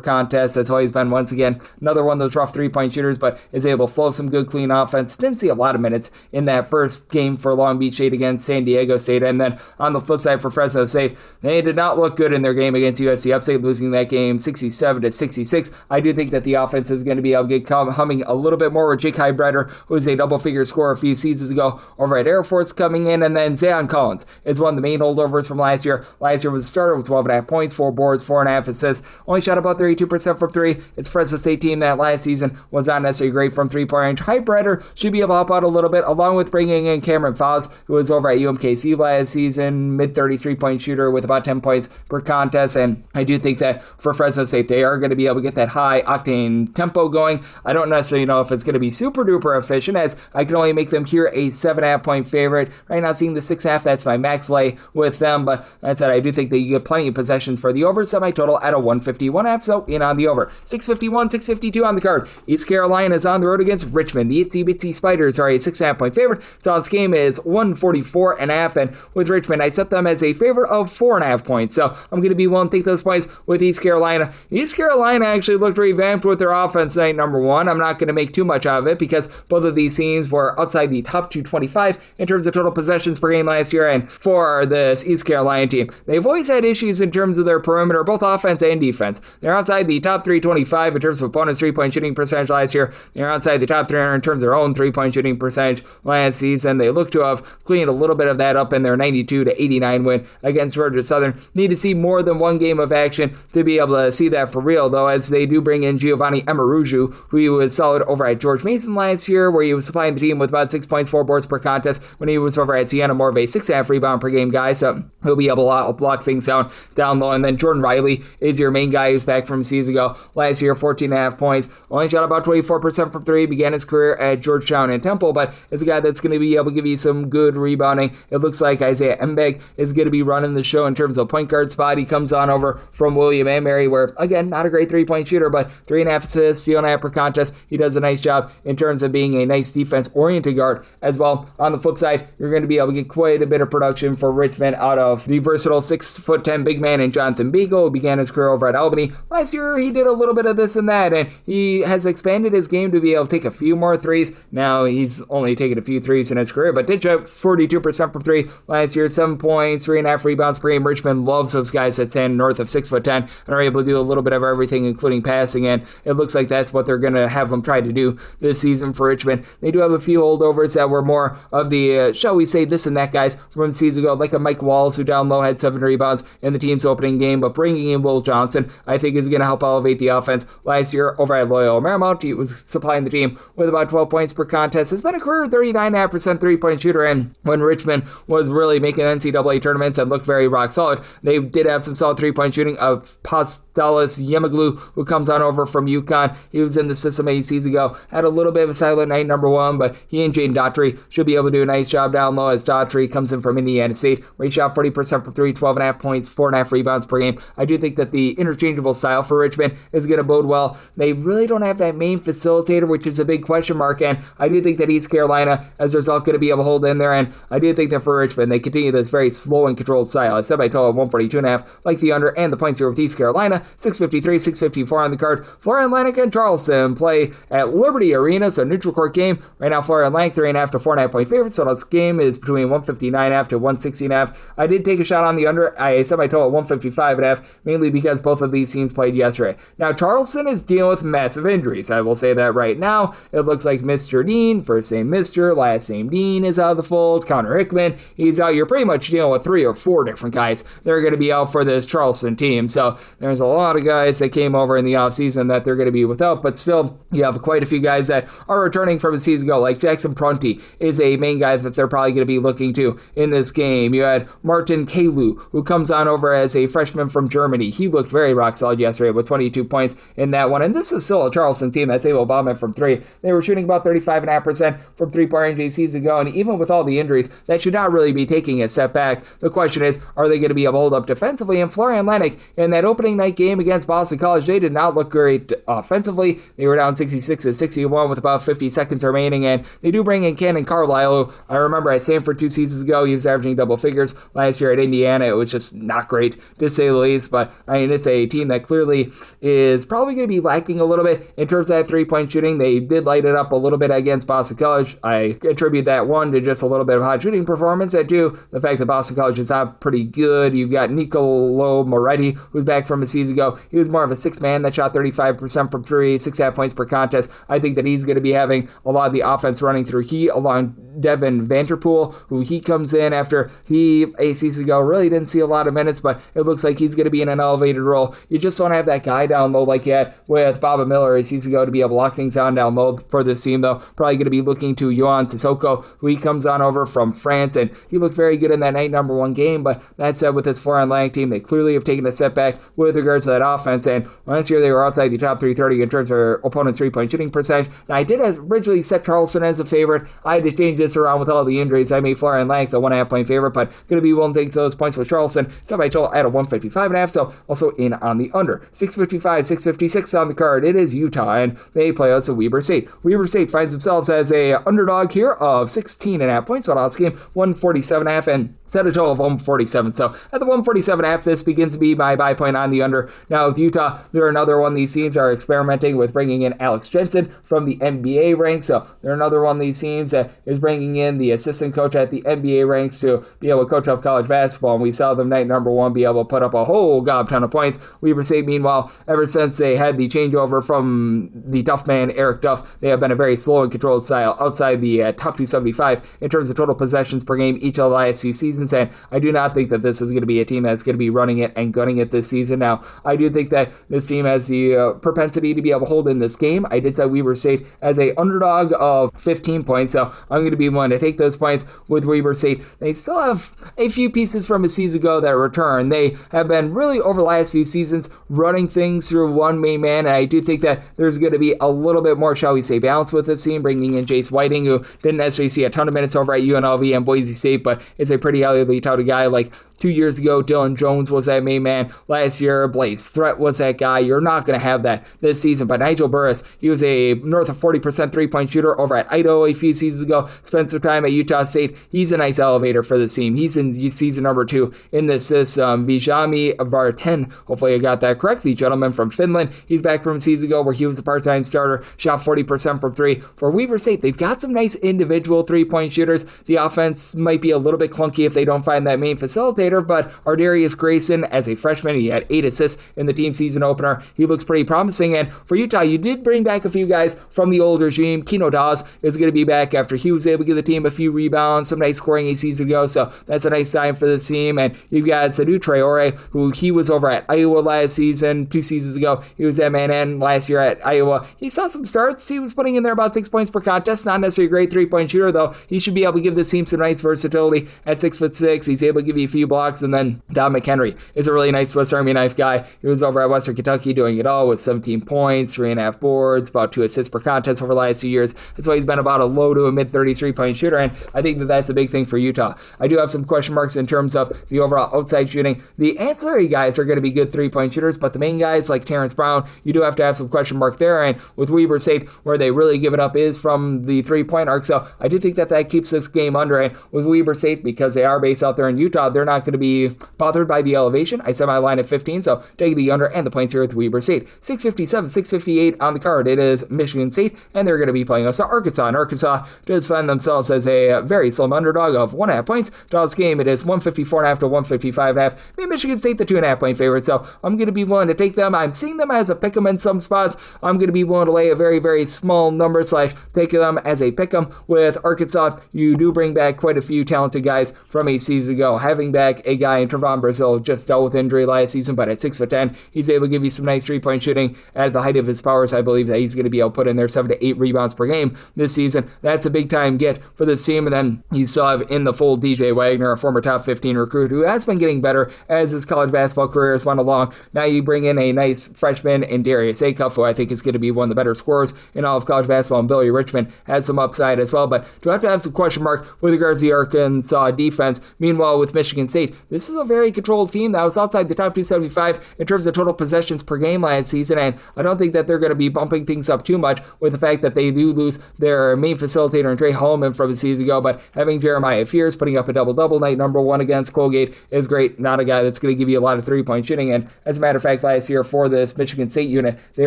contest. That's always been, once again, another one of those rough 3-point shooters, but is able to flow some good, clean offense. Didn't see a lot of minutes in that first game for Long Beach State against San Diego State. And then on the flip side for Fresno State, they did not look good in their game against USC Upstate, losing that game 67-66. I do think that the offense is going to be able to get humming a little bit more with Jake Heidbreder, who was a double-figure scorer a few seasons ago over at Air Force, coming in, and then Zayon Collins is one of the main holdovers from last year. Last year was a starter with 12.5 points, 4 boards, 4.5 assists, only shot about 32% from 3. It's Fresno State team that last season was not necessarily great from 3-point range. Heidbreder should be able to help out a little bit, along with bringing in Cameron Foz, who was over at UMKC last season, mid-30s 3-point shooter with about 10 points per contest. And I do think that for Fresno State, they are going to be able to get that high-octane tempo going. I don't necessarily know if it's going to be super-duper efficient, as I can only make them here a 7.5 point favorite. Right now, seeing the 6.5, that's my max lay with them. But that said, I do think that you get plenty of possessions for the over. Semi-total at a 151.5, so in on the over. 651, 652 on the card. East Carolina is on the road against Richmond. The Itsy Bitsy Spiders are a 6.5 point favorite. So this game is 144.5, and with Richmond, I set them as a favorite of 4.5 points. So I'm going to be willing to take those points with East Carolina. East Carolina actually looked revamped with their offense night number 1. I'm not going to make too much out of it because both of these teams were outside the top 225 in terms of total possessions per game last year. And for this East Carolina team, they've always had issues in terms of their perimeter, both offense and defense. They're outside the top 325 in terms of opponents' 3-point shooting percentage last year. They're outside the top 300 in terms of their own 3-point shooting percentage last season. They look to have cleaned a little bit of that up in their 92-89 win against Georgia Southern need to see more than one game of action to be able to see that for real, though, as they do bring in Giovanni Emaruju, who he was solid over at George Mason last year, where he was supplying the team with about 6 points, 4 boards per contest. When he was over at Siena, more of a 6.5 rebound per game guy, so he'll be able to block things down low. And then Jordan Riley is your main guy who's back from a season ago. Last year, 14.5 points, only shot about 24% from three, began his career at Georgetown and Temple, but is a guy that's going to be able to give you some good rebounding. It looks like Isaiah Mbeg is going to be running the show in terms of point guard spot. He comes on over from William & Mary, where, again, not a great three-point shooter, but 3.5 assists, steal and a half per contest. He does a nice job in terms of being a nice defense-oriented guard as well. On the flip side, you're going to be able to get quite a bit of production for Richmond out of the versatile 6'10" big man in Jonathan Beagle, who began his career over at Albany. Last year, he did a little bit of this and that, and he has expanded his game to be able to take a few more threes. Now, he's only taken a few threes in his career, but did shoot 42% from three last year, 7 points, 3.5 rebounds per game. Richmond loves those guys that stand north of 6'10" and are able to do a little bit of everything, including passing, and it looks like that's what they're going to have them try to do this season for Richmond. They do have a few holdovers that were more of the, shall we say, this and that guys from season ago, like a Mike Wallace, who down low had 7 rebounds in the team's opening game, but bringing in Will Johnson, I think, is going to help elevate the offense. Last year, over at Loyola Marymount, he was supplying the team with about 12 points per contest. Has been a career 39.5% three-point shooter, and when Richmond was really making NCAA tournaments and looked very rock solid, they did have some solid three-point shooting of Pastalis Yemaglu, who comes on over from UConn. He was in the system 8 seasons ago, had a little bit of a silent night, number one, but he and Jaden Daughtry should be able to do a nice job down low, as Daughtry comes in from Indiana State, where he shot 40% from three, 12.5 points, 4.5 rebounds per game. I do think that the interchangeable style for Richmond is going to bode well. They really don't have that main facilitator, which is a big question mark, and I do think that East Carolina, as a result, going to be able to hold in there, and I do think that for Richmond, they continue this very slow and controlled style. I said by total 142.5, like the under, and the points here with East Carolina, 653, 654 on the card. Florida Atlantic and Charleston play at Liberty Arena, so neutral court game. Right now, Florida Atlantic 3.5 to 4.5 point favorites, so this game is between 159.5 to 160.5. I did take a shot on the under. I set my total at 155.5, mainly because both of these teams played yesterday. Now, Charleston is dealing with massive injuries. I will say that right now. It looks like Mr. Dean, first name Mr., last name Dean, is out of the fold. Connor Hickman, he's out. You're pretty much dealing with 3 or 4 different guys that are going to be out for this Charleston team. So there's a lot of guys that came over in the offseason that they're going to be without, but still, you have quite a few guys that are returning from a season ago, like Jackson Prunty is a main guy that they're probably going to be looking to in this game. You had Martin Kalu, who comes on over as a freshman from Germany. He looked very rock solid yesterday with 22 points in that one, and this is still a Charleston team that's able to bomb it from three. They were shooting about 35.5% from three-point range season ago, and even with all the injuries, that should not really be taking a step back. The question is, are they going to be able to hold up defensively? And Florida Atlantic, in that opening night game against Boston College, they did not look great offensively. They were down 66-61 with about 50 seconds remaining, and they do bring in Cannon Carlisle, who I remember at Stanford 2 seasons ago, he was averaging double figures. Last year at Indiana, it was just not great, to say the least, but I mean, it's a team that clearly is probably going to be lacking a little bit in terms of that three-point shooting. They did light it up a little bit against Boston College. I attribute that, one, to just a little bit of hot shooting performance, and two, the fact that Boston College is not pretty good. You've got Nicolo Moretti, who's back from a season ago. He was more of a sixth man that shot 35% from three, 6.5 points per contest. I think that he's going to be having a lot of the offense running through along Devin Vanderpool, who he comes in after he, a season ago, really didn't see a lot of minutes, but it looks like he's going to be in an elevated role. You just don't have that guy down low like you had with Baba Miller a season ago to be able to lock things down low for this team, though. Probably going to be looking to Yohan Sissoko, who he comes on over from France, and he looked very good in that night number one game, but that said, with this Florida Atlantic team, they clearly have taken a step back with regards to that offense, and last year they were outside the top 330 in terms of their opponent's three-point shooting percentage. Now, I did originally set Charleston as a favorite. I had to change this around with all the injuries. I made Florida Atlantic the 1.5 point favorite, but going to be willing to take those points with Charleston. So I told at a 155.5, so also in on the under. 655, 656 on the card. It is Utah, and they play us at Weber State. Weber State finds themselves as a underdog here of 16.5 points. So last game, 147.5, and set a total of 147. So at the 147.5, this begins to be my buy point on the under. Now with Utah, they're another one of these teams are experimenting with bringing in Alex Jensen from the NBA ranks. So they're another one of these teams that is bringing in the assistant coach at the NBA ranks to be able to coach up college basketball. And we saw them night number one be able to put up a whole gob ton of points. Weber State, meanwhile, ever since they had the changeover from the Duff man, Eric Duff, they have been a very slow and controlled style outside the top 275 in terms of total possessions per game each of the last 2 seasons. And I do not think that this this is going to be a team that's going to be running it and gunning it this season. Now, I do think that this team has the propensity to be able to hold in this game. I did set Weber State as a underdog of 15 points, so I'm going to be one to take those points with Weber State. They still have a few pieces from a season ago that return. They have been really, over the last few seasons, running things through one main man, and I do think that there's going to be a little bit more, shall we say, balance with this team, bringing in Jace Whiting, who didn't necessarily see a ton of minutes over at UNLV and Boise State, but is a pretty highly touted guy. Like 2 years ago, Dylan Jones was that main man. Last year, Blaze Threat was that guy. You're not going to have that this season. But Nigel Burris, he was a north of 40% three-point shooter over at Idaho a few seasons ago. Spent some time at Utah State. He's a nice elevator for the team. He's in season number 2 in this system. Vijami Varten, hopefully I got that correct, the gentleman from Finland. He's back from a season ago where he was a part-time starter. Shot 40% from 3. For Weber State, they've got some nice individual three-point shooters. The offense might be a little bit clunky if they don't find that main facilitator, but Ardarius Grayson, as a freshman, he had 8 assists in the team season opener. He looks pretty promising, and for Utah, you did bring back a few guys from the old regime. Keno Dawes is going to be back after he was able to give the team a few rebounds, some nice scoring a season ago, so that's a nice sign for this team. And you've got Sadu Traore, who he was over at Iowa last season, 2 seasons ago. He was at Manhattan last year at Iowa. He saw some starts. He was putting in there about 6 points per contest. Not necessarily a great three-point shooter, though. He should be able to give this team some nice versatility at 6'6". He's able to give you a few blocks, and then Don McHenry is a really nice Swiss Army knife guy. He was over at Western Kentucky doing it all with 17 points, 3.5 boards, about 2 assists per contest over the last 2 years. That's why he's been about a low to a mid-30s three-point shooter, and I think that that's a big thing for Utah. I do have some question marks in terms of the overall outside shooting. The ancillary guys are going to be good three-point shooters, but the main guys like Terrence Brown, you do have to have some question mark there, and with Weber State, where they really give it up is from the three-point arc, so I do think that that keeps this game under, and with Weber State, because they are based out there in Utah, they're not going to be bothered by the elevation. I set my line at 15, so taking the under and the points here with Weber State. 657, 658 on the card. It is Michigan State, and they're going to be playing us Arkansas, and Arkansas does find themselves as a very slim underdog of 1.5 points. Dawes game, it is 154.5 to 155.5. Michigan State, the 2.5 point favorite, so I'm going to be willing to take them. I'm seeing them as a pick 'em in some spots. I'm going to be willing to lay a very, very small number / take them as a pick 'em. With Arkansas, you do bring back quite a few talented guys from a season ago. Having back a guy in Trevon Brazil just dealt with injury last season, but at 6'10", he's able to give you some nice three-point shooting at the height of his powers. I believe that he's going to be able to put in there 7 to 8 rebounds per game this season. That's a big-time get for this team. And then you still have in the fold DJ Wagner, a former top 15 recruit who has been getting better as his college basketball career has went along. Now you bring in a nice freshman in Darius Acuff, who I think is going to be one of the better scorers in all of college basketball, and Billy Richmond has some upside as well. But do I have to have some question mark with regards to the Arkansas defense? Meanwhile, with Michigan State, this is a very controlled team that was outside the top 275 in terms of total possessions per game last season, and I don't think that they're going to be bumping things up too much with the fact that they do lose their main facilitator, Andre Holman, from a season ago. But having Jeremiah Fears putting up a double-double night number 1 against Colgate is great. Not a guy that's going to give you a lot of three-point shooting, and as a matter of fact, last year for this Michigan State unit, they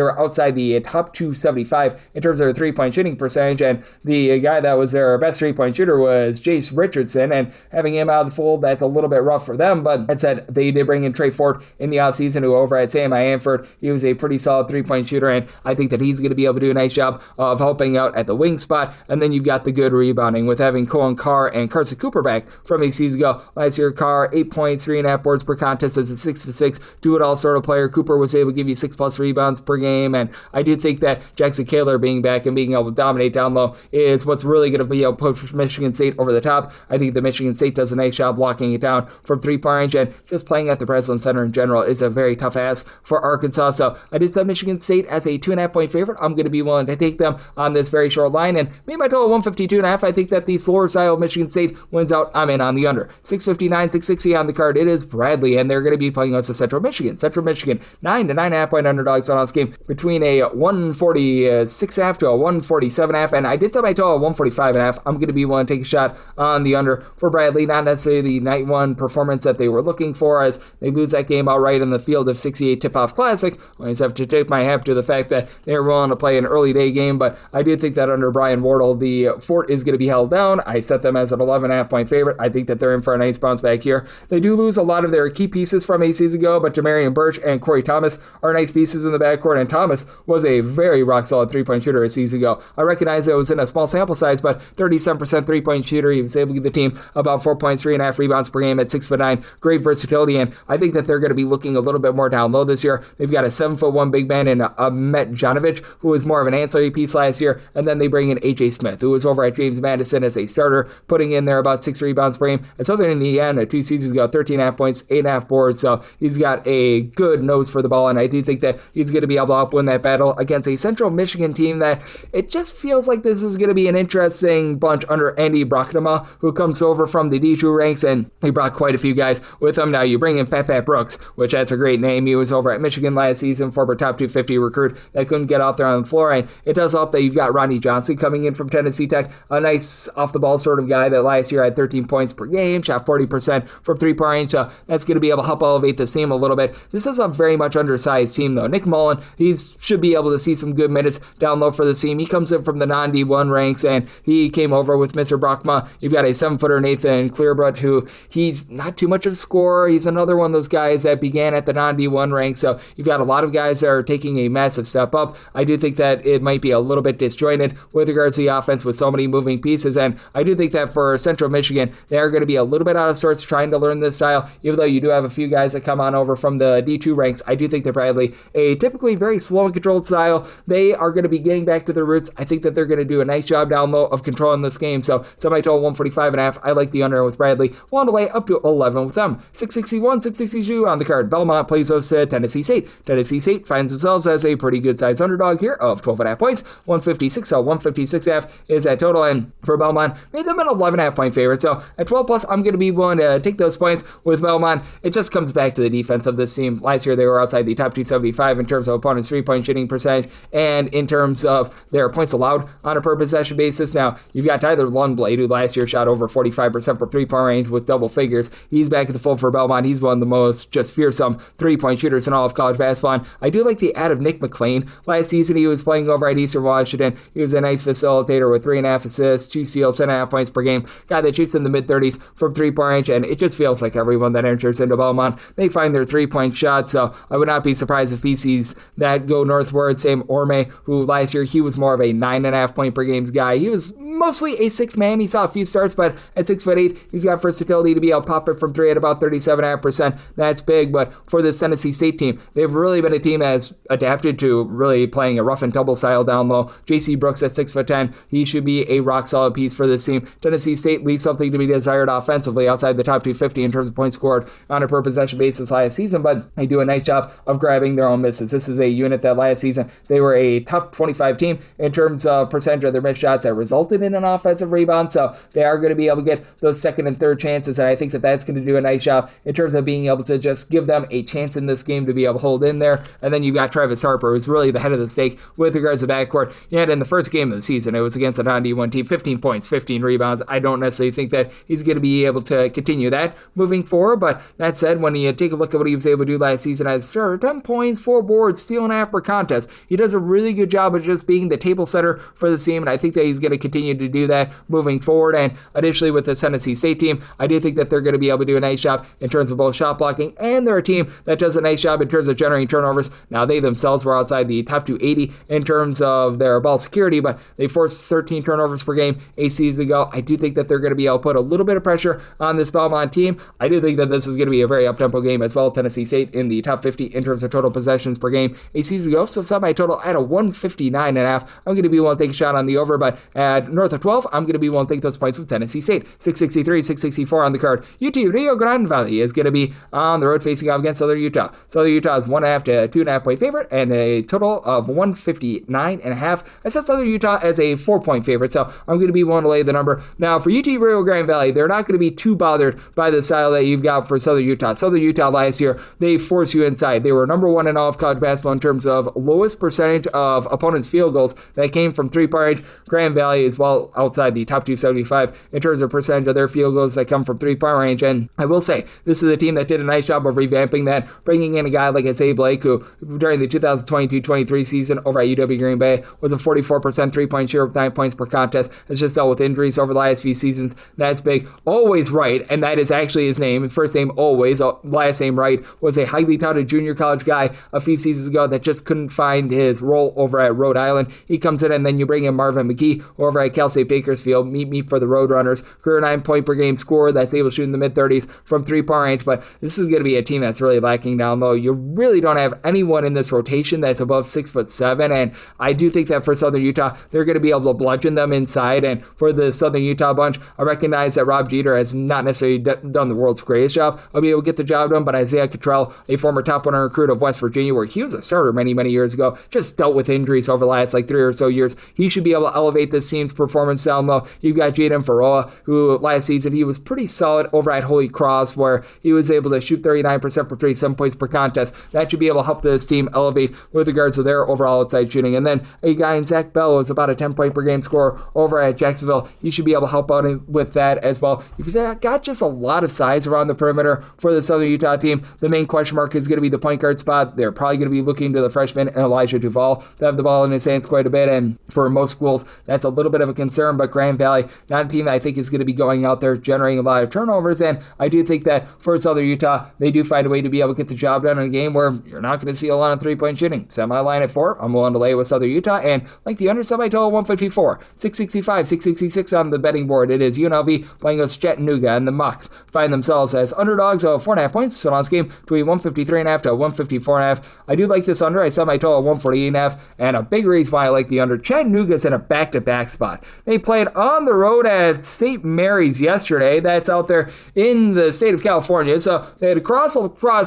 were outside the top 275 in terms of their three-point shooting percentage, and the guy that was their best three-point shooter was Jace Richardson, and having him out of the fold, that's a little bit rough for them. But that said, they did bring in Trey Fort in the offseason, who over at Sam Hanford, he was a pretty solid three-point shooter, and I think that he's going to be able to do a nice job of helping out at the wing spot. And then you've got the good rebounding with having Cohen Carr and Carson Cooper back from a season ago. Last year, Carr, 8 points, 3.5 boards per contest as a 6'6", do-it-all sort of player. Cooper was able to give you 6+ rebounds per game, and I do think that Jackson Kaler being back and being able to dominate down low is what's really going to be able to push Michigan State over the top. I think that Michigan State does a nice job blocking it down from three-point range, and just playing at the Breslin Center in general is a very tough ask for Arkansas. So I did set Michigan State as a 2.5 point favorite. I'm going to be willing to take them on this very short line, and maybe my total 152.5. I think that the slower style of Michigan State wins out. I'm in on the under. 659, 660 on the card. It is Bradley, and they're going to be playing us to Central Michigan. Central Michigan, 9 to 9.5 point underdogs on this game between a 146.5 to a 147.5, and I did set my total 145.5. I'm going to be willing to take a shot on the under for Bradley. Not necessarily the night one performance that they were looking for, as they lose that game outright in the field of 68 tip-off classic. I just have to take my hat to the fact that they were willing to play an early day game, but I do think that under Brian Wardle, the fort is going to be held down. I set them as an 11.5 point favorite. I think that they're in for a nice bounce back here. They do lose a lot of their key pieces from a season ago, but Jamarian Birch and Corey Thomas are nice pieces in the backcourt, and Thomas was a very rock-solid three-point shooter a season ago. I recognize it was in a small sample size, but 37% three-point shooter. He was able to give the team about 4 points, 3.5 rebounds per game at 6'9". great versatility, and I think that they're going to be looking a little bit more down low this year. They've got a 7'1" big man in Met Janovich, who was more of an ancillary piece last year, and then they bring in A.J. Smith, who was over at James Madison as a starter, putting in there about 6 rebounds per game. And Southern Indiana, 2 seasons ago, 13.5 points, 8.5 boards, so he's got a good nose for the ball, and I do think that he's going to be able to upwin that battle against a Central Michigan team that it just feels like this is going to be an interesting bunch under Andy Brocknema, who comes over from the D2 ranks, and he brought quite a few guys with him. Now you bring in Fat Brooks, which that's a great name. He was over at Michigan last season, former top 250 recruit that couldn't get out there on the floor, and it does help that you've got Ronnie Johnson coming in from Tennessee Tech, a nice off-the-ball sort of guy that last year had 13 points per game, shot 40% from three-point range, so that's going to be able to help elevate the team a little bit. This is a very much undersized team, though. Nick Mullen, he should be able to see some good minutes down low for the team. He comes in from the non-D1 ranks, and he came over with Mr. Brockma. You've got a 7-footer Nathan Clearbrook, who he's not too much of a scorer. He's another one of those guys that began at the non-D1 ranks, so you've got a lot of guys that are taking a massive step up. I do think that it might be a little bit disjointed with regards to the offense with so many moving pieces, and I do think that for Central Michigan, they are going to be a little bit out of sorts trying to learn this style, even though you do have a few guys that come on over from the D2 ranks. I do think that Bradley, a typically very slow and controlled style, they are going to be getting back to their roots. I think that they're going to do a nice job down low of controlling this game, so semi-total 145.5. I like the under with Bradley. One to lay up to 11 with them. 661, 662 on the card. Belmont plays host to Tennessee State. Tennessee State finds themselves as a pretty good size underdog here of 12.5 points. 156, so 156.5 is that total, and for Belmont, made them an 11.5 point favorite, so at 12 plus, I'm going to be willing to take those points with Belmont. It just comes back to the defense of this team. Last year, they were outside the top 275 in terms of opponents' 3-point shooting percentage, and in terms of their points allowed on a per possession basis. Now, you've got Tyler Lundblade, who last year shot over 45% from 3-point range with double figures. He's back at the fold for Belmont. He's one of the most just fearsome 3-point shooters in all of college basketball. And I do like the add of Nick McLean. Last season, he was playing over at Eastern Washington. He was a nice facilitator with 3.5 assists, 2 steals, 10.5 points per game. Guy that shoots in the mid-30s from 3-point range, and it just feels like everyone that enters into Belmont, they find their 3-point shot, so I would not be surprised if he sees that go northward. Same Orme, who last year, he was more of a 9.5 point per games guy. He was mostly a 6th man. He saw a few starts, but at 6'8", he's got versatility to be able to pop it from 3 at about 37.5%. That's big, but for this Tennessee State team, they've really been a team that has adapted to really playing a rough and tumble style down low. J.C. Brooks at 6'10", he should be a rock-solid piece for this team. Tennessee State leaves something to be desired offensively outside the top 250 in terms of points scored on a per-possession basis last season, but they do a nice job of grabbing their own misses. This is a unit that last season, they were a top 25 team in terms of percentage of their missed shots that resulted in an offensive rebound, so they are going to be able to get those second and third chances, and I think that that's going to do a nice job in terms of being able to just give them a chance in this game to be able to hold in there. And then you've got Travis Harper, who's really the head of the stake with regards to backcourt. Yet in the first game of the season, it was against a non-D1 team, 15 points, 15 rebounds. I don't necessarily think that he's going to be able to continue that moving forward, but that said, when you take a look at what he was able to do last season as a starter, 10 points, 4 boards, steal and a half per contest. He does a really good job of just being the table setter for the team, and I think that he's going to continue to do that moving forward. And additionally, with the Tennessee State team, I do think that they're going to be able to do a nice job in terms of both shot blocking, and they're a team that does a nice job in terms of generating turnovers. Now, they themselves were outside the top 280 in terms of their ball security, but they forced 13 turnovers per game 8 seasons ago. I do think that they're going to be able to put a little bit of pressure on this Belmont team. I do think that this is going to be a very up-tempo game as well. Tennessee State in the top 50 in terms of total possessions per game 8 seasons ago, so semi-total at a 159.5. I'm going to be willing to take a shot on the over, but at north of 12, I'm going to be willing to take those points with Tennessee State. 663, 664 on the card. UT Rio Grande Valley is going to be on the road facing off against Southern Utah. Southern Utah is 1.5 to 2.5 point favorite and a total of 159.5. I set Southern Utah as a 4-point favorite, so I'm going to be willing to lay the number. Now, for UT Rio Grande Valley, they're not going to be too bothered by the style that you've got for Southern Utah. Southern Utah last year, they force you inside. They were number 1 in all of college basketball in terms of lowest percentage of opponents' field goals that came from 3-point range. Grand Valley is well outside the top 275 in terms of percentage of their field goals that come from 3-point range. And I will say, this is a team that did a nice job of revamping that, bringing in a guy like Isaiah Blake, who during the 2022-23 season over at UW Green Bay was a 44% 3-point shooter with 9 points per contest. Has just dealt with injuries over the last few seasons. That's big. Always Right, and that is actually his name. First name Always, last name Wright, was a highly touted junior college guy a few seasons ago that just couldn't find his role over at Rhode Island. He comes in, and then you bring in Marvin McGee over at Cal State Bakersfield. Meet me for the Roadrunners. Career 9-point per game scorer that's able to shoot in the mid-30s from from three-point range, but this is going to be a team that's really lacking down low. You really don't have anyone in this rotation that's above 6'7", and I do think that for Southern Utah, they're going to be able to bludgeon them inside. And for the Southern Utah bunch, I recognize that Rob Jeter has not necessarily done the world's greatest job of being able to get the job done, but Isaiah Cottrell, a former top 100 recruit of West Virginia, where he was a starter many, many years ago, just dealt with injuries over the last 3 or so years. He should be able to elevate this team's performance down low. You've got Jaden Faroa, who last season he was pretty solid over at Holy Cross, where he was able to shoot 39% for 3, 7 points per contest. That should be able to help this team elevate with regards to their overall outside shooting. And then a guy in Zach Bell is about a 10-point per game scorer over at Jacksonville. He should be able to help out with that as well. You've got just a lot of size around the perimeter for the Southern Utah team. The main question mark is going to be the point guard spot. They're probably going to be looking to the freshman Elijah Duvall to have the ball in his hands quite a bit, and for most schools, that's a little bit of a concern, but Grand Valley, not a team that I think is going to be going out there generating a lot of turnovers, and I do think that for Southern Utah, they do find a way to be able to get the job done in a game where you're not going to see a lot of three-point shooting. Set my line at 4. I'm willing to lay with Southern Utah, and like the under semi-total 154, 665, 666 on the betting board. It is UNLV playing against Chattanooga, and the Mocs find themselves as underdogs of 4.5 points. So last game between 153.5 to 154.5. I do like this under. I set my total at 148.5, and a big reason why I like the under. Chattanooga's in a back-to-back spot. They played on the road at St. Mary's yesterday. That's out there in the state of California. So they had to cross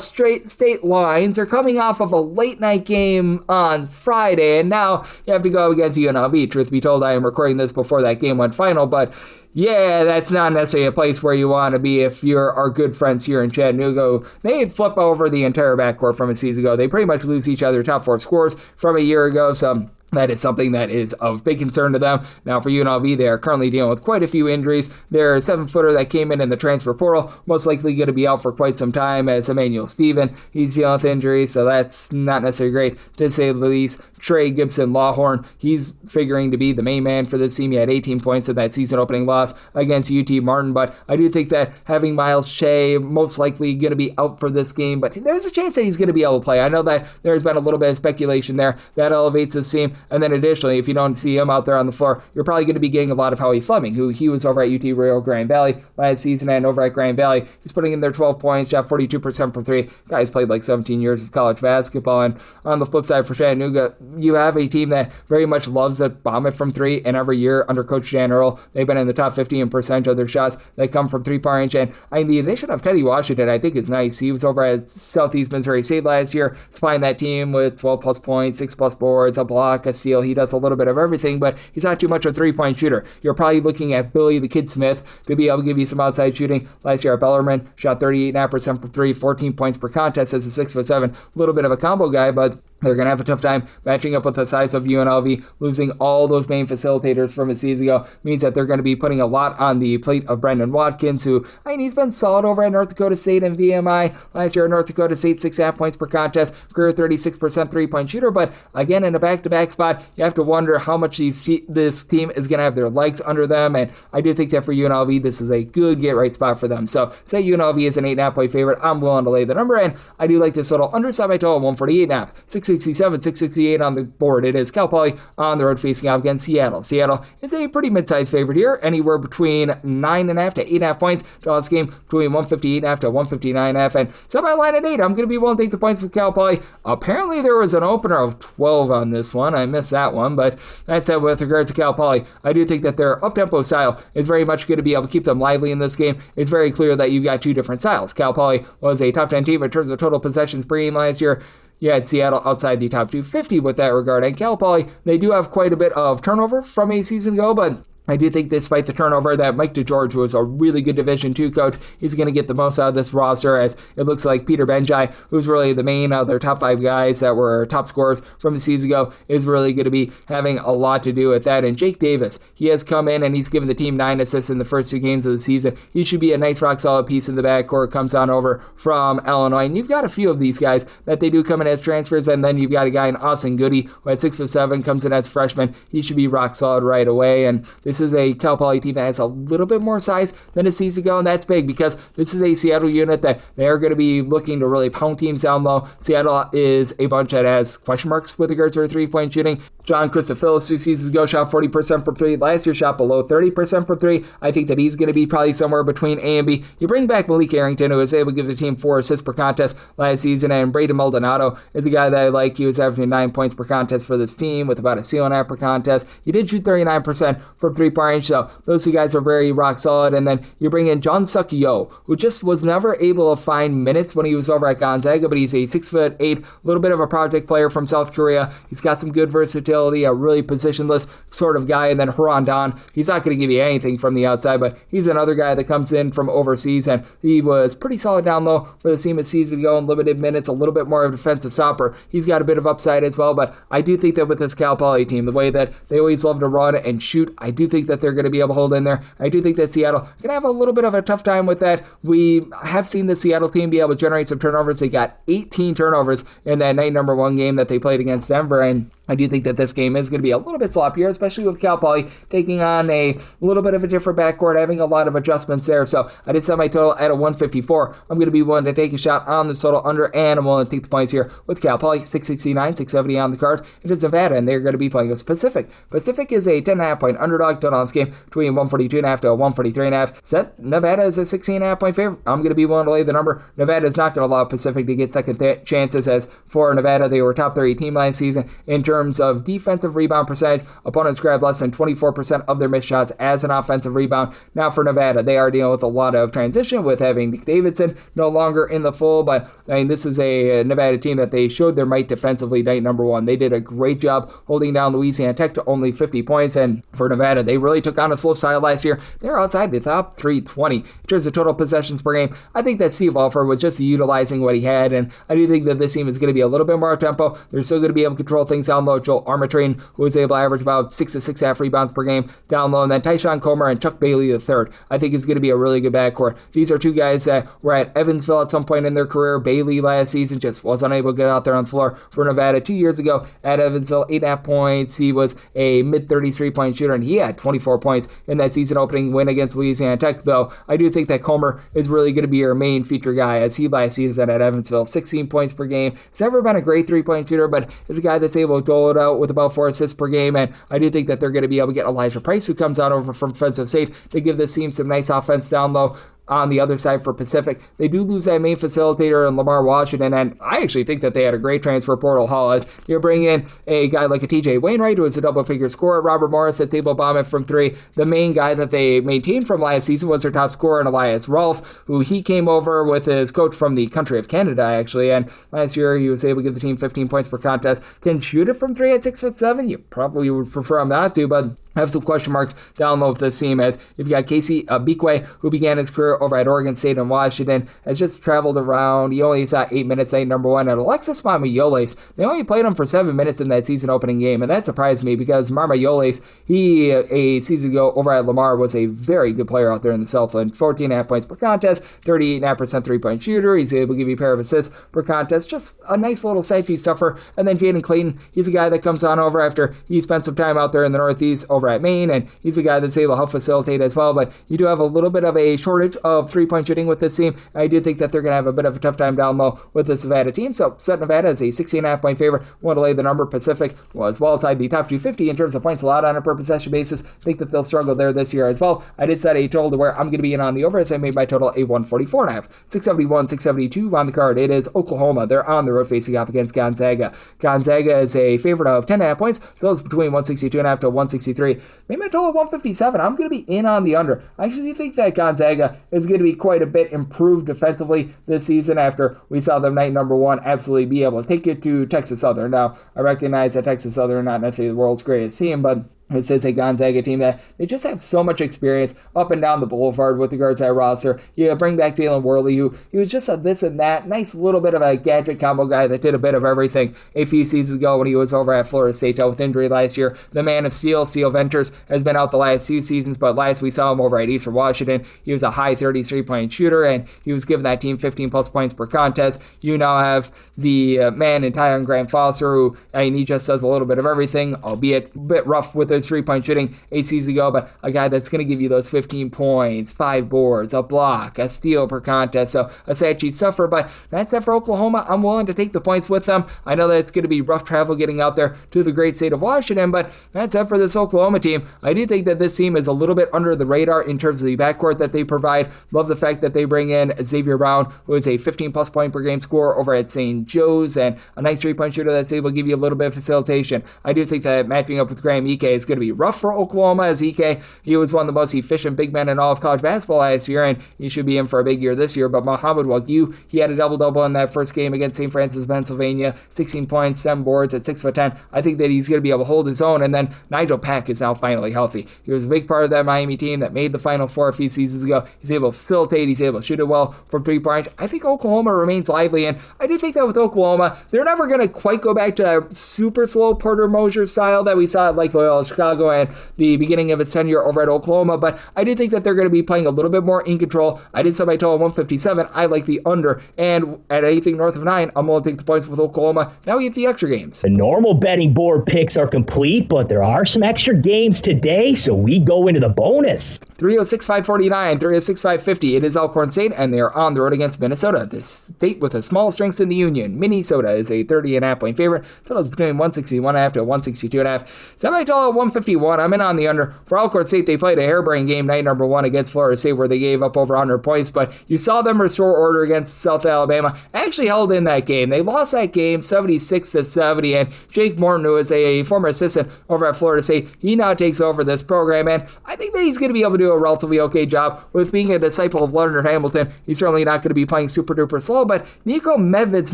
straight state lines. They're coming off of a late-night game on Friday, and now you have to go against UNLV. Truth be told, I am recording this before that game went final, but yeah, that's not necessarily a place where you want to be if you're our good friends here in Chattanooga. They flip over the entire backcourt from a season ago. They pretty much lose each other top 4 scores from a year ago, so that is something that is of big concern to them. Now for UNLV, they are currently dealing with quite a few injuries. Their 7-footer that came in the transfer portal, most likely going to be out for quite some time as Emmanuel Stephen. He's dealing with injuries, so that's not necessarily great, to say the least. Trey Gibson Lawhorn, he's figuring to be the main man for this team. He had 18 points in that season-opening loss against UT Martin, but I do think that having Miles Shea most likely going to be out for this game, but there's a chance that he's going to be able to play. I know that there's been a little bit of speculation there that elevates this team, and then additionally, if you don't see him out there on the floor, you're probably going to be getting a lot of Howie Fleming, who he was over at UT Rio Grande Valley last season, and over at Grand Valley, he's putting in their 12 points, shot 42% from 3. Guy's played 17 years of college basketball, and on the flip side for Chattanooga, you have a team that very much loves to bomb it from 3, and every year under Coach Dan Earl, they've been in the top 15% of their shots that come from 3-point range, and the addition of Teddy Washington, I think, is nice. He was over at Southeast Missouri State last year, supplying that team with 12-plus points, 6-plus boards, a block, a steal. He does a little bit of everything, but he's not too much of a 3-point shooter. You're probably looking at Billy the Kid Smith to be able to give you some outside shooting. Last year at Bellarmine, shot 38.5% from 3, 14 points per contest as a 6'7", a little bit of a combo guy, but they're going to have a tough time matching up with the size of UNLV. Losing all those main facilitators from a season ago means that they're going to be putting a lot on the plate of Brendan Watkins, who, he's been solid over at North Dakota State and VMI. Last year at North Dakota State, 6.5 points per contest, career 36% 3-point shooter, but again, in a back-to-back spot, you have to wonder how much this team is going to have their legs under them, and I do think that for UNLV, this is a good get-right spot for them. So, say UNLV is an 8.5-point favorite, I'm willing to lay the number, and I do like this little under semi-total 148.5, 667, 668 on the board. It is Cal Poly on the road facing off against Seattle. Seattle is a pretty mid-sized favorite here, anywhere between 9.5 to 8.5 points. Draw this game between 158.5 to 159.5, and semi-line at 8. I'm going to be willing to take the points for Cal Poly. Apparently, there was an opener of 12 on this one. I missed that one, but that said, with regards to Cal Poly, I do think that their up-tempo style is very much going to be able to keep them lively in this game. It's very clear that you've got two different styles. Cal Poly was a top 10 team in terms of total possessions per game last year. You had Seattle outside the top 250 with that regard. And Cal Poly, they do have quite a bit of turnover from a season ago, but I do think despite the turnover that Mike DeGeorge, who is a really good Division II coach, he's going to get the most out of this roster, as it looks like Peter Benjai, who's really the main of their top 5 guys that were top scorers from the season ago, is really going to be having a lot to do with that. And Jake Davis, he has come in and he's given the team 9 assists in the first 2 games of the season. He should be a nice rock solid piece in the backcourt, comes on over from Illinois. And you've got a few of these guys that they do come in as transfers, and then you've got a guy in Austin Goody, who at 6'7", comes in as a freshman. He should be rock solid right away. And this this is a Cal Poly team that has a little bit more size than a season ago, and that's big because this is a Seattle unit that they are going to be looking to really pound teams down low. Seattle is a bunch that has question marks with regards to their three-point shooting. John Christofilis 2 seasons ago shot 40% from 3. Last year shot below 30% from 3. I think that he's going to be probably somewhere between A and B. You bring back Malik Arrington, who was able to give the team 4 assists per contest last season, and Braden Maldonado is a guy that I like. He was averaging 9 points per contest for this team with about a steal and a half per contest. He did shoot 39% from 3-point range, so those two guys are very rock solid. And then you bring in John Suk-Yo, who just was never able to find minutes when he was over at Gonzaga, but he's a 6'8", little bit of a project player from South Korea. He's got some good versatility, a really positionless sort of guy. And then Haran Don, he's not going to give you anything from the outside, but he's another guy that comes in from overseas, and he was pretty solid down low for the team a season ago in limited minutes, a little bit more of a defensive stopper. He's got a bit of upside as well, but I do think that with this Cal Poly team, the way that they always love to run and shoot, I do think that they're going to be able to hold in there. I do think that Seattle going to have a little bit of a tough time with that. We have seen the Seattle team be able to generate some turnovers. They got 18 turnovers in that night number 1 game that they played against Denver, and I do think that this game is going to be a little bit sloppier, especially with Cal Poly taking on a little bit of a different backcourt, having a lot of adjustments there. So I did set my total at a 154. I'm going to be willing to take a shot on the total under, and I'm willing to take the points here with Cal Poly. 669, 670 on the card. It is Nevada, and they're going to be playing against Pacific. Pacific is a 10.5 point underdog total on this game between 142.5 to 143.5. Set Nevada is a 16.5 point favorite. I'm going to be willing to lay the number. Nevada is not going to allow Pacific to get second chances, as for Nevada, they were top 30 team last season in terms of defensive rebound percentage. Opponents grabbed less than 24% of their missed shots as an offensive rebound. Now for Nevada, they are dealing with a lot of transition with having Nick Davidson no longer in the fold, but I mean, this is a Nevada team that they showed their might defensively night number 1. They did a great job holding down Louisiana Tech to only 50 points, and for Nevada, they really took on a slow side last year. They're outside the top 320 in terms of total possessions per game. I think that Steve Wofford was just utilizing what he had, and I do think that this team is going to be a little bit more tempo. They're still going to be able to control things down low. Joel Armatrine, who was able to average about 6 to 6.5 rebounds per game down low, and then Tyshawn Comer and Chuck Bailey III, I think is going to be a really good backcourt. These are two guys that were at Evansville at some point in their career. Bailey last season just was unable to get out there on the floor for Nevada. 2 years ago at Evansville, 8.5 points. He was a mid-33 point shooter, and he had 24 points in that season opening win against Louisiana Tech, though I do think that Comer is really going to be your main feature guy, as he last season at Evansville, 16 points per game. He's never been a great 3-point shooter, but is a guy that's able to dole it out with about 4 assists per game, and I do think that they're going to be able to get Elijah Price, who comes out over from Penn St, to give this team some nice offense down low. On the other side for Pacific, they do lose that main facilitator in Lamar Washington, and I actually think that they had a great transfer portal haul, as you're bringing in a guy like a TJ Wainwright, who is a double-figure scorer, Robert Morris that's able to bomb it from 3. The main guy that they maintained from last season was their top scorer, in Elias Rolfe, who he came over with his coach from the country of Canada, actually, and last year he was able to give the team 15 points per contest. Can shoot it from 3 at 6'7". You probably would prefer him not to, but have some question marks down low with this team, as you've got Casey Bikwe, who began his career over at Oregon State and Washington, has just traveled around. He only saw 8 minutes night number 1. And Alexis Marmayoles, they only played him for 7 minutes in that season opening game, and that surprised me because Marmayoles, he a season ago over at Lamar was a very good player out there in the Southland. 14.5 points per contest, 38.5% 3-point shooter. He's able to give you a pair of assists per contest. Just a nice little safety stuffer. And then Jaden Clayton, he's a guy that comes on over after he spent some time out there in the Northeast over at Maine, and he's a guy that's able to help facilitate as well, but you do have a little bit of a shortage of 3-point shooting with this team. I do think that they're going to have a bit of a tough time down low with this Nevada team, so set Nevada as a 16.5 point favorite. Want to lay the number. Pacific was well outside the top 250 in terms of points allowed on a per possession basis. Think that they'll struggle there this year as well. I did set a total to where I'm going to be in on the over, as I made my total a 144.5. 671, 672 on the card. It is Oklahoma. They're on the road facing off against Gonzaga. Gonzaga is a favorite of 10.5 points, so it's between 162.5 to 163. Maybe a total of 157. I'm going to be in on the under. I actually think that Gonzaga is going to be quite a bit improved defensively this season after we saw them night number 1 absolutely be able to take it to Texas Southern. Now, I recognize that Texas Southern not necessarily the world's greatest team, but this is a Gonzaga team that they just have so much experience up and down the boulevard with regards to that roster. You bring back Jalen Worley, who he was just a this and that, nice little bit of a gadget combo guy that did a bit of everything a few seasons ago when he was over at Florida State, dealt with injury last year. The man of steel, Steel Ventures, has been out the last 2 seasons, but last we saw him over at Eastern Washington, he was a high 33-point shooter, and he was giving that team 15-plus points per contest. You now have the man in Tyon Grant Foster, who, I mean, he just does a little bit of everything, albeit a bit rough with his three-point shooting 8 seasons ago, but a guy that's going to give you those 15 points, 5 boards, a block, a steal per contest. So a stat sheet suffer, but that's it for Oklahoma. I'm willing to take the points with them. I know that it's going to be rough travel getting out there to the great state of Washington, but that's it for this Oklahoma team. I do think that this team is a little bit under the radar in terms of the backcourt that they provide. Love the fact that they bring in Xavier Brown, who is a 15-plus point per game scorer over at St. Joe's, and a nice three-point shooter that's able to give you a little bit of facilitation. I do think that matching up with Graham Ike is going to be rough for Oklahoma, as Ike, he was one of the most efficient big men in all of college basketball last year, and he should be in for a big year this year. But Muhammad Wagyu, he had a double-double in that first game against St. Francis, Pennsylvania, 16 points, 7 boards at 6'10". I think that he's going to be able to hold his own, and then Nigel Pack is now finally healthy. He was a big part of that Miami team that made the Final Four a few seasons ago. He's able to facilitate, he's able to shoot it well from 3-point. I think Oklahoma remains lively, and I do think that with Oklahoma, they're never going to quite go back to that super slow Porter Mosier style that we saw at Lake Loyola Chicago and the beginning of its tenure over at Oklahoma, but I do think that they're going to be playing a little bit more in control. I did set my total 157. I like the under, and at anything north of 9, I'm going to take the points with Oklahoma. Now we get the extra games. The normal betting board picks are complete, but there are some extra games today, so we go into the bonus. 306-549, 306-550. It is Alcorn St, and they are on the road against Minnesota, this state with the smallest strengths in the union. Minnesota is a 30.5 point favorite. Total is between 161.5 to 162.5. Semi-total 151. I'm in on the under. For Alcorn State, they played a harebrained game night number 1 against Florida State where they gave up over 100 points, but you saw them restore order against South Alabama. Actually held in that game. They lost that game 76-70, and Jake Morton, who is a former assistant over at Florida State, he now takes over this program, and I think that he's going to be able to do a relatively okay job with being a disciple of Leonard Hamilton. He's certainly not going to be playing super duper slow, but Nico Medved's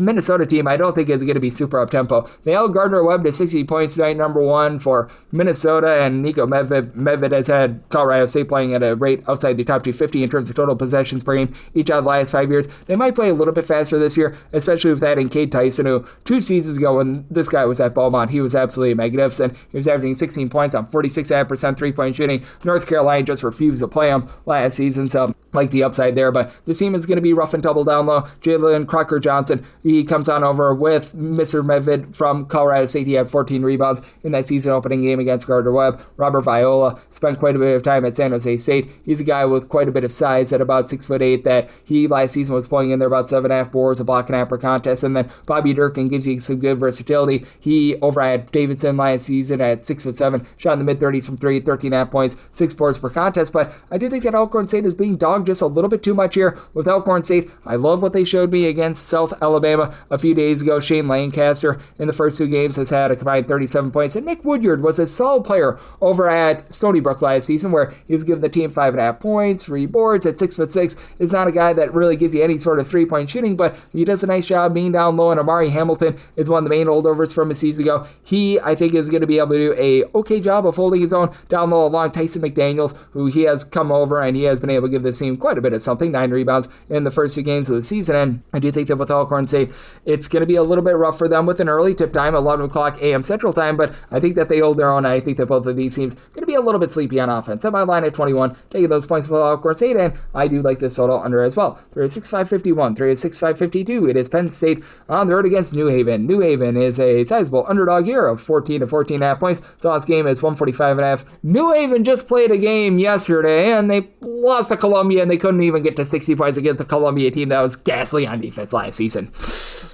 Minnesota team I don't think is going to be super up tempo. They held Gardner-Webb to 60 points tonight, number 1 for Minnesota, and Nico Medved has had Colorado State playing at a rate outside the top 250 in terms of total possessions per game each out of the last 5 years. They might play a little bit faster this year, especially with adding Cade Tyson, who 2 seasons ago when this guy was at Beaumont, he was absolutely magnificent. He was averaging 16 points on 46.5% three-point shooting. North Carolina just refused to play him last season, so like the upside there, but this team is going to be rough and tumble down low. Jalen Crocker-Johnson, he comes on over with Mr. Medved from Colorado State. He had 14 rebounds in that season opening game against Gardner-Webb. Robert Viola spent quite a bit of time at San Jose State. He's a guy with quite a bit of size at about 6'8", that he last season was pulling in there about 7.5 boards, a block and a half per contest, and then Bobby Durkin gives you some good versatility. He over at Davidson last season at 6'7", shot in the mid-30s from 3, 13.5 points, 6 boards per contest, but I do think that Alcorn State is being dogged just a little bit too much here with Alcorn State. I love what they showed me against South Alabama a few days ago. Shane Lancaster in the first 2 games has had a combined 37 points, and Nick Woodyard was a solid player over at Stony Brook last season where he was giving the team 5.5 points, 3 boards at 6'6". Is not a guy that really gives you any sort of 3-point shooting, but he does a nice job being down low, and Amari Hamilton is one of the main holdovers from a season ago. He, I think, is going to be able to do a okay job of holding his own down low along Tyson McDaniels, who he has come over and he has been able to give this team quite a bit of something, 9 rebounds in the first 2 games of the season, and I do think that with Alcorn State, it's going to be a little bit rough for them with an early tip time, 11 o'clock a.m. Central Time, but I think that they hold their own. I think that both of these teams are going to be a little bit sleepy on offense. Set my line at 21, taking those points with Alcorn State, and I do like this total under as well. 306-551, 306-552. It is Penn State on the road against New Haven. New Haven is a sizable underdog here of 14 to 14.5 points. So last game is 145.5. New Haven just played a game yesterday, and they lost to Columbia, and they couldn't even get to 60 points against a Columbia team that was ghastly on defense last season.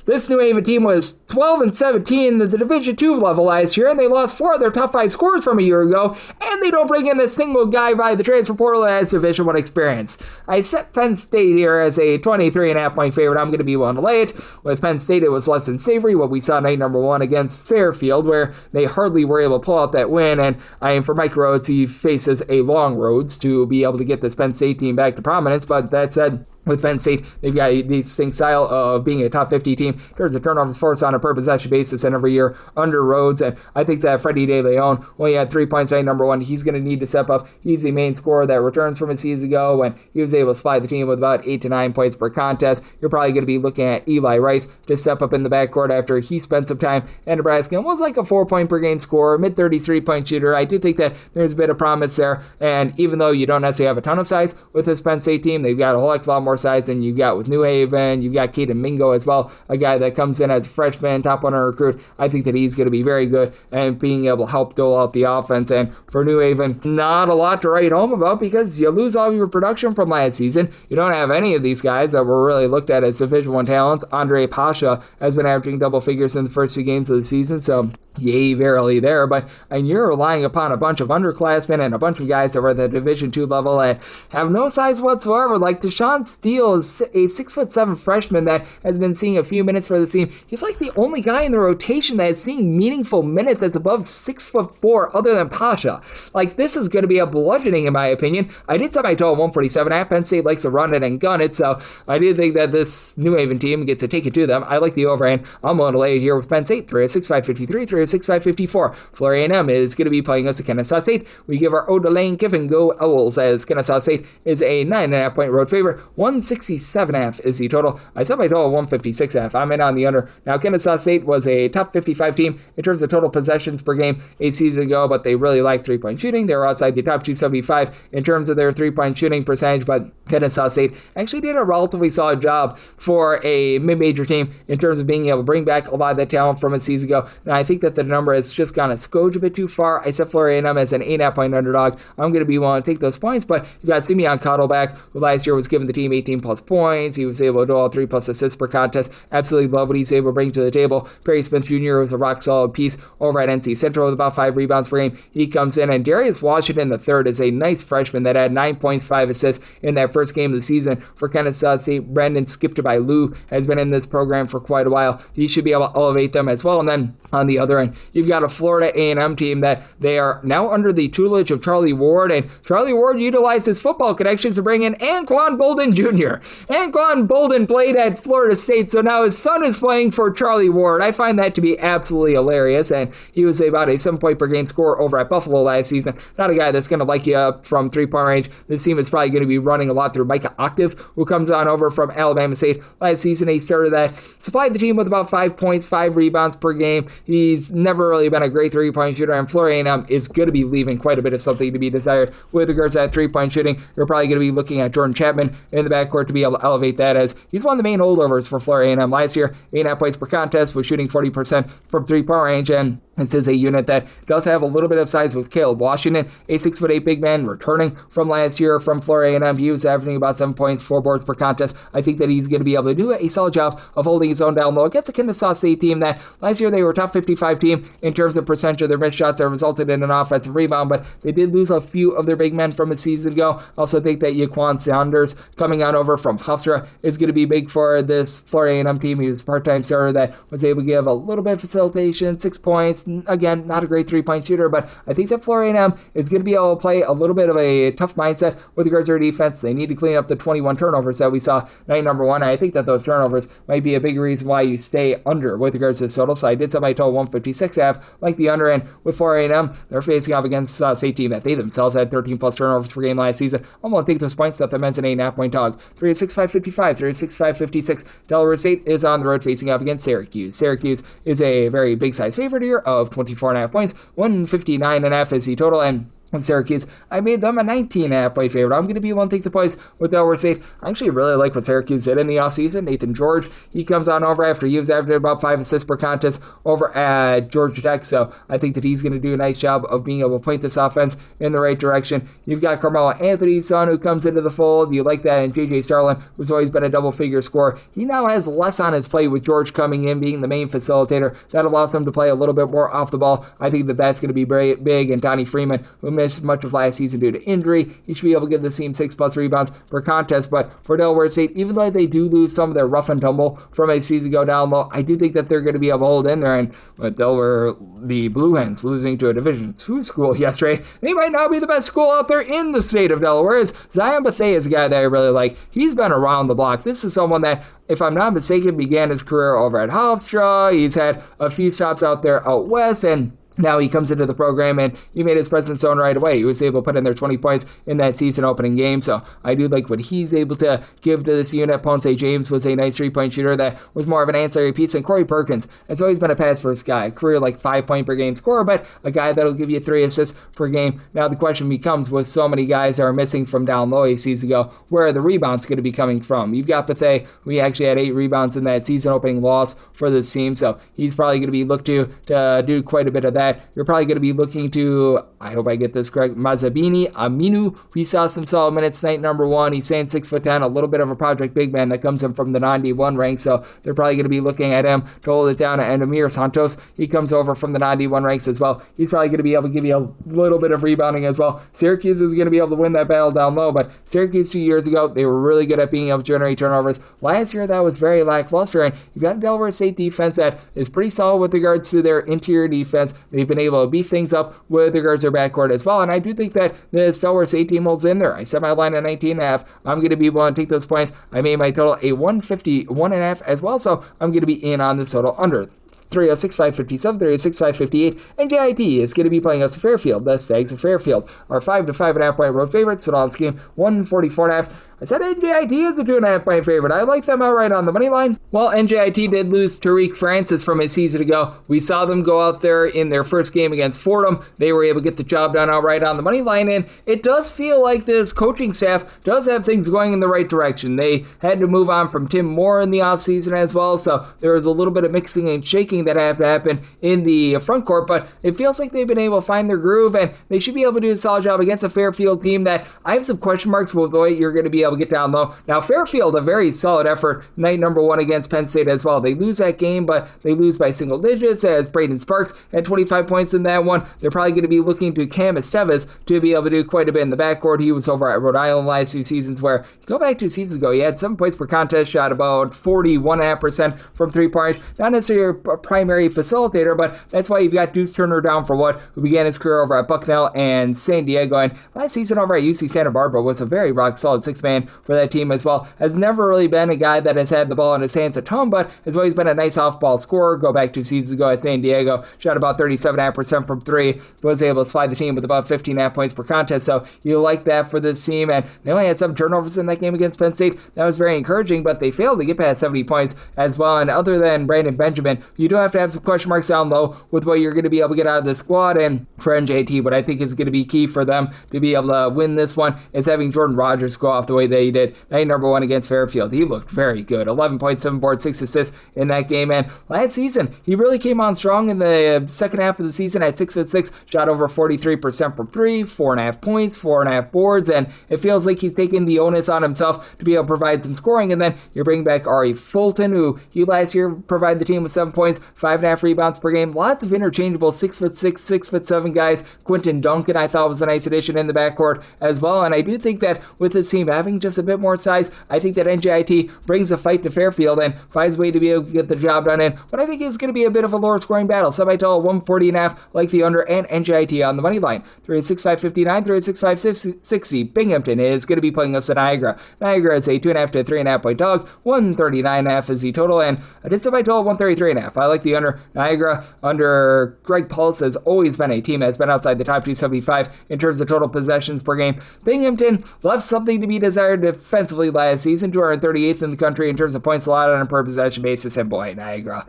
This New Haven team was 12-17 at the Division II level last year, and they lost 4 of their top 5 scorers from a year ago, and they don't bring in a single guy via the transfer portal that has Division I experience. I set Penn State here as a 23.5 point favorite. I'm going to be willing to lay it. With Penn State, it was less than savory what we saw night number 1 against Fairfield, where they hardly were able to pull out that win, and for Mike Rhodes, he faces a long roads to be able to get this Penn State team back to prominence, but that said, with Penn State, they've got a distinct style of being a top 50 team in terms of turnovers forced on a per possession basis and every year under Rhodes. And I think that Freddie De Leon, when he had 3 points at number 1, he's going to need to step up. He's the main scorer that returns from a season ago when he was able to supply the team with about 8 to 9 points per contest. You're probably going to be looking at Eli Rice to step up in the backcourt after he spent some time at Nebraska and was like a 4-point per game scorer, mid-33 point shooter. I do think that there's a bit of promise there. And even though you don't necessarily have a ton of size with this Penn State team, they've got a whole heck of a lot more more size than you got with New Haven. You've got Caden Mingo as well, a guy that comes in as a freshman, top 100 recruit. I think that he's going to be very good and being able to help dole out the offense. And for New Haven, not a lot to write home about because you lose all your production from last season. You don't have any of these guys that were really looked at as Division I talents. Andre Pasha has been averaging double figures in the first 2 games of the season, so yay, verily there. But and you're relying upon a bunch of underclassmen and a bunch of guys that were at the Division II level and have no size whatsoever. Like Deshaun Steele is a 6'7" freshman that has been seeing a few minutes for the team. He's like the only guy in the rotation that is seeing meaningful minutes that's above 6'4" other than Pasha. Like, this is going to be a bludgeoning in my opinion. I did set my total 147 at Penn State likes to run it and gun it, so I do think that this New Haven team gets to take it to them. I like the overhand. I'm going to lay it here with Penn State, 306-553, 306-554. Florida A&M is going to be playing us at Kennesaw State. We give our ode to Lane Kiffin, go Owls, as Kennesaw State is a 9.5 point road favorite. 167.5 is the total. I set my total 156.5. I'm in on the under. Now, Kennesaw State was a top 55 team in terms of total possessions per game a season ago, but they really like three-point shooting. They were outside the top 275 in terms of their three-point shooting percentage, but Kennesaw State actually did a relatively solid job for a mid-major team in terms of being able to bring back a lot of that talent from a season ago. Now, I think that the number has just gone a skoge a bit too far. I set Florida A&M as an 8.5 point underdog. I'm going to be willing to take those points, but you've got Simeon Cottle back, who last year was giving the team 18 plus points. He was able to do all 3 plus assists per contest. Absolutely love what he's able to bring to the table. Perry Smith Jr. was a rock solid piece over at NC Central with about 5 rebounds per game. He comes in, and Darius Washington III is a nice freshman that had 9 points, 5 assists in that first game of the season for Kennesaw State. Brandon Skipper-by-Lou has been in this program for quite a while. He should be able to elevate them as well. And then on the other end, you've got a Florida A&M team that they are now under the tutelage of Charlie Ward, and Charlie Ward utilized his football connections to bring in Anquan Bolden Jr. Anquan Bolden played at Florida State, so now his son is playing for Charlie Ward. I find that to be absolutely hilarious, and he was about a 7 point per game scorer over at Buffalo last season. Not a guy that's going to light you up from 3-point range. This team is probably going to be running a lot through Micah Octave, who comes on over from Alabama State. Last season, he started that, supplied the team with about 5 points, 5 rebounds per game. He's never really been a great 3-point shooter, and Florida A&M is going to be leaving quite a bit of something to be desired with regards to that 3-point shooting. You're probably going to be looking at Jordan Chapman in the backcourt to be able to elevate that, as he's one of the main holdovers for Florida A&M last year. 8.5 points per contest, was shooting 40% from 3-point range, and this is a unit that does have a little bit of size with Caleb Washington, a 6'8" big man returning from last year from Florida A&M. He was averaging about 7 points, 4 boards per contest. I think that he's going to be able to do a solid job of holding his own down low against a Kennesaw State team that last year they were a top 55 team in terms of percentage of their missed shots that resulted in an offensive rebound, but they did lose a few of their big men from a season ago. I also think that Yaquan Saunders coming on over from Hofstra is going to be big for this Florida A&M team. He was a part-time starter that was able to give a little bit of facilitation, 6 points. Again, not a great 3-point shooter, but I think that Florida A&M is going to be able to play a little bit of a tough mindset with regards to their defense. They need to clean up the 21 turnovers that we saw night number 1. I think that those turnovers might be a big reason why you stay under with regards to this total. So I did set my total 156.5, like the under, and with Florida A&M, they're facing off against a State team that they themselves had 13 plus turnovers per game last season. I'm going to take those points, set them as an 8.5 point dog. 306-555, 306-556. Delaware State is on the road facing off against Syracuse. Syracuse is a very big size favorite here of 24.5 points. 159.5 is the total, and in Syracuse, I made them a 19.5 point favorite. I'm going to be able to take the place with Delaware State. I actually really like what Syracuse did in the offseason. Nathan George, he comes on over after he was averaging about 5 assists per contest over at Georgia Tech, so I think that he's going to do a nice job of being able to point this offense in the right direction. You've got Carmelo Anthony's son who comes into the fold. You like that, and J.J. Starlin, who's always been a double-figure scorer. He now has less on his plate with George coming in, being the main facilitator. That allows him to play a little bit more off the ball. I think that that's going to be very big, and Donnie Freeman, who missed much of last season due to injury, he should be able to give the team 6 plus rebounds per contest. But for Delaware State, even though they do lose some of their rough and tumble from a season ago down low, I do think that they're going to be able to hold in there. And with Delaware, the Blue Hens losing to a Division II school yesterday, they might now be the best school out there in the state of Delaware. As Zion Bethea is a guy that I really like. He's been around the block. This is someone that, if I'm not mistaken, began his career over at Hofstra. He's had a few stops out there out west, and Now he comes into the program and he made his presence known right away. He was able to put in their 20 points in that season opening game. So I do like what he's able to give to this unit. Ponce James was a nice 3-point shooter that was more of an ancillary piece. And Corey Perkins has always been a pass first guy. Career like 5-point per game scorer, but a guy that'll give you 3 assists per game. Now the question becomes, with so many guys that are missing from down low a season ago, where are the rebounds going to be coming from? You've got Bethea, who actually had 8 rebounds in that season opening loss for this team. So he's probably going to be looked to do quite a bit of that. You're probably going to be looking to, I hope I get this correct, Mazabini Aminu. We saw some solid minutes tonight, number 1. He's saying 6'10", a little bit of a project big man that comes in from the non-D1 ranks, so they're probably going to be looking at him to hold it down. And Amir Santos, he comes over from the non-D1 ranks as well. He's probably going to be able to give you a little bit of rebounding as well. Syracuse is going to be able to win that battle down low, but Syracuse 2 years ago, they were really good at being able to generate turnovers. Last year, that was very lackluster, and you've got a Delaware State defense that is pretty solid with regards to their interior defense. They've been able to beat things up with regards to their backcourt as well, and I do think that this Delaware State team holds in there. I set my line at 19.5. I'm going to be willing to take those points. I made my total a 151.5 as well, so I'm going to be in on this total under 306-557, 306-558, and JIT is going to be playing us at Fairfield. The Stags of Fairfield are 5 to 5.5 point road favorites. So on this game, 144.5. I said NJIT is a 2.5 point favorite. I like them outright on the money line. Well, NJIT did lose Tariq Francis from a season ago. We saw them go out there in their first game against Fordham. They were able to get the job done outright on the money line, and it does feel like this coaching staff does have things going in the right direction. They had to move on from Tim Moore in the offseason as well, so there was a little bit of mixing and shaking that had to happen in the front court, but it feels like they've been able to find their groove, and they should be able to do a solid job against a Fairfield team that I have some question marks with the way you're going to be able to get down low. Now, Fairfield, a very solid effort, night number 1 against Penn State as well. They lose that game, but they lose by single digits as Braden Sparks had 25 points in that one. They're probably going to be looking to Cam Esteves to be able to do quite a bit in the backcourt. He was over at Rhode Island last 2 seasons, where you go back 2 seasons ago, he had 7 points per contest, shot about 41.5% from 3-point. Not necessarily a primary facilitator, but that's why you've got Deuce Turner down for what, who began his career over at Bucknell and San Diego, and last season over at UC Santa Barbara was a very rock solid 6th man for that team as well. Has never really been a guy that has had the ball in his hands a ton, but has always been a nice off-ball scorer. Go back 2 seasons ago at San Diego, shot about 37.5% from 3, was able to slide the team with about 15.5 points per contest, so you like that for this team, and they only had 7 turnovers in that game against Penn State. That was very encouraging, but they failed to get past 70 points as well, and other than Brandon Benjamin, you do have to have some question marks down low with what you're going to be able to get out of the squad. And for NJT, what I think is going to be key for them to be able to win this one is having Jordan Rogers go off the way that he did night number 1 against Fairfield. He looked very good. 11.7 boards, 6 assists in that game. And last season, he really came on strong in the second half of the season at 6'6", shot over 43% from 3, 4.5 points, 4.5 boards. And it feels like he's taking the onus on himself to be able to provide some scoring. And then you're bringing back Ari Fulton, who he last year provided the team with 7 points, 5.5 rebounds per game. Lots of interchangeable 6'6", 6'7" guys. Quentin Duncan, I thought, was a nice addition in the backcourt as well. And I do think that with this team having just a bit more size, I think that NJIT brings a fight to Fairfield and finds a way to be able to get the job done in what I think is going to be a bit of a lower scoring battle. Semi-total 140.5, like the under, and NJIT on the money line. 306-559, 306-560. Binghamton is going to be playing us at Niagara. Niagara is a 2.5 to 3.5 point dog. 139.5 is the total, and I did semi-total 133.5. I like the under. Niagara, under Greg Pulse, has always been a team that has been outside the top 275 in terms of total possessions per game. Binghamton left something to be desired defensively last season, 238th in the country in terms of points allowed on a per possession basis, and boy, Niagara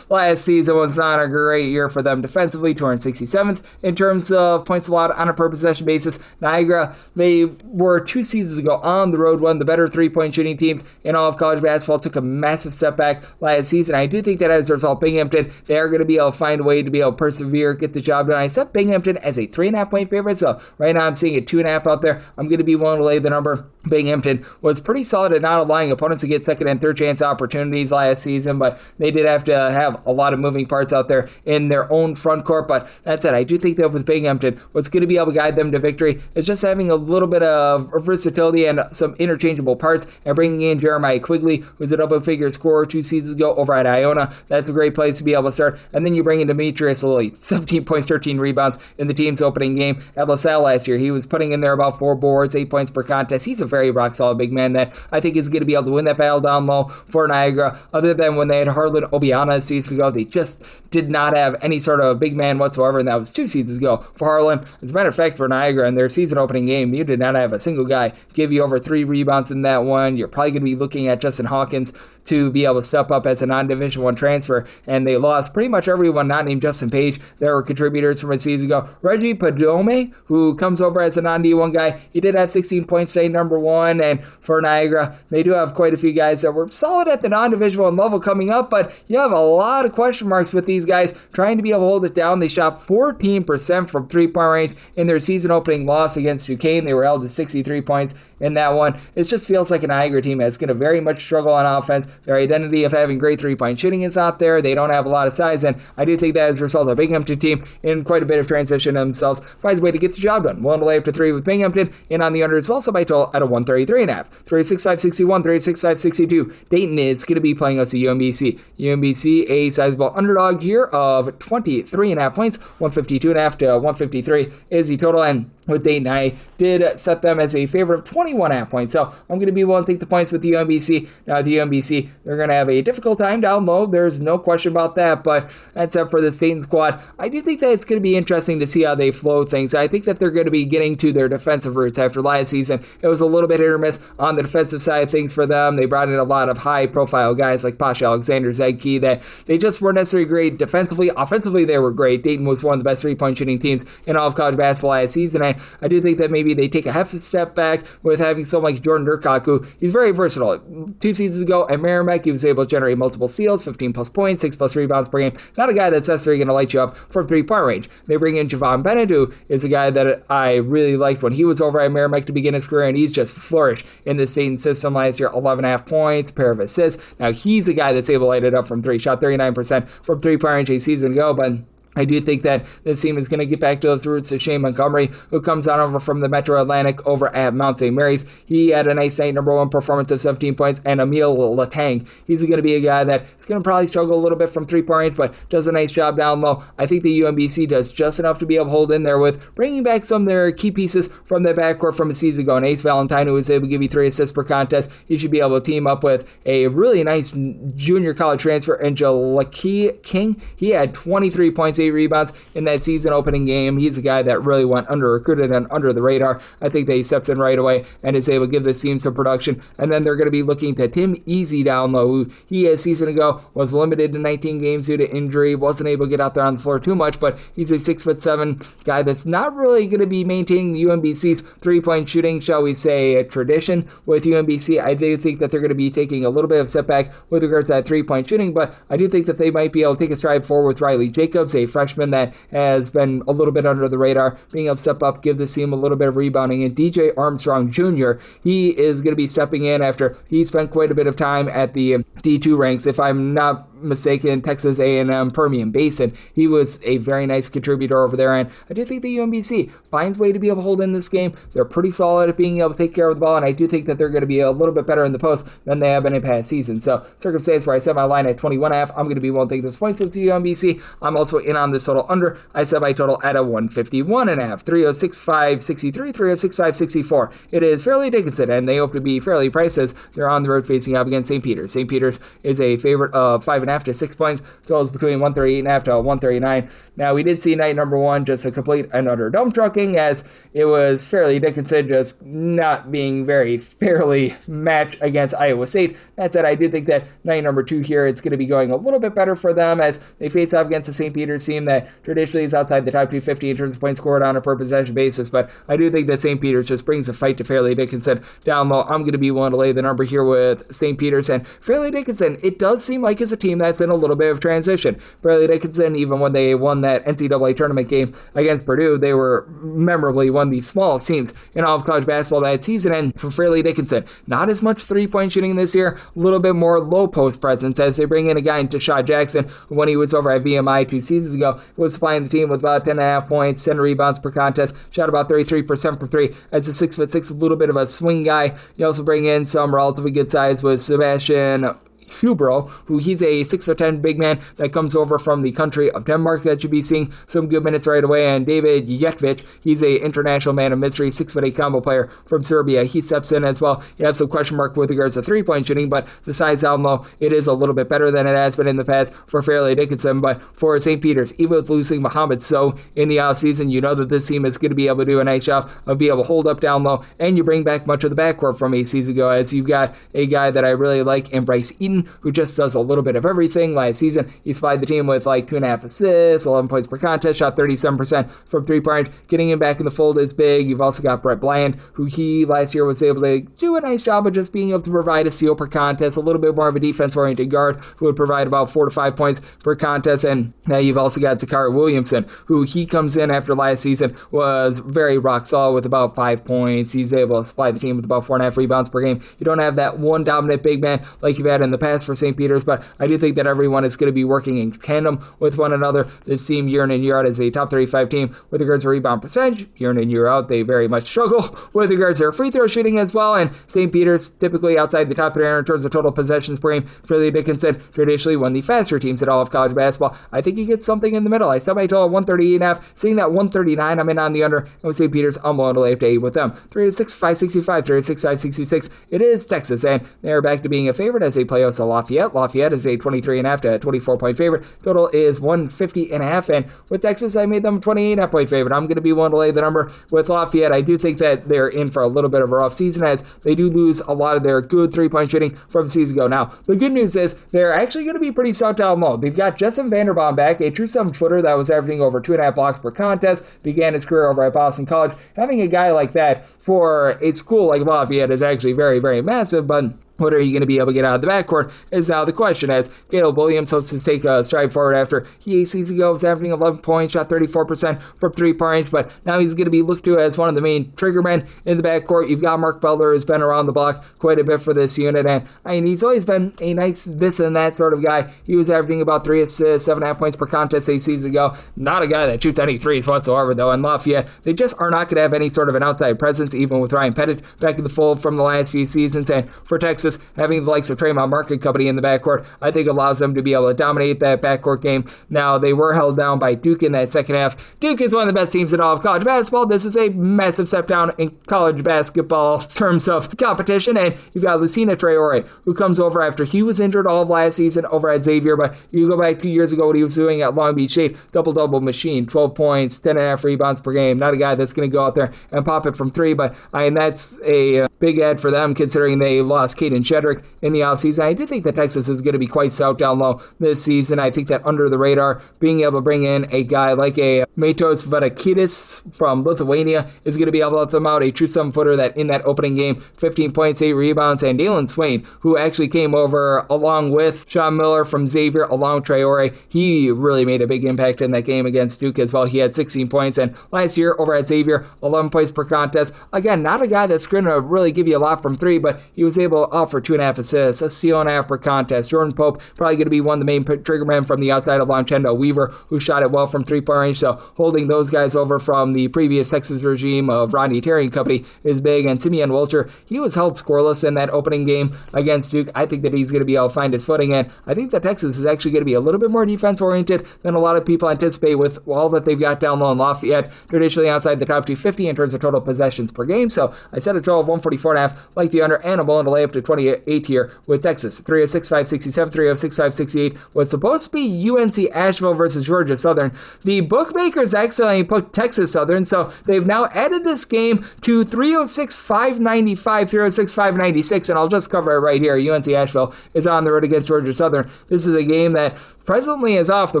last season was not a great year for them defensively, 267th in terms of points allowed on a per possession basis. Niagara, they were 2 seasons ago on the road, one of the better 3-point shooting teams in all of college basketball, took a massive step back last season. I do think that as a result, Binghamton, they are going to be able to find a way to be able to persevere, get the job done. I set Binghamton as a 3.5 point favorite, so right now I'm seeing a 2.5 out there. I'm going to be willing to lay the number. Binghamton was pretty solid at not allowing opponents to get second and third chance opportunities last season, but they did have to have a lot of moving parts out there in their own front court. But that said, I do think that with Binghamton, what's going to be able to guide them to victory is just having a little bit of versatility and some interchangeable parts, and bringing in Jeremiah Quigley, who's a double-figure scorer 2 seasons ago over at Iona. That's a great place to be able to start. And then you bring in Demetrius Lilly, 17 points, 13 rebounds in the team's opening game at LaSalle last year. He was putting in there about 4 boards, 8 points per contest. He's a very rock-solid big man that I think is going to be able to win that battle down low for Niagara, other than when they had Harlan Obiana as season ago. They just did not have any sort of big man whatsoever, and that was 2 seasons ago for Harlan. As a matter of fact, for Niagara in their season opening game, you did not have a single guy give you over 3 rebounds in that one. You're probably going to be looking at Justin Hawkins to be able to step up as a non-Division I transfer, and they lost pretty much everyone not named Justin Page. There were contributors from a season ago. Reggie Padome, who comes over as a non-D1 guy, he did have 16 points, say number 1, and for Niagara, they do have quite a few guys that were solid at the non-Division I level coming up, but you have a lot of question marks with these guys trying to be able to hold it down. They shot 14% from three-point range in their season opening loss against Duquesne. They were held to 63 points in that one. It just feels like an Niagara team that's going to very much struggle on offense. Their identity of having great three-point shooting is out there. They don't have a lot of size, and I do think that as a result of Binghamton team in quite a bit of transition themselves finds a way to get the job done. Willing to lay up to 3 with Binghamton, in on the under as well, so by total at a 133.5. 36-5-61, 36-5-62. Dayton is going to be playing us at UMBC. UMBC, a sizable underdog here of 23.5 points, 152.5 to 153 is the total, and with Dayton, I did set them as a favorite of 21.5 points. So I'm going to be willing to take the points with the UMBC. Now, with the UMBC, they're going to have a difficult time down low. There's no question about that. But that's up for the Dayton squad. I do think that it's going to be interesting to see how they flow things. I think that they're going to be getting to their defensive roots after last season. It was a little bit hit or miss on the defensive side of things for them. They brought in a lot of high-profile guys like Pasha Alexander, Zegke, that they just weren't necessarily great defensively. Offensively, they were great. Dayton was one of the best three-point shooting teams in all of college basketball last season. I do think that maybe they take a half a step back with having someone like Jordan Durkock, who he's very versatile. 2 seasons ago at Merrimack, he was able to generate multiple steals, 15-plus points, 6-plus rebounds per game. Not a guy that's necessarily going to light you up from three-point range. They bring in Javon Bennett, who is a guy that I really liked when he was over at Merrimack to begin his career, and he's just flourished in the Dayton system last year. 11.5 points, a pair of assists. Now, he's a guy that's able to light it up from 3. Shot 39% from three-point range a season ago, but I do think that this team is going to get back to those roots of Shane Montgomery, who comes on over from the Metro Atlantic over at Mount St. Mary's. He had a nice night, number 1 performance of 17 points, and Emil Latang. He's going to be a guy that is going to probably struggle a little bit from three-point range, but does a nice job down low. I think the UMBC does just enough to be able to hold in there with bringing back some of their key pieces from their backcourt from a season ago. And Ace Valentine, who was able to give you 3 assists per contest, he should be able to team up with a really nice junior college transfer, Angeliki King. He had 23 points, 8 rebounds in that season opening game. He's a guy that really went under-recruited and under the radar. I think that he steps in right away and is able to give this team some production. And then they're going to be looking to Tim Easy down low, who he a season ago was limited to 19 games due to injury, wasn't able to get out there on the floor too much, but he's a 6'7" guy that's not really going to be maintaining the UMBC's three-point shooting, shall we say, a tradition with UMBC. I do think that they're going to be taking a little bit of setback with regards to that three-point shooting, but I do think that they might be able to take a stride forward with Riley Jacobs, a freshman that has been a little bit under the radar, being able to step up, give this team a little bit of rebounding. And DJ Armstrong Jr., he is going to be stepping in after he spent quite a bit of time at the D2 ranks, if I'm not mistaken, Texas A&M Permian Basin. He was a very nice contributor over there, and I do think the UMBC finds a way to be able to hold in this game. They're pretty solid at being able to take care of the ball, and I do think that they're going to be a little bit better in the post than they have been in past seasons. So, circumstance where I set my line at 21.5, I'm going to be willing to take this points with the UMBC. I'm also in on this total under. I set my total at a 151.5, 306.563, 306.564. It is Fairleigh Dickinson, and they hope to be fairly priced as they're on the road facing up against St. Peter's. St. Peter's is a favorite of 5.5 to 6 points. Totals between 138.5 to 139. Now, we did see night number 1 just a complete and utter dump trucking, as it was Fairleigh Dickinson just not being very fairly matched against Iowa State. That said, I do think that night number 2 here, it's going to be going a little bit better for them as they face off against the St. Peter's team that traditionally is outside the top 250 in terms of points scored on a per possession basis. But I do think that St. Peter's just brings a fight to Fairleigh Dickinson down low. I'm going to be willing to lay the number here with St. Peter's. And Fairleigh Dickinson, it does seem like it's a team that's in a little bit of transition. Fairleigh Dickinson, even when they won that NCAA tournament game against Purdue, they were memorably one of the smallest teams in all of college basketball that season. And for Fairleigh Dickinson, not as much three-point shooting this year, a little bit more low post presence as they bring in a guy in Deshaun Jackson, who when he was over at VMI 2 seasons ago, was supplying the team with about 10.5 points, 10 rebounds per contest, shot about 33% for 3 as a 6'6", a little bit of a swing guy. You also bring in some relatively good size with Sebastian Hubro, who he's a 6'10" big man that comes over from the country of Denmark that should be seeing some good minutes right away. And David Jetvic, he's a international man of mystery, 6'8" combo player from Serbia. He steps in as well. You have some question mark with regards to three-point shooting, but the size down low, it is a little bit better than it has been in the past for Fairleigh Dickinson. But for St. Peter's, even with losing Mohamed So in the offseason, you know that this team is going to be able to do a nice job of being able to hold up down low, and you bring back much of the backcourt from a season ago, as you've got a guy that I really like in Bryce Eaton, who just does a little bit of everything. Last season, he supplied the team with like 2.5 assists, 11 points per contest, shot 37% from three-pointers. Getting him back in the fold is big. You've also got Brett Bland, who he last year was able to do a nice job of just being able to provide a steal per contest, a little bit more of a defense-oriented guard who would provide about 4 to 5 points per contest. And now you've also got Zakari Williamson, who he comes in after last season, was very rock solid with about 5 points. He's able to supply the team with about 4.5 rebounds per game. You don't have that one dominant big man like you've had in the past for St. Peter's, but I do think that everyone is going to be working in tandem with one another. This team year in and year out is a top 35 team with regards to rebound percentage. Year in and year out, they very much struggle with regards to their free throw shooting as well, and St. Peter's typically outside the top 300 in terms of total possessions per game. Fairleigh Dickinson traditionally one of the faster teams in all of college basketball. I think he gets something in the middle. I set my total at 138.5. Seeing that 139, I'm in on the under, and with St. Peter's, I'm willing to lay up to 8 with them. 3-6-5-65, 3-6-5-66. It is Texas, and they're back to being a favorite as they play host to Lafayette. Lafayette is a 23.5 to 24-point favorite. Total is 150.5, and with Texas, I made them a 28.5-point favorite. I'm going to be willing to lay the number with Lafayette. I do think that they're in for a little bit of a rough season, as they do lose a lot of their good three-point shooting from the season ago. Now, the good news is they're actually going to be pretty stout down low. They've got Justin Vanderbaum back, a true 7-footer that was averaging over 2.5 blocks per contest, began his career over at Boston College. Having a guy like that for a school like Lafayette is actually very, very massive, but what are you going to be able to get out of the backcourt is now the question, as Caleb Williams hopes to take a stride forward after he a season ago was averaging 11 points, shot 34% from 3 points, but now he's going to be looked to as one of the main trigger men in the backcourt. You've got Mark Butler, who's been around the block quite a bit for this unit, and I mean, he's always been a nice this and that sort of guy. He was averaging about 3 assists, 7.5 points per contest a season ago. Not a guy that shoots any threes whatsoever, though, and Lafayette, they just are not going to have any sort of an outside presence, even with Ryan Pettit back in the fold from the last few seasons, and for Texas, having the likes of Tremont Market Company in the backcourt, I think allows them to be able to dominate that backcourt game. Now, they were held down by Duke in that second half. Duke is one of the best teams in all of college basketball. This is a massive step down in college basketball in terms of competition, and you've got Lucina Traore, who comes over after he was injured all of last season over at Xavier, but you go back 2 years ago what he was doing at Long Beach State, double-double machine, 12 points, 10.5 rebounds per game. Not a guy that's going to go out there and pop it from 3, but I mean, that's a big add for them considering they lost Caden Shedrick in the offseason. I do think that Texas is going to be quite stout down low this season. I think that under the radar, being able to bring in a guy like a Matos Vadakidis from Lithuania is going to be able to let them out, a true 7-footer that in that opening game, 15 points, 8 rebounds, and Dalen Swain, who actually came over along with Sean Miller from Xavier, along with Traore. He really made a big impact in that game against Duke as well. He had 16 points, and last year over at Xavier, 11 points per contest. Again, not a guy that's going to really give you a lot from 3, but he was able to offer 2.5 assists, a steal and a half per contest. Jordan Pope probably going to be one of the main trigger men from the outside along Chendo Weaver, who shot it well from 3-point range. So holding those guys over from the previous Texas regime of Rodney Terry and company is big. And Simeon Wilcher, he was held scoreless in that opening game against Duke. I think that he's going to be able to find his footing, and I think that Texas is actually going to be a little bit more defense oriented than a lot of people anticipate with all that they've got down low in Lafayette, traditionally outside the top 250 in terms of total possessions per game. So I set a total of 144.5, like the under, and I'm willing to lay up to 28 here with Texas. 306-567, 306-568 was supposed to be UNC Asheville versus Georgia Southern. The bookmakers accidentally put Texas Southern, so they've now added this game to 306-595, 306-596, and I'll just cover it right here. UNC Asheville is on the road against Georgia Southern. This is a game that presently is off the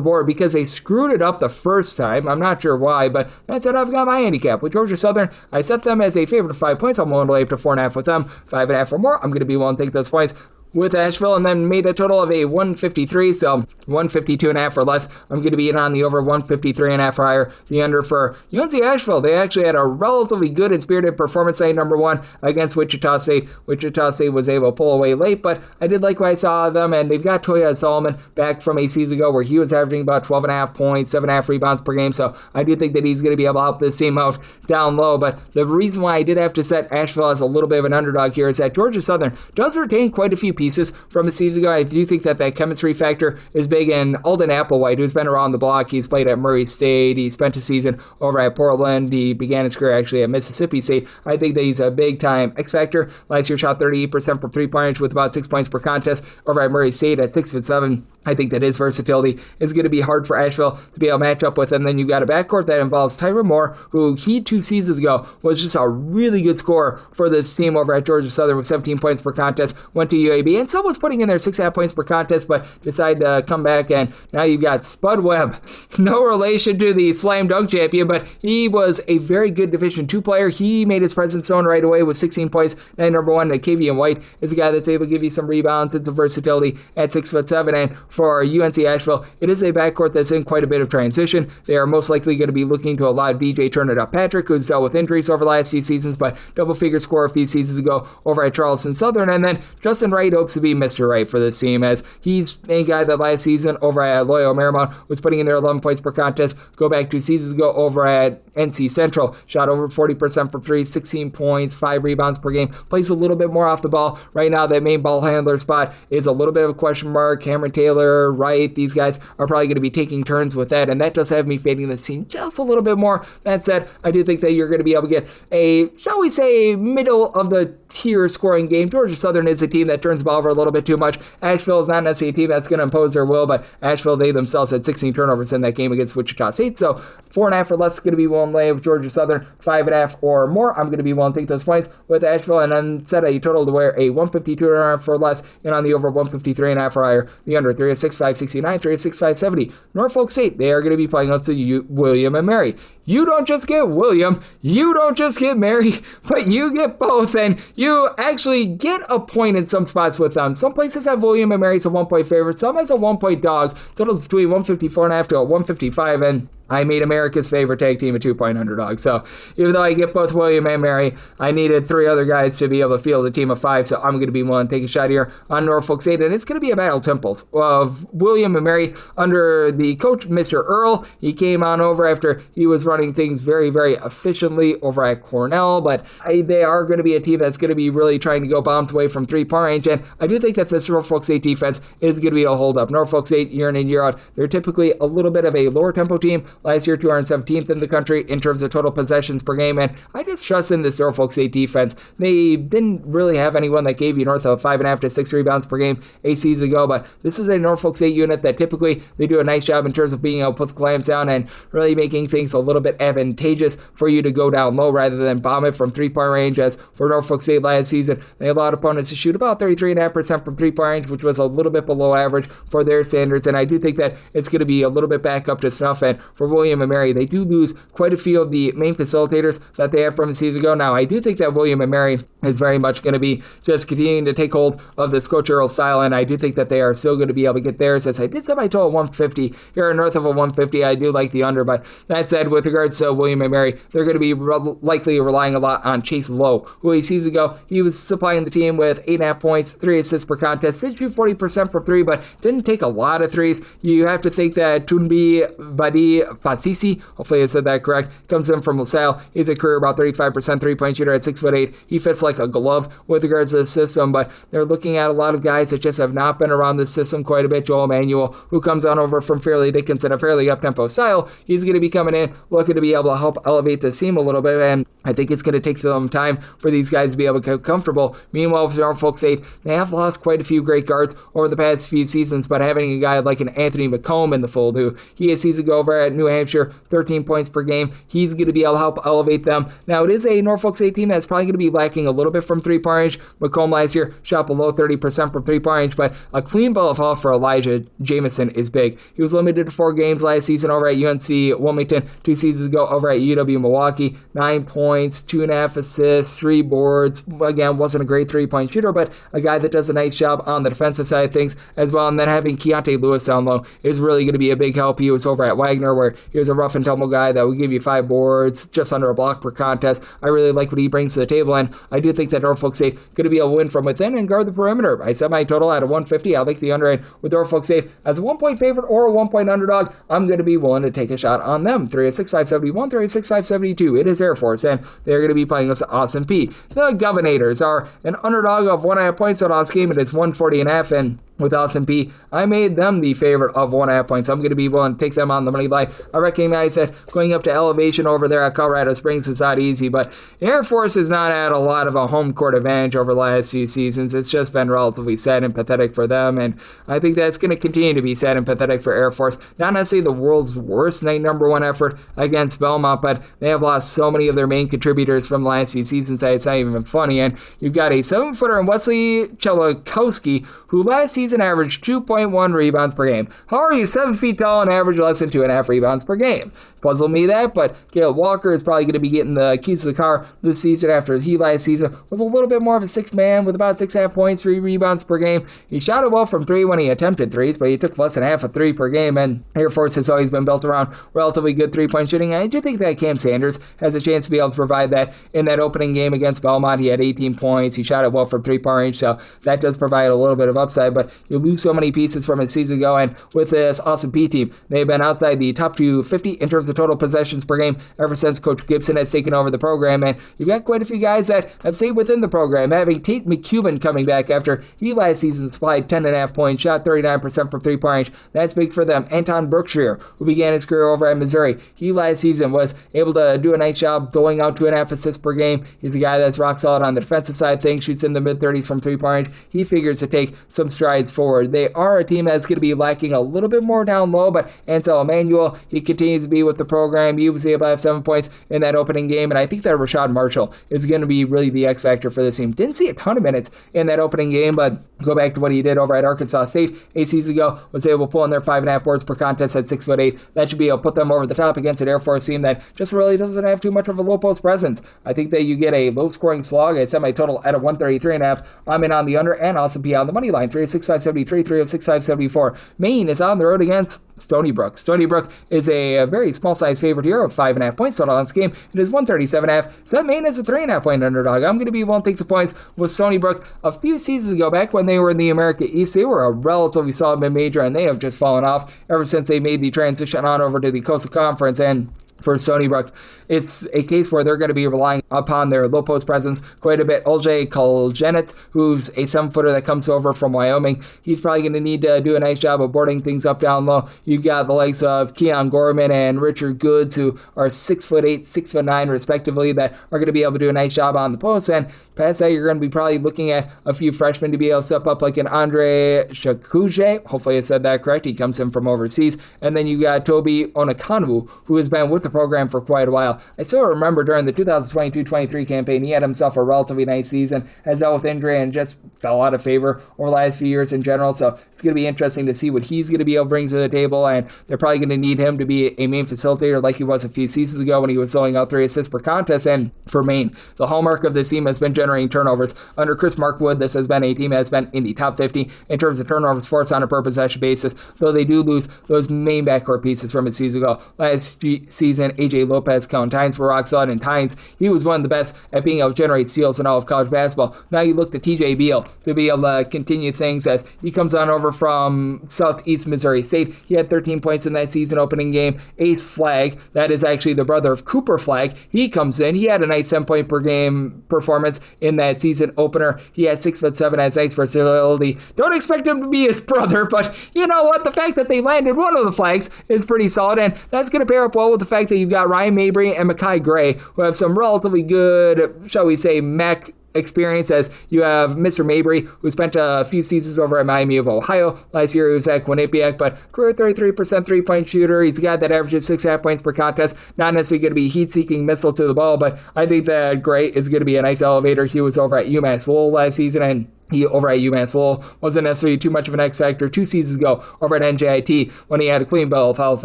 board because they screwed it up the first time. I'm not sure why, but that's it. I've got my handicap. With Georgia Southern, I set them as a favorite of 5 points. I'm willing to lay up to 4.5 with them. 5.5 or more, I'm going to be willing to take those points with Asheville, and then made a total of a 153, so 152.5 or less. I'm going to be in on the over 153.5 or higher. The under for UNC Asheville, they actually had a relatively good and spirited performance night number 1 against Wichita State. Wichita State was able to pull away late, but I did like what I saw of them, and they've got Toya Solomon back from a season ago where he was averaging about 12.5 points, 7.5 rebounds per game, so I do think that he's going to be able to help this team out down low, but the reason why I did have to set Asheville as a little bit of an underdog here is that Georgia Southern does retain quite a few pieces from a season ago. I do think that chemistry factor is big, and Alden Applewhite, who's been around the block, he's played at Murray State, he spent a season over at Portland, he began his career actually at Mississippi State. I think that he's a big-time X factor. Last year shot 38% from three-point range with about 6 points per contest over at Murray State at 6'7". I think that his versatility is going to be hard for Asheville to be able to match up with. And then you've got a backcourt that involves Tyron Moore, who 2 seasons ago was just a really good scorer for this team over at Georgia Southern with 17 points per contest, went to UAB, and still was putting in there 6.5 points per contest, but decided to come back. And now you've got Spud Webb, no relation to the slam dunk champion, but he was a very good Division II player. He made his presence known right away with 16 points. And number one, Kavian White is a guy that's able to give you some rebounds and some versatility at 6'7". And for UNC Asheville, it is a backcourt that's in quite a bit of transition. They are most likely going to be looking to a lot of BJ Turner-Patrick, who's dealt with injuries over the last few seasons, but double-figure score a few seasons ago over at Charleston Southern. And then Justin Wright hopes to be Mr. Wright for this team, as he's a guy that last season over at Loyola Marymount was putting in there 11 points per contest. Go back 2 seasons ago over at NC Central, shot over 40% from 3, 16 points, 5 rebounds per game, plays a little bit more off the ball. Right now, that main ball handler spot is a little bit of a question mark. Cameron Taylor, Wright, these guys are probably going to be taking turns with that, and that does have me fading this team just a little bit more. That said, I do think that you're going to be able to get a, shall we say, middle of the tier scoring game. Georgia Southern is a team that turns the ball over a little bit too much. Asheville is not necessarily a team that's going to impose their will, but Asheville, they themselves had 16 turnovers in that game against Wichita State, so 4.5 or less is going to be willing to lay with Georgia Southern. 5.5 or more, I'm going to be willing to take those points with Asheville, and then set a total to wear a 152.5 or less, and on the over 153.5 or higher, the under 3-6-5-69, 3-6-5-70. Norfolk State, they are going to be playing us to William and Mary. You don't just get William, you don't just get Mary, but you get both, and you actually get a point in some spots with them. Some places have William and Mary as a 1-point favorite, some as a 1-point dog. Totals between 154.5 to a 155, and I made America's favorite tag team a 2-point underdog. So even though I get both William and Mary, I needed 3 other guys to be able to field a team of 5. So I'm going to be willing to take a shot here on Norfolk State. And it's going to be a battle temples of William and Mary under the coach, Mr. Earl. He came on over after he was running things very, very efficiently over at Cornell. But they are going to be a team that's going to be really trying to go bombs away from 3-point range. And I do think that this Norfolk State defense is going to be able to hold up. Norfolk State, year in and year out, they're typically a little bit of a lower tempo team. Last year, 217th in the country in terms of total possessions per game, and I just trust in this Norfolk State defense. They didn't really have anyone that gave you north of 5.5 to 6 rebounds per game a season ago, but this is a Norfolk State unit that typically they do a nice job in terms of being able to put the clamps down and really making things a little bit advantageous for you to go down low rather than bomb it from 3-point range. As for Norfolk State last season, they allowed opponents to shoot about 33.5% from 3-point range, which was a little bit below average for their standards, and I do think that it's going to be a little bit back up to snuff. And for William and Mary, they do lose quite a few of the main facilitators that they have from a season ago. Now, I do think that William and Mary is very much going to be just continuing to take hold of this Coach Earl style, and I do think that they are still going to be able to get theirs. As I did set my total 150 here north of a 150, I do like the under, but that said, with regards to William and Mary, they're going to be likely relying a lot on Chase Lowe, who a season ago, he was supplying the team with 8.5 points, 3 assists per contest, did shoot 40% from 3, but didn't take a lot of threes. You have to think that Tunbi Badi Fasisi, hopefully I said that correct, comes in from LaSalle. He's a career about 35% 3-point shooter at 6'8". He fits like a glove with regards to the system, but they're looking at a lot of guys that just have not been around this system quite a bit. Joel Emanuel, who comes on over from Fairleigh Dickinson, a fairly up-tempo style, he's going to be coming in looking to be able to help elevate the team a little bit, and I think it's going to take some time for these guys to be able to get comfortable. Meanwhile, for Norfolk State, they have lost quite a few great guards over the past few seasons, but having a guy like an Anthony McComb in the fold, who he a season ago over at New Hampshire, 13 points per game, he's going to be able to help elevate them. Now, it is a Norfolk State team that's probably going to be lacking a little bit from 3-point range. McComb last year shot below 30% from 3-point range, but a clean bill of health for Elijah Jamison is big. He was limited to 4 games last season over at UNC Wilmington, 2 seasons ago over at UW Milwaukee, 9 points, 2.5 assists, 3 boards. Again, wasn't a great 3-point shooter, but a guy that does a nice job on the defensive side of things as well. And then having Keontae Lewis down low is really going to be a big help. He was over at Wagner, where where he was a rough and tumble guy that would give you 5 boards, just under a block per contest. I really like what he brings to the table, and I do think that Norfolk State going to be able to win from within and guard the perimeter. I set my total at a 150. I like the under, and with Norfolk State as a 1-point favorite or a 1-point underdog, I'm going to be willing to take a shot on them. 306-571, 306-572. It is Air Force, and they're going to be playing us Austin Peay. The Governors are an underdog of 1.5 points on this game. It is 140.5, and with Austin Peay, I made them the favorite of 1.5 points. I'm going to be willing to take them on the money line. I recognize that going up to elevation over there at Colorado Springs is not easy, but Air Force has not had a lot of a home court advantage over the last few seasons. It's just been relatively sad and pathetic for them, and I think that's going to continue to be sad and pathetic for Air Force. Not necessarily the world's worst night number 1 effort against Belmont, but they have lost so many of their main contributors from the last few seasons that it's not even funny. And you've got a 7-footer in Wesley Chelakowski, who last season averaged 2.1 rebounds per game. How are you 7 feet tall and average less than 2.5 rebounds per game? Puzzled me that, but Caleb Walker is probably going to be getting the keys to the car this season after he last season was a little bit more of a 6th man with about 6.5 points, 3 rebounds per game. He shot it well from 3 when he attempted threes, but he took less than half a 3 per game, and Air Force has always been built around relatively good 3-point shooting. I do think that Cam Sanders has a chance to be able to provide that in that opening game against Belmont. He had 18 points. He shot it well from 3-point range, so that does provide a little bit of upside, but you lose so many pieces from a season ago, and with this Austin Peay team, they've been outside the top 250 in terms of total possessions per game ever since Coach Gibson has taken over the program, and you've got quite a few guys that have stayed within the program, having Tate McCubbin coming back after he last season supplied 10.5 points, shot 39% from 3-point range. That's big for them. Anton Brookshire, who began his career over at Missouri, he last season was able to do a nice job doling out 2.5 assists per game. He's a guy that's rock solid on the defensive side of things, shoots in the mid-30s from 3-point range. He figures to take some strides forward. They are a team that's going to be lacking a little bit more down low, but Ansel Emmanuel, he continues to be with the program. He was able to have 7 points in that opening game, and I think that Rashad Marshall is going to be really the X factor for this team. Didn't see a ton of minutes in that opening game, but go back to what he did over at Arkansas State 8 seasons ago, was able to pull in their 5.5 boards per contest at 6'8". That should be able to put them over the top against an Air Force team that just really doesn't have too much of a low post presence. I think that you get a low scoring slog. I set my total at a 133.5. I'm in on the under and also be on the money line. 306-573, 306-574. Maine is on the road against Stony Brook. Stony Brook is a very small size favorite here of 5.5 points total on this game. It is 137.5. So Maine is a 3.5 point underdog. I'm going to be willing to take the points with Stony Brook. A few seasons ago, back when they were in the America East, they were a relatively solid mid-major, and they have just fallen off ever since they made the transition on over to the Coastal Conference. And for Stony Brook, it's a case where they're going to be relying upon their low post presence quite a bit. Olje Koljenitz, who's a 7-footer that comes over from Wyoming, he's probably going to need to do a nice job of boarding things up down low. You've got the likes of Keon Gorman and Richard Goods, who are 6'8", 6'9", respectively, that are going to be able to do a nice job on the post. And past that, you're going to be probably looking at a few freshmen to be able to step up, like an Andre Shakuje. Hopefully I said that correct. He comes in from overseas. And then you got Toby Onakanu, who has been with the program for quite a while. I still remember during the 2022-23 campaign, he had himself a relatively nice season, has dealt with injury and just fell out of favor over the last few years in general. So it's going to be interesting to see what he's going to be able to bring to the table, and they're probably going to need him to be a main facilitator like he was a few seasons ago when he was throwing out 3 assists per contest. And for Maine, the hallmark of this team has been generating turnovers. Under Chris Markwood, this has been a team that has been in the top 50 in terms of turnovers forced on a per possession basis, though they do lose those main backcourt pieces from a season ago. Last season, AJ Lopez, Colin Tynes were rock solid, and Tynes, he was one of the best at being able to generate steals in all of college basketball. Now you look to TJ Beal to be able to continue things as he comes on over from Southeast Missouri State. He had 13 points in that season opening game. Ace Flagg, that is actually the brother of Cooper Flagg, he comes in. He had a nice 10-point per game performance in that season opener. He had 6'7", has nice versatility. Don't expect him to be his brother, but you know what? The fact that they landed one of the flags is pretty solid, and that's going to pair up well with the fact that you've got Ryan Mabry and Makai Gray, who have some relatively good, shall we say, MAC experience, as you have Mr. Mabry, who spent a few seasons over at Miami of Ohio. Last year he was at Quinnipiac, but career 33% 3-point shooter. He's a guy that averages 6.5 points per contest. Not necessarily going to be heat-seeking missile to the ball, but I think that Gray is going to be a nice elevator. He was over at UMass Lowell last season, and He, over at UMass Lowell, wasn't necessarily too much of an X factor 2 seasons ago over at NJIT when he had a clean bill of health,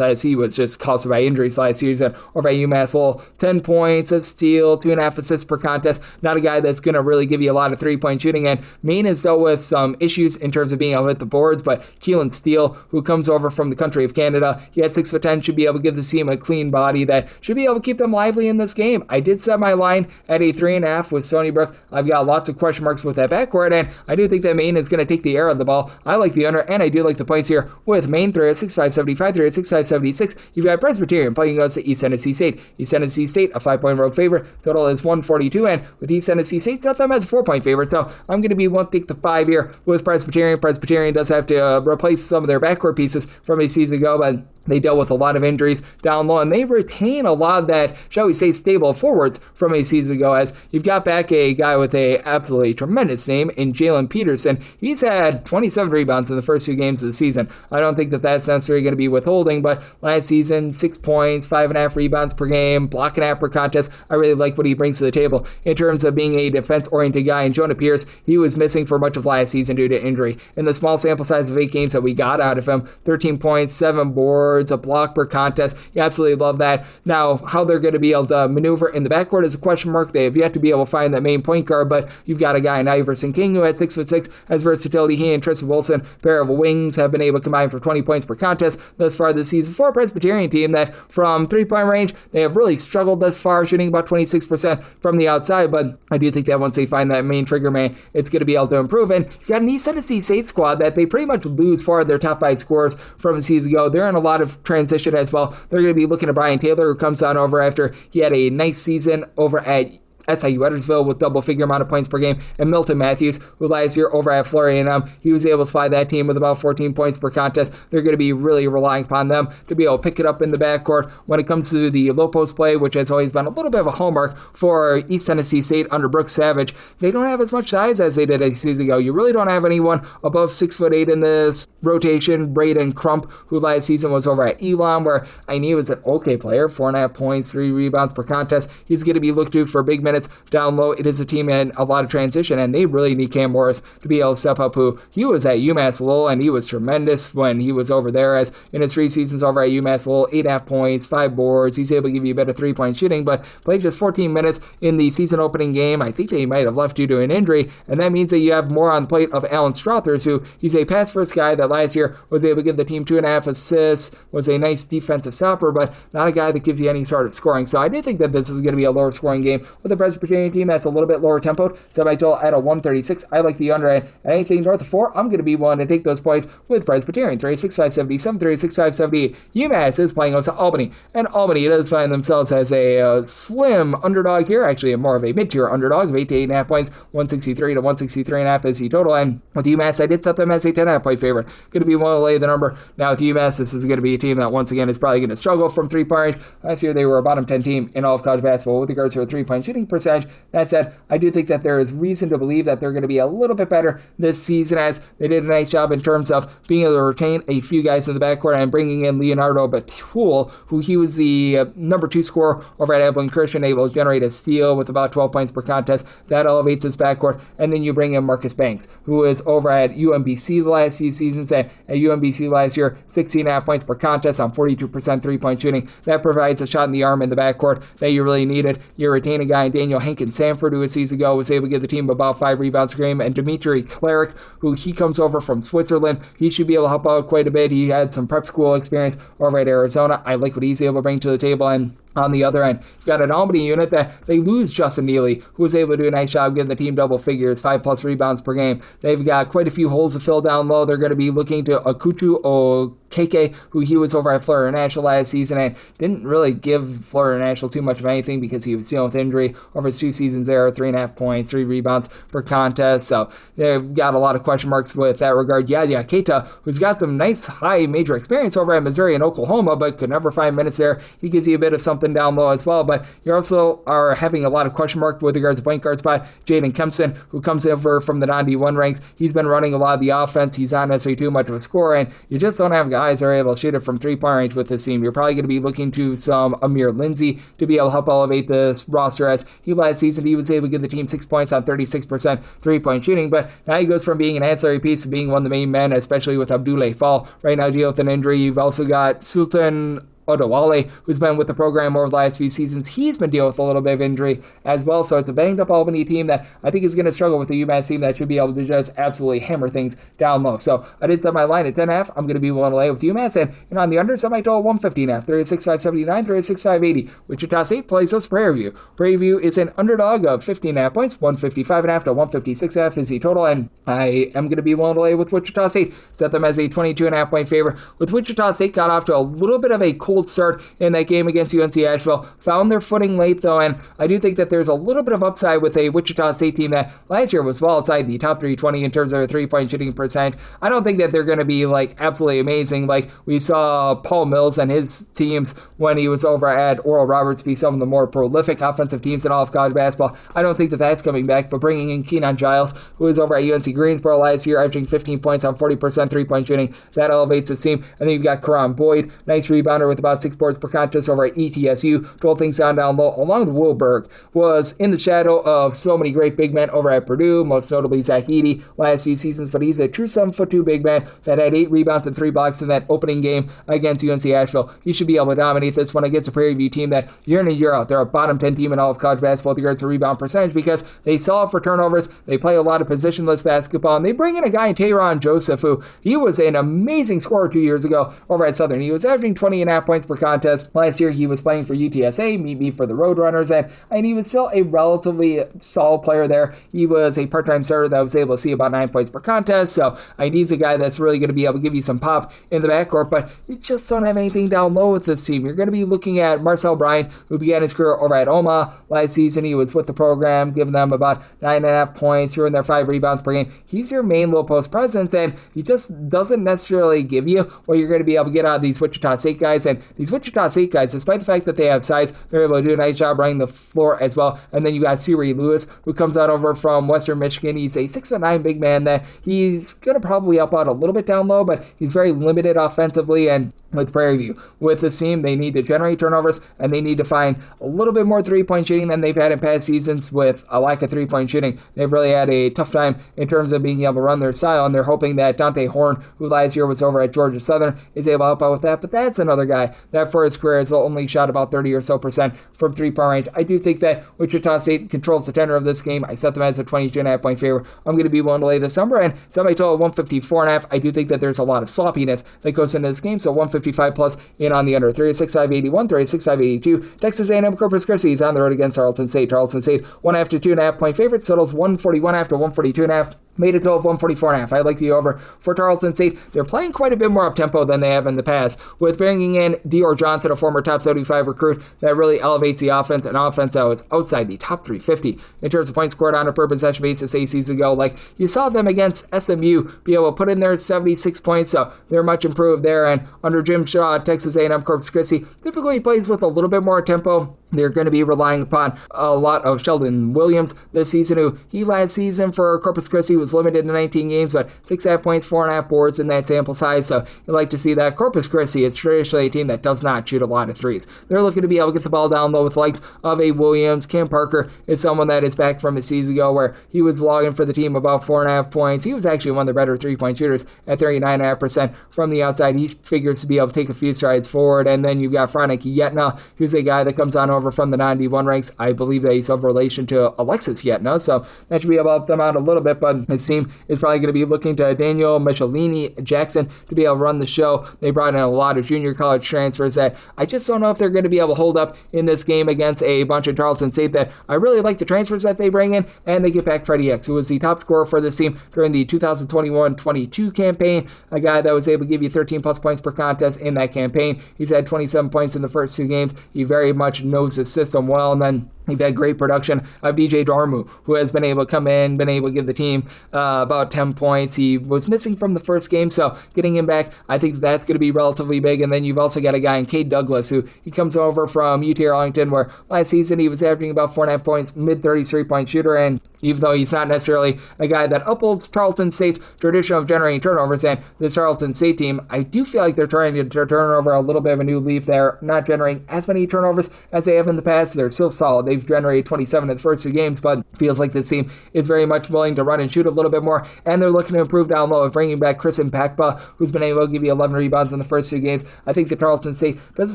as he was just caused by injuries last season. Over at UMass Lowell, 10 points, a steal, 2.5 assists per contest. Not a guy that's going to really give you a lot of three-point shooting. And Maine has dealt with some issues in terms of being able to hit the boards, but Keelan Steele, who comes over from the country of Canada, he at 6'10", should be able to give the team a clean body that should be able to keep them lively in this game. I did set my line at a 3.5 with Stony Brook. I've got lots of question marks with that backcourt, and I do think that Maine is going to take the air of the ball. I like the under, and I do like the points here with Maine 3 at 6.575, 3 at 6.576. You've got Presbyterian playing against East Tennessee State. East Tennessee State, a 5-point road favorite. Total is 142, and with East Tennessee State, set them as a 4-point favorite. So I'm going to be one take the 5 here with Presbyterian. Presbyterian does have to replace some of their backcourt pieces from a season ago, but they dealt with a lot of injuries down low, and they retain a lot of that, shall we say, stable forwards from a season ago, as you've got back a guy with a absolutely tremendous name in Jalen Peterson. He's had 27 rebounds in the first 2 games of the season. I don't think that that's necessarily going to be withholding, but last season, 6 points, 5.5 rebounds per game, block and a half per contest. I really like what he brings to the table in terms of being a defense-oriented guy. And Jonah Pierce, he was missing for much of last season due to injury. In the small sample size of 8 games that we got out of him, 13 points, 7 boards, a block per contest. You absolutely love that. Now, how they're going to be able to maneuver in the backcourt is a question mark. They have yet to be able to find that main point guard, but you've got a guy in Iverson King who at 6'6" has versatility. He and Tristan Wilson, pair of wings, have been able to combine for 20 points per contest thus far this season for a Presbyterian team that from 3-point range, they have really struggled thus far, shooting about 26% from the outside, but I do think that once they find that main trigger man, it's going to be able to improve. And you got an East Tennessee State squad that they pretty much lose 4 of their top 5 scorers from a season ago. They're in a lot of transition as well. They're going to be looking at Brian Taylor, who comes on over after he had a nice season over at SIU Edwardsville with double-figure amount of points per game, and Milton Matthews, who last year over at Florida A&M, he was able to supply that team with about 14 points per contest. They're going to be really relying upon them to be able to pick it up in the backcourt. When it comes to the low post play, which has always been a little bit of a hallmark for East Tennessee State under Brooks Savage, they don't have as much size as they did a season ago. You really don't have anyone above 6'8" in this rotation. Braden Crump, who last season was over at Elon, where I knew he was an okay player, 4.5 points, 3 rebounds per contest. He's going to be looked to for big minutes down low. It is a team in a lot of transition, and they really need Cam Morris to be able to step up, who he was at UMass Lowell, and he was tremendous when he was over there, as in his 3 seasons over at UMass Lowell, 8.5 points, 5 boards. He's able to give you a bit of 3-point shooting, but played just 14 minutes in the season opening game. I think they might have left due to an injury, and that means that you have more on the plate of Alan Strothers, who he's a pass-first guy that last year was able to give the team 2.5 assists, was a nice defensive stopper, but not a guy that gives you any sort of scoring. So I do think that this is going to be a lower scoring game with the Presbyterian team that's a little bit lower tempoed. Semi-total at a 136. I like the under, and anything north of 4, I'm going to be willing to take those points with Presbyterian. 36-577, 36-578. UMass is playing against Albany, and Albany does find themselves as a slim underdog here, actually more of a mid-tier underdog of 8 to 8.5 points, 163 to 163.5 is the total, and with UMass, I did set them as a 10.5 point favorite. Going to be willing to lay the number. Now with UMass, this is going to be a team that once again is probably going to struggle from 3-point range. Last year, they were a bottom 10 team in all of college basketball with regards to a 3-point shooting percentage. That said, I do think that there is reason to believe that they're going to be a little bit better this season, as they did a nice job in terms of being able to retain a few guys in the backcourt and bringing in Leonardo Batul, who he was the number 2 scorer over at Abilene Christian, able to generate a steal with about 12 points per contest. That elevates his backcourt. And then you bring in Marcus Banks, who is over at UMBC the last few seasons. At UMBC last year, 16.5 points per contest on 42% 3-point shooting. That provides a shot in the arm in the backcourt that you really needed. You retain a guy in Daniel Hankins Sanford, who a season ago was able to give the team about 5 rebounds per game, and Dimitri Cleric, who he comes over from Switzerland. He should be able to help out quite a bit. He had some prep school experience over at Arizona. I like what he's able to bring to the table, and on the other end, you've got an Albany unit that they lose Justin Neely, who was able to do a nice job getting the team double figures, 5+ rebounds per game. They've got quite a few holes to fill down low. They're going to be looking to Akuchu Okeke, who he was over at Florida National last season and didn't really give Florida National too much of anything because he was dealing with injury over his 2 seasons there, 3.5 points, 3 rebounds per contest. So they've got a lot of question marks with that regard. Yaya Keita, who's got some nice high major experience over at Missouri and Oklahoma, but could never find minutes there. He gives you a bit of something something down low as well, but you also are having a lot of question mark with regards to point guard spot. Jaden Kempson, who comes over from the non-D1 ranks, he's been running a lot of the offense. He's not necessarily too much of a scorer, and you just don't have guys that are able to shoot it from three-point range with this team. You're probably going to be looking to some Amir Lindsey to be able to help elevate this roster, as last season he was able to give the team 6 points on 36% three-point shooting, but now he goes from being an ancillary piece to being one of the main men, especially with Abdoulaye Fall right now dealing with an injury. You've also got Sultan Odawale, who's been with the program over the last few seasons. He's been dealing with a little bit of injury as well, so it's a banged-up Albany team that I think is going to struggle with the UMass team that should be able to just absolutely hammer things down low. So I did set my line at 10.5. I'm going to be willing to lay with UMass, and on the under, set my total 115.5, 36.579, 36.580. Wichita State plays us Prairie View. Prairie View is an underdog of 15.5 points, 155.5 to 156.5 is the total, and I am going to be willing to lay with Wichita State. Set them as a 22.5 point favorite. With Wichita State got off to a little bit of a cold start in that game against UNC Asheville. Found their footing late, though, and I do think that there's a little bit of upside with a Wichita State team that last year was well outside the top 320 in terms of their three-point shooting percentage. I don't think that they're going to be absolutely amazing like we saw Paul Mills and his teams when he was over at Oral Roberts be some of the more prolific offensive teams in all of college basketball. I don't think that that's coming back, but bringing in Keenan Giles, who was over at UNC Greensboro last year, averaging 15 points on 40% three-point shooting, that elevates the team. And then you've got Karan Boyd, nice rebounder with about 6 boards per contest over at ETSU. 12 things down low, along with Will Berg, was in the shadow of so many great big men over at Purdue, most notably Zach Edey last few seasons, but he's a true 7'2" big man that had 8 rebounds and 3 blocks in that opening game against UNC Asheville. He should be able to dominate this one against a Prairie View team that year in and year out, they're a bottom 10 team in all of college basketball with regards to rebound percentage because they sell out for turnovers, they play a lot of positionless basketball, and they bring in a guy in Tayron Joseph, who he was an amazing scorer 2 years ago over at Southern. He was averaging 20.5 points per contest. Last year, he was playing for UTSA, meet me for the Roadrunners, and he was still a relatively solid player there. He was a part-time starter that was able to see about 9 points per contest, so he's a guy that's really going to be able to give you some pop in the backcourt, but you just don't have anything down low with this team. You're going to be looking at Marcel Bryan, who began his career over at Omaha last season. He was with the program, giving them about 9.5 points, here and there 5 rebounds per game. He's your main low post presence, and he just doesn't necessarily give you what you're going to be able to get out of these Wichita State guys, and these Wichita State guys, despite the fact that they have size, they're able to do a nice job running the floor as well. And then you got Siri Lewis, who comes out over from Western Michigan. He's a 6'9" big man that he's going to probably help out a little bit down low, but he's very limited offensively. And with Prairie View, with this team, they need to generate turnovers, and they need to find a little bit more three-point shooting than they've had in past seasons. With a lack of three-point shooting, they've really had a tough time in terms of being able to run their style, and they're hoping that Dante Horn, who last year was over at Georgia Southern, is able to help out with that. But that's another guy that for his career has only shot about 30 or so percent from three-point range. I do think that Wichita State controls the tenor of this game. I set them as a 22.5 point favorite. I'm going to be willing to lay this number, and somebody told 154.5. I do think that there's a lot of sloppiness that goes into this game, so 155 plus in on the under. 36.581, 36.582. Texas A&M Corpus Christi is on the road against Tarleton St. Tarleton State 1.5 to 2.5 point favorites. Totals 141.5 to 142.5. Made a total of 144.5. I like the over for Tarleton State. They're playing quite a bit more up-tempo than they have in the past, with bringing in Dior Johnson, a former top 75 recruit that really elevates the offense, an offense that was outside the top 350 in terms of points scored on a per possession basis 8 seasons ago. Like, you saw them against SMU be able to put in their 76 points, so they're much improved there. And under Jim Shaw, Texas A&M Corpus Christi typically plays with a little bit more tempo. They're going to be relying upon a lot of Sheldon Williams this season, who he last season for Corpus Christi was limited to 19 games, but 6.5 points, 4.5 boards in that sample size, so you like to see that. Corpus Christi is traditionally a team that does not shoot a lot of threes. They're looking to be able to get the ball down low with the likes of a Williams. Cam Parker is someone that is back from a season ago where he was logging for the team about 4.5 points. He was actually one of the better three-point shooters at 39.5% from the outside. He figures to be able to take a few strides forward. And then you've got Frank Yetna, who's a guy that comes on over from the 91 ranks. I believe that he's of relation to Alexis Yetna, so that should be able to help them out a little bit, but his team is probably going to be looking to Daniel Michelini Jackson to be able to run the show. They brought in a lot of junior college transfers that I just don't know if they're going to be able to hold up in this game against a bunch of Tarleton State that I really like the transfers that they bring in, and they get back Freddie X, who was the top scorer for this team during the 2021-22 campaign, a guy that was able to give you 13 plus points per contest in that campaign. He's had 27 points in the first 2 games. He very much knows the system well, and then You've had great production of DJ Dormu, who has been able to come in, been able to give the team about 10 points. He was missing from the first game, so getting him back, I think that's going to be relatively big. And then you've also got a guy in Cade Douglas, who he comes over from UT Arlington, where last season he was averaging about 4.5 points, mid-30s three-point shooter, and even though he's not necessarily a guy that upholds Tarleton State's tradition of generating turnovers, and the Tarleton State team, I do feel like they're trying to turn over a little bit of a new leaf there, not generating as many turnovers as they have in the past. They're still solid. They've generated 27 in the first 2 games, but feels like this team is very much willing to run and shoot a little bit more, and they're looking to improve down low, bringing back Chris Mpakba, who's been able to give you 11 rebounds in the first 2 games. I think the Tarleton State does a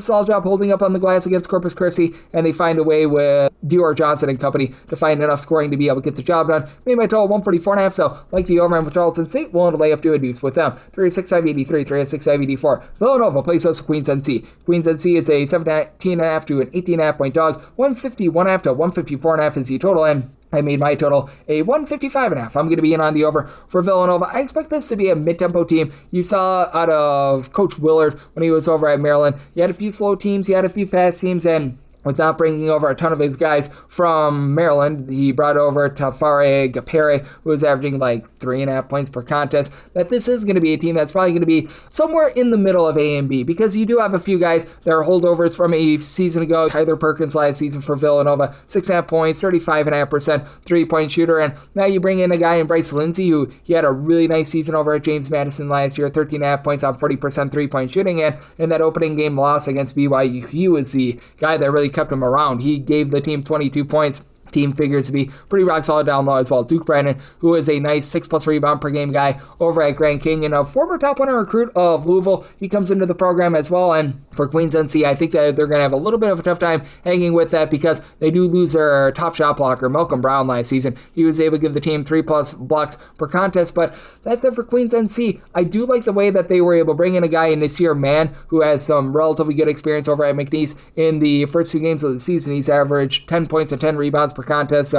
solid job holding up on the glass against Corpus Christi, and they find a way with Dior Johnson and company to find enough scoring to be able to get the job done. Made my total 144.5, so like the over with Tarleton State, willing to lay up to a deuce with them. 365.83, 365.84. Villanova plays host to Queens NC. Queens NC is a 17.5 to an 18.5 point dog. 151.5 to 154.5 is the total, and I made my total a 155.5. I'm going to be in on the over for Villanova. I expect this to be a mid-tempo team. You saw out of Coach Willard when he was over at Maryland. You had a few slow teams, you had a few fast teams, and without bringing over a ton of his guys from Maryland, he brought over Tafare Gapere, who was averaging like 3.5 points per contest, that this is going to be a team that's probably going to be somewhere in the middle of A and B, because you do have a few guys that are holdovers from a season ago. Tyler Perkins last season for Villanova, 6.5 points, 35.5% three-point shooter, and now you bring in a guy in Bryce Lindsey, who he had a really nice season over at James Madison last year, 13.5 points on 40% three-point shooting, and in that opening game loss against BYU, he was the guy that really kept him around. He gave the team 22 points. Team figures to be pretty rock solid down low as well. Duke Brandon, who is a nice 6+ rebound per game guy over at Grand Canyon, a former top 100 recruit of Louisville. He comes into the program as well, and for Queens NC, I think that they're going to have a little bit of a tough time hanging with that, because they do lose their top shot blocker, Malcolm Brown, last season. He was able to give the team 3+ blocks per contest, but that's it for Queens NC. I do like the way that they were able to bring in a guy in Nasir Mann, who has some relatively good experience over at McNeese. In the first 2 games of the season, he's averaged 10 points and 10 rebounds per contest.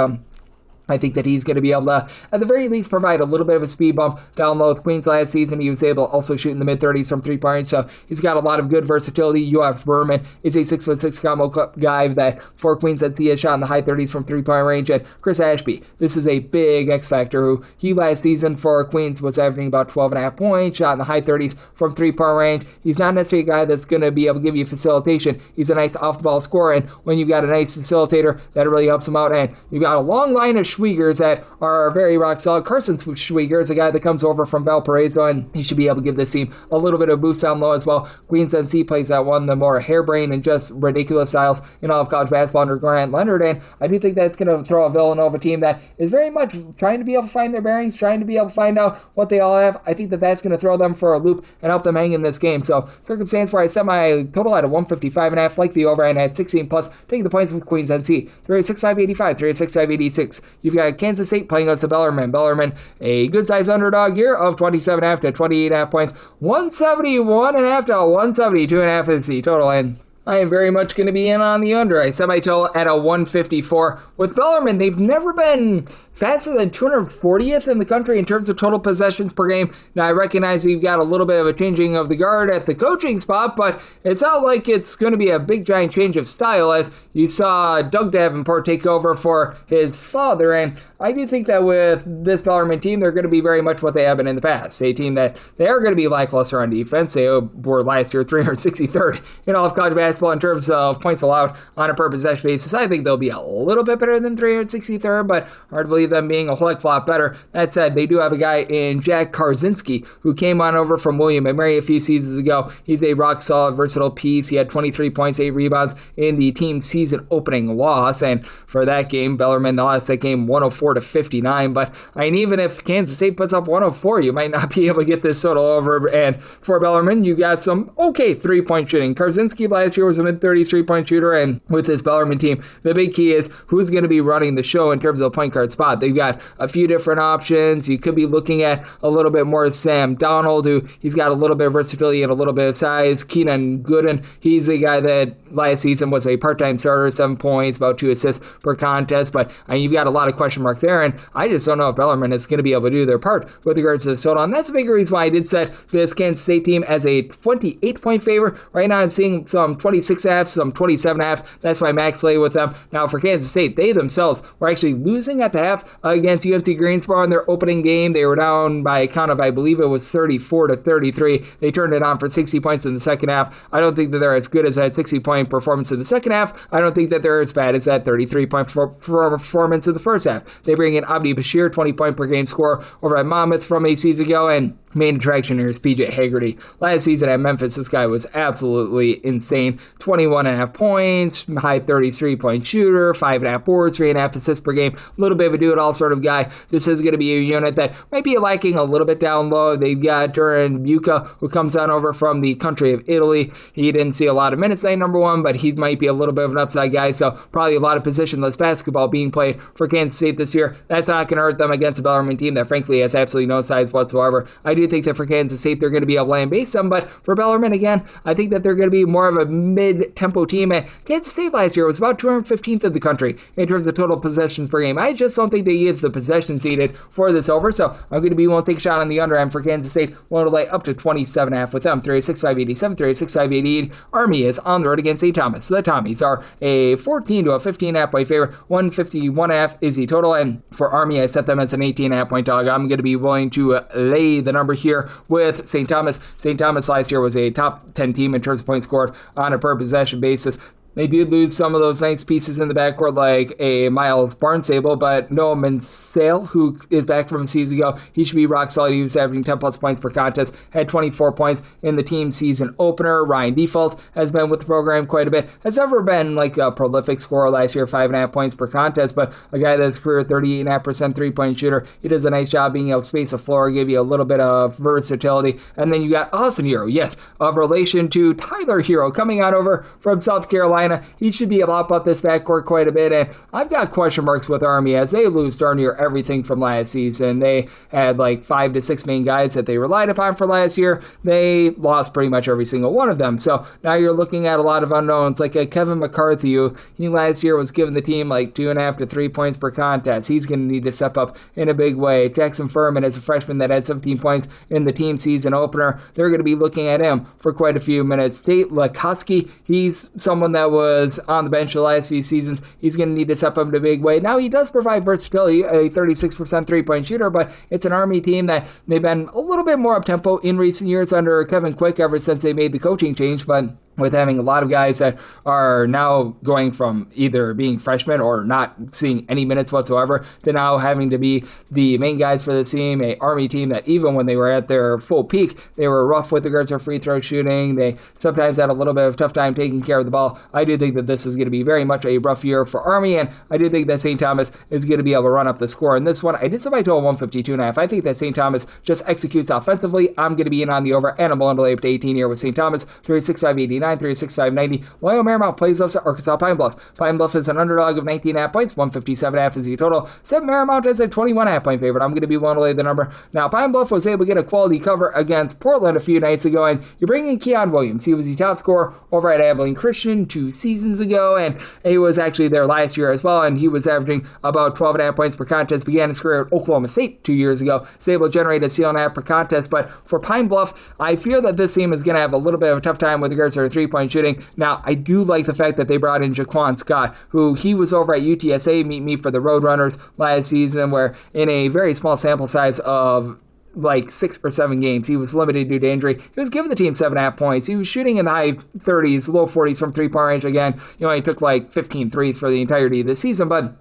I think that he's going to be able to, at the very least, provide a little bit of a speed bump down low with Queens last season. He was able to also shoot in the mid-30s from three-point, so he's got a lot of good versatility. UF Berman is a 6'6" combo guy that for Queens NC has shot in the high 30s from three-point range. And Chris Ashby, this is a big X factor, who he last season for Queens was averaging about 12.5 points, shot in the high 30s from three-point range. He's not necessarily a guy that's going to be able to give you facilitation. He's a nice off-the-ball scorer, and when you've got a nice facilitator, that really helps him out. And you've got a long line of Schwiegers that are very rock solid. Carson Schwieger is a guy that comes over from Valparaiso, and he should be able to give this team a little bit of boost down low as well. Queens NC plays that one, the more harebrained and just ridiculous styles in all of college basketball under Grant Leonard, and I do think that's going to throw a Villanova team that is very much trying to be able to find their bearings, trying to be able to find out what they all have. I think that that's going to throw them for a loop and help them hang in this game. So circumstance where I set my total at a 155.5, like the over, and at 16+, taking the points with Queens NC. 365.85, 365.86. You've got Kansas State playing against Bellarmine. Bellarmine, a good-sized underdog here of 27.5 to 28.5 points. 171.5 to 172.5 is the total, and I am very much going to be in on the under. I set my total at a 154. With Bellarmine, they've never been faster than 240th in the country in terms of total possessions per game. Now, I recognize you've got a little bit of a changing of the guard at the coaching spot, but it's not like it's going to be a big, giant change of style, as you saw Doug Davenport take over for his father, and I do think that with this Bellarmine team, they're going to be very much what they have been in the past. A team that they are going to be lackluster on defense. They were last year 363rd in all of college basketball in terms of points allowed on a per possession basis. I think they'll be a little bit better than 363rd, but hard to believe them being a whole heck of a lot better. That said, they do have a guy in Jack Karzinski who came on over from William & Mary a few seasons ago. He's a rock solid, versatile piece. He had 23 points, 8 rebounds in the team's season opening loss, and for that game, Bellarmine lost that game 104-59. But I mean, even if Kansas State puts up 104, you might not be able to get this total over. And for Bellarmine, you got some okay three-point shooting. Karzinski last year was a mid-30s three-point shooter, and with this Bellarmine team, the big key is who's going to be running the show in terms of the point guard spot. They've got a few different options. You could be looking at a little bit more Sam Donald, who he's got a little bit of versatility and a little bit of size. Keenan Gooden, he's a guy that last season was a part-time starter, 7 points, about 2 assists per contest, but I mean, you've got a lot of question mark there, and I just don't know if Bellarmine is going to be able to do their part with regards to the total, and that's a big reason why I did set this Kansas State team as a 28-point favorite. Right now I'm seeing some 27 26.5, some 27.5. That's my max lay with them. Now for Kansas State, they themselves were actually losing at the half against UNC Greensboro in their opening game. They were down by a count of, I believe it was 34-33. They turned it on for 60 points in the second half. I don't think that they're as good as that 60-point performance in the second half. I don't think that they're as bad as that 33-point performance in the first half. They bring in Abdi Bashir, 20-point per game scorer over at Monmouth from a season ago, and main attraction here is PJ Haggerty. Last season at Memphis, this guy was absolutely insane. 21.5 points, high 33-point shooter, 5.5 boards, 3.5 assists per game. A little bit of a do-it-all sort of guy. This is going to be a unit that might be lacking a little bit down low. They've got Duran Buca, who comes on over from the country of Italy. He didn't see a lot of minutes night number one, but he might be a little bit of an upside guy, so probably a lot of positionless basketball being played for Kansas State this year. That's not going to hurt them against a Bellarmine team that frankly has absolutely no size whatsoever. I do think that for Kansas State, they're going to be able to land base them, but for Bellarmine, again, I think that they're going to be more of a mid-tempo team. And Kansas State last year was about 215th in the country in terms of total possessions per game. I just don't think they get the possessions needed for this over, so I'm going to be willing to take a shot on the under end for Kansas State. Willing to lay up to 27.5 with them. 36.587, 36.588. Army is on the road against St. Thomas. The Tommies are a 14 to a 15.5 point favorite. 151.5 is the total, and for Army, I set them as an 18.5 point dog. I'm going to be willing to lay the number here with St. Thomas. St. Thomas last year was a top 10 team in terms of points scored on a per possession basis. They did lose some of those nice pieces in the backcourt like a Miles Barnstable, but Noah Mansell, who is back from a season ago, he should be rock solid. He was averaging 10-plus points per contest, had 24 points in the team season opener. Ryan Default has been with the program quite a bit. Has never been like a prolific scorer last year, 5.5 points per contest, but a guy that's career 38.5% three-point shooter. He does a nice job being able to space the floor, give you a little bit of versatility. And then you got Austin Hero, yes, of relation to Tyler Hero, coming on over from South Carolina. He should be able to help out this backcourt quite a bit, and I've got question marks with Army as they lose darn near everything from last season. They had like 5 to 6 main guys that they relied upon for last year. They lost pretty much every single one of them, so now you're looking at a lot of unknowns, like a Kevin McCarthy, who he last year was giving the team like 2.5 to 3 points per contest. He's going to need to step up in a big way. Jackson Furman is a freshman that had 17 points in the team season opener. They're going to be looking at him for quite a few minutes. Tate Lakoski, he's someone that was on the bench the last few seasons. He's going to need to step up in a big way. Now, he does provide versatility, a 36% three-point shooter, but it's an Army team that they've been a little bit more up-tempo in recent years under Kevin Quick ever since they made the coaching change, but with having a lot of guys that are now going from either being freshmen or not seeing any minutes whatsoever to now having to be the main guys for the team, a Army team that even when they were at their full peak, they were rough with regards to free throw shooting. They sometimes had a little bit of a tough time taking care of the ball. I do think that this is going to be very much a rough year for Army, and I do think that St. Thomas is going to be able to run up the score in this one. I did set my total 152.5. I think that St. Thomas just executes offensively. I'm going to be in on the over, and I'm willing to lay up to 18 here with St. Thomas. 36.589, 36.590. Loyola Marymount plays us at Arkansas Pine Bluff. Pine Bluff is an underdog of 19.5 points. 157.5 is the total. Set Marymount as a 21.5 point favorite. I'm going to be willing to lay the number. Now, Pine Bluff was able to get a quality cover against Portland a few nights ago, and you bring in Keon Williams. He was the top scorer over at Abilene Christian 2 seasons ago, and he was actually there last year as well, and he was averaging about 12.5 points per contest. Began his career at Oklahoma State 2 years ago. Was able to generate a steal and a half per contest, but for Pine Bluff, I fear that this team is going to have a little bit of a tough time with regards to their three-point shooting. Now, I do like the fact that they brought in Jaquan Scott, who he was over at UTSA, meet me for the Roadrunners last season, where in a very small sample size of like 6 or 7 games, he was limited due to injury. He was giving the team 7.5 points. He was shooting in the high 30s, low 40s from three-point range again. You know, he took like 15 threes for the entirety of the season, but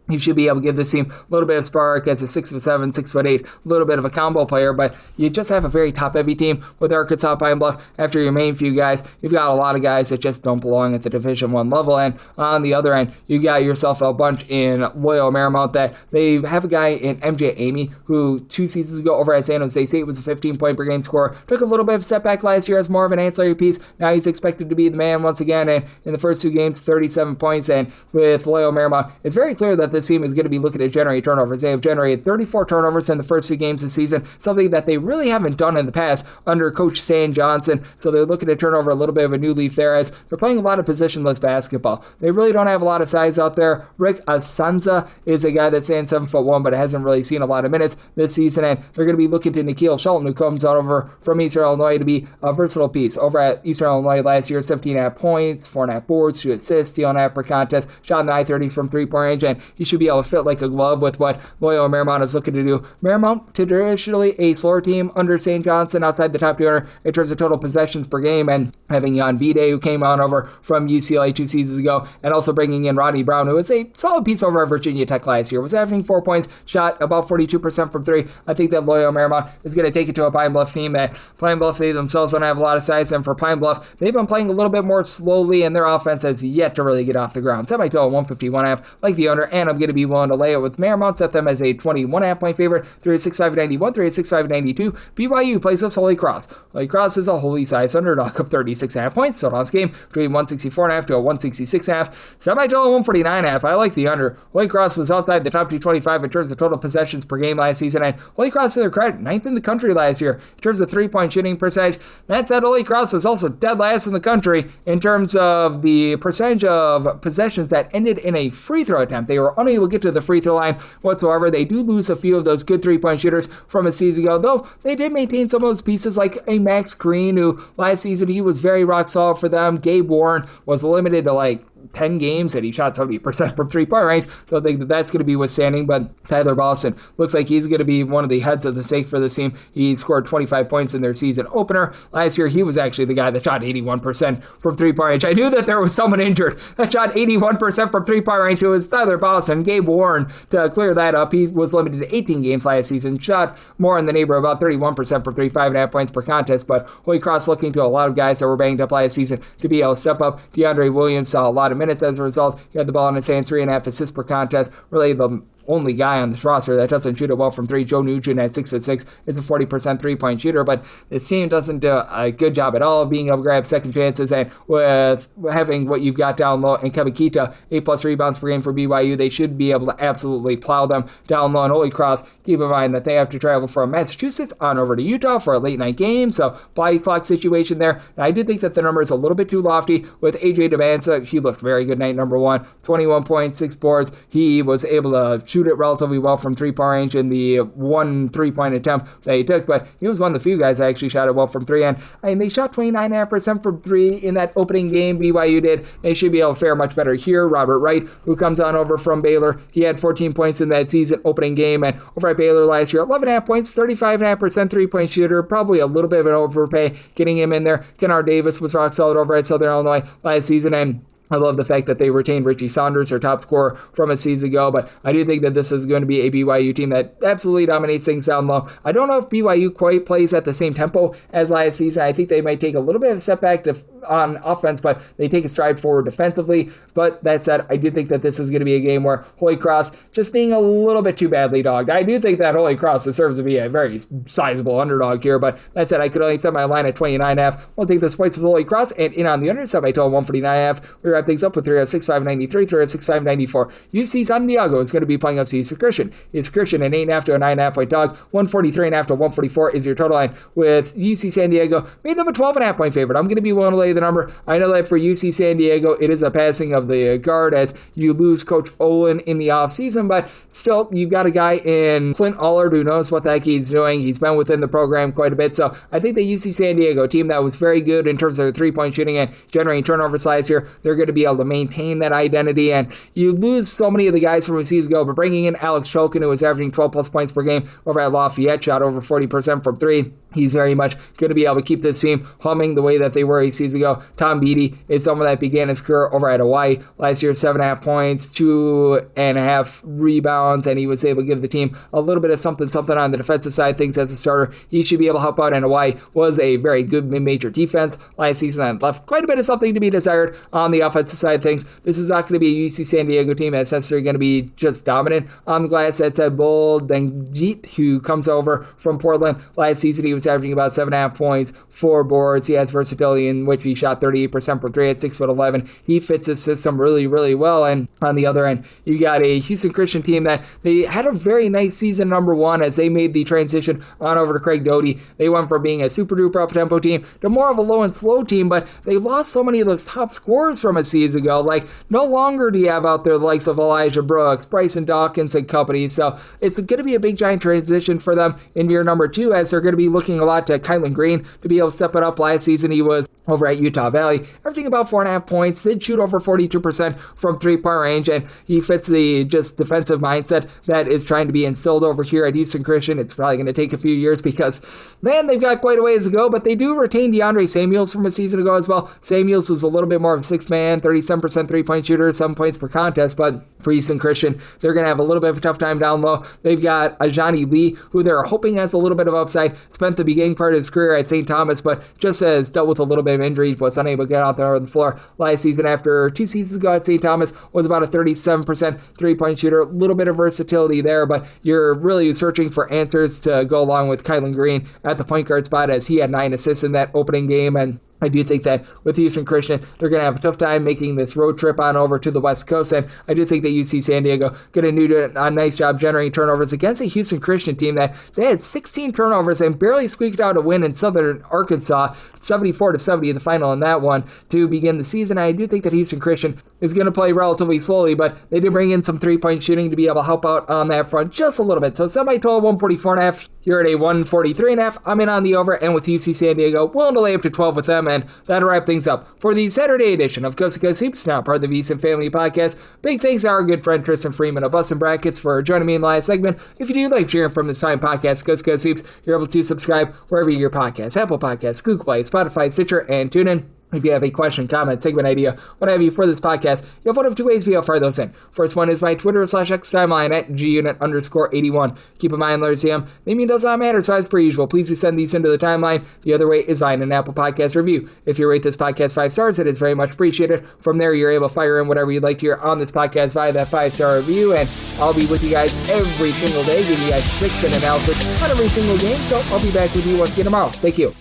he should be able to give this team a little bit of spark as a 6'7", 6'8", a little bit of a combo player, but you just have a very top-heavy team with Arkansas Pine Bluff. After your main few guys, you've got a lot of guys that just don't belong at the Division I level, and on the other end, you got yourself a bunch in Loyola Marymount that they have a guy in MJ Amy, who 2 seasons ago over at San Jose State was a 15-point per game scorer, took a little bit of a setback last year as more of an ancillary piece. Now he's expected to be the man once again, and in the first 2 games, 37 points, and with Loyola Marymount, it's very clear that this team is going to be looking to generate turnovers. They have generated 34 turnovers in the first 2 games this season, something that they really haven't done in the past under Coach Stan Johnson. So they're looking to turn over a little bit of a new leaf there as they're playing a lot of positionless basketball. They really don't have a lot of size out there. Rick Asanza is a guy that stands 7'1", but hasn't really seen a lot of minutes this season, and they're going to be looking to Nikhil Shelton, who comes out over from Eastern Illinois, to be a versatile piece. Over at Eastern Illinois last year, 17.5 points, 4.5 boards, 2 assists, steal and a half per contest, shot in the high 30s from three-point range, and he should be able to fit like a glove with what Loyola Marymount is looking to do. Marymount, traditionally a slower team under St. Johnson, outside the top 200 in terms of total possessions per game, and having Jan Vide, who came on over from UCLA 2 seasons ago, and also bringing in Rodney Brown, who was a solid piece over at Virginia Tech last year, was averaging 4 points, shot about 42% from 3. I think that Loyola Marymount is going to take it to a Pine Bluff team that Pine Bluff, they themselves don't have a lot of size, and for Pine Bluff, they've been playing a little bit more slowly, and their offense has yet to really get off the ground. Semi-total 151.5, like the under, and I'm going to be willing to lay it with Marymount, set them as a 21.5 point favorite, 386.591, 386.592. BYU plays us Holy Cross. Holy Cross is a holy size underdog of 36.5 points, total on this game between 164.5 to a 166.5. Semi-total 149.5, I like the under. Holy Cross was outside the top 225 in terms of total possessions per game last season, and Holy Cross, to their credit, 9th in the country last year in terms of three-point shooting percentage. That said, Holy Cross was also dead last in the country in terms of the percentage of possessions that ended in a free throw attempt. They were unable to get to the free throw line whatsoever. They do lose a few of those good three-point shooters from a season ago, though they did maintain some of those pieces like a Max Green, who last season he was very rock solid for them. Gabe Warren was limited to like 10 games and he shot 70% from three-point range. Don't think that that's going to be withstanding, but Tyler Boston looks like he's going to be one of the heads of the stake for this team. He scored 25 points in their season opener. Last year, he was actually the guy that shot 81% from three-point range. I knew that there was someone injured that shot 81% from three-point range. It was Tyler Boston. Gabe Warren, to clear that up, he was limited to 18 games last season, shot more in the neighborhood, about 31% from 3, 5.5 points per contest, but Holy Cross looking to a lot of guys that were banged up last season to be able to step up. DeAndre Williams saw a lot of minutes as a result. He had the ball in his hands, 3.5 assists per contest, really the only guy on this roster that doesn't shoot it well from 3. Joe Nugent at 6'6" is a 40% three-point shooter, but this team doesn't do a good job at all of being able to grab second chances, and with having what you've got down low and Kevin Kita, 8+ rebounds per game for BYU, they should be able to absolutely plow them down low. And Holy Cross, keep in mind that they have to travel from Massachusetts on over to Utah for a late night game, so body clock situation there. And I do think that the number is a little bit too lofty with AJ Devanza. He looked very good night number 1, 21 points, 6 boards. He was able to shoot it relatively well from three-point range in the one three-point attempt that he took, but he was one of the few guys that actually shot it well from 3. And I mean, they shot 29.5% from 3 in that opening game. BYU did. They should be able to fare much better here. Robert Wright, who comes on over from Baylor, he had 14 points in that season opening game, and over at Baylor last year, 11.5 points, 35.5% three-point shooter, probably a little bit of an overpay getting him in there. Kennard Davis was rock solid over at Southern Illinois last season, and I love the fact that they retained Richie Saunders, their top scorer from a season ago, but I do think that this is going to be a BYU team that absolutely dominates things down low. I don't know if BYU quite plays at the same tempo as last season. I think they might take a little bit of a step back on offense, but they take a stride forward defensively. But that said, I do think that this is going to be a game where Holy Cross just being a little bit too badly dogged. I do think that Holy Cross deserves to be a very sizable underdog here, but that said, I could only set my line at 29.5. We'll take this points with Holy Cross, and in on the under, set my total 149.5. We wrap things up with 306.593, 306.594. UC San Diego is going to be playing FC East Christian. East Christian an 8.5 to a 9.5 point dog. 143.5 to 144 is your total line, with UC San Diego made them a 12.5 point favorite. I'm going to be willing to lay the number. I know that for UC San Diego, it is a passing of the guard as you lose Coach Olin in the offseason, but still, you've got a guy in Clint Allard who knows what the heck he's doing. He's been within the program quite a bit, so I think the UC San Diego team that was very good in terms of their three-point shooting and generating turnover size here, they're going to be able to maintain that identity, and you lose so many of the guys from a season ago, but bringing in Alex Chokin, who was averaging 12+ points per game over at Lafayette, shot over 40% from 3. He's very much going to be able to keep this team humming the way that they were a season ago. Tom Beatty is someone that began his career over at Hawaii last year, 7.5 points, 2.5 rebounds, and he was able to give the team a little bit of something on the defensive side, things as a starter. He should be able to help out, and Hawaii was a very good mid-major defense last season and left quite a bit of something to be desired on the offensive side of things. This is not going to be a UC San Diego team that's necessarily going to be just dominant on the glass. That's Bull Dengjit, who comes over from Portland last season. He was averaging about 7.5 points, 4 boards. He has versatility in which He shot 38% for 3 at 6'11". He fits his system really, really well. And on the other end, you got a Houston Christian team that they had a very nice season number one as they made the transition on over to Craig Doty. They went from being a super duper up-tempo team to more of a low and slow team, but they lost so many of those top scorers from a season ago. Like, no longer do you have out there the likes of Elijah Brooks, Bryson Dawkins, and company. So it's going to be a big giant transition for them in year number two, as they're going to be looking a lot to Kylan Green to be able to step it up. Last season he was over at Utah Valley, averaging about 4.5 points, did shoot over 42% from three-point range, and he fits the just defensive mindset that is trying to be instilled over here at Houston Christian. It's probably going to take a few years because, man, they've got quite a ways to go, but they do retain DeAndre Samuels from a season ago as well. Samuels was a little bit more of a sixth man, 37% three-point shooter, 7 points per contest, but for Houston Christian, they're going to have a little bit of a tough time down low. They've got Ajani Lee, who they're hoping has a little bit of upside, spent the beginning part of his career at St. Thomas, but just has dealt with a little bit of injury, was unable to get out there on the floor last season. After 2 seasons ago at St. Thomas, was about a 37% three-point shooter, a little bit of versatility there, but you're really searching for answers to go along with Kylan Green at the point guard spot, as he had 9 assists in that opening game. And I do think that with Houston Christian, they're going to have a tough time making this road trip on over to the West Coast, and I do think that UC San Diego going to do a nice job generating turnovers against a Houston Christian team that they had 16 turnovers and barely squeaked out a win in Southern Arkansas, 74-70 in the final in that one to begin the season. I do think that Houston Christian is going to play relatively slowly, but they did bring in some three-point shooting to be able to help out on that front just a little bit. So semi-total 144.5. You're at a 143.5. I'm in on the over, and with UC San Diego, willing to lay up to 12 with them, and that'll wrap things up for the Saturday edition of Coast to Coast Hoops, now part of the VSiN Family Podcast. Big thanks to our good friend Tristan Freeman of Bustin' Brackets for joining me in the last segment. If you do like hearing from this fine podcast, Coast to Coast Hoops, you're able to subscribe wherever you get your podcasts: Apple Podcasts, Google Play, Spotify, Stitcher, and TuneIn. If you have a question, comment, segment idea, what have you for this podcast, you have one of 2 ways to fire those in. First one is my Twitter/X timeline at gunit_81. Keep in mind, Larry Sam, naming does not matter, so as per usual, please do send these into the timeline. The other way is via an Apple Podcast review. If you rate this podcast 5 stars, it is very much appreciated. From there, you're able to fire in whatever you'd like to hear on this podcast via that 5-star review, and I'll be with you guys every single day, giving you guys picks and analysis on every single game, so I'll be back with you once again tomorrow. Thank you.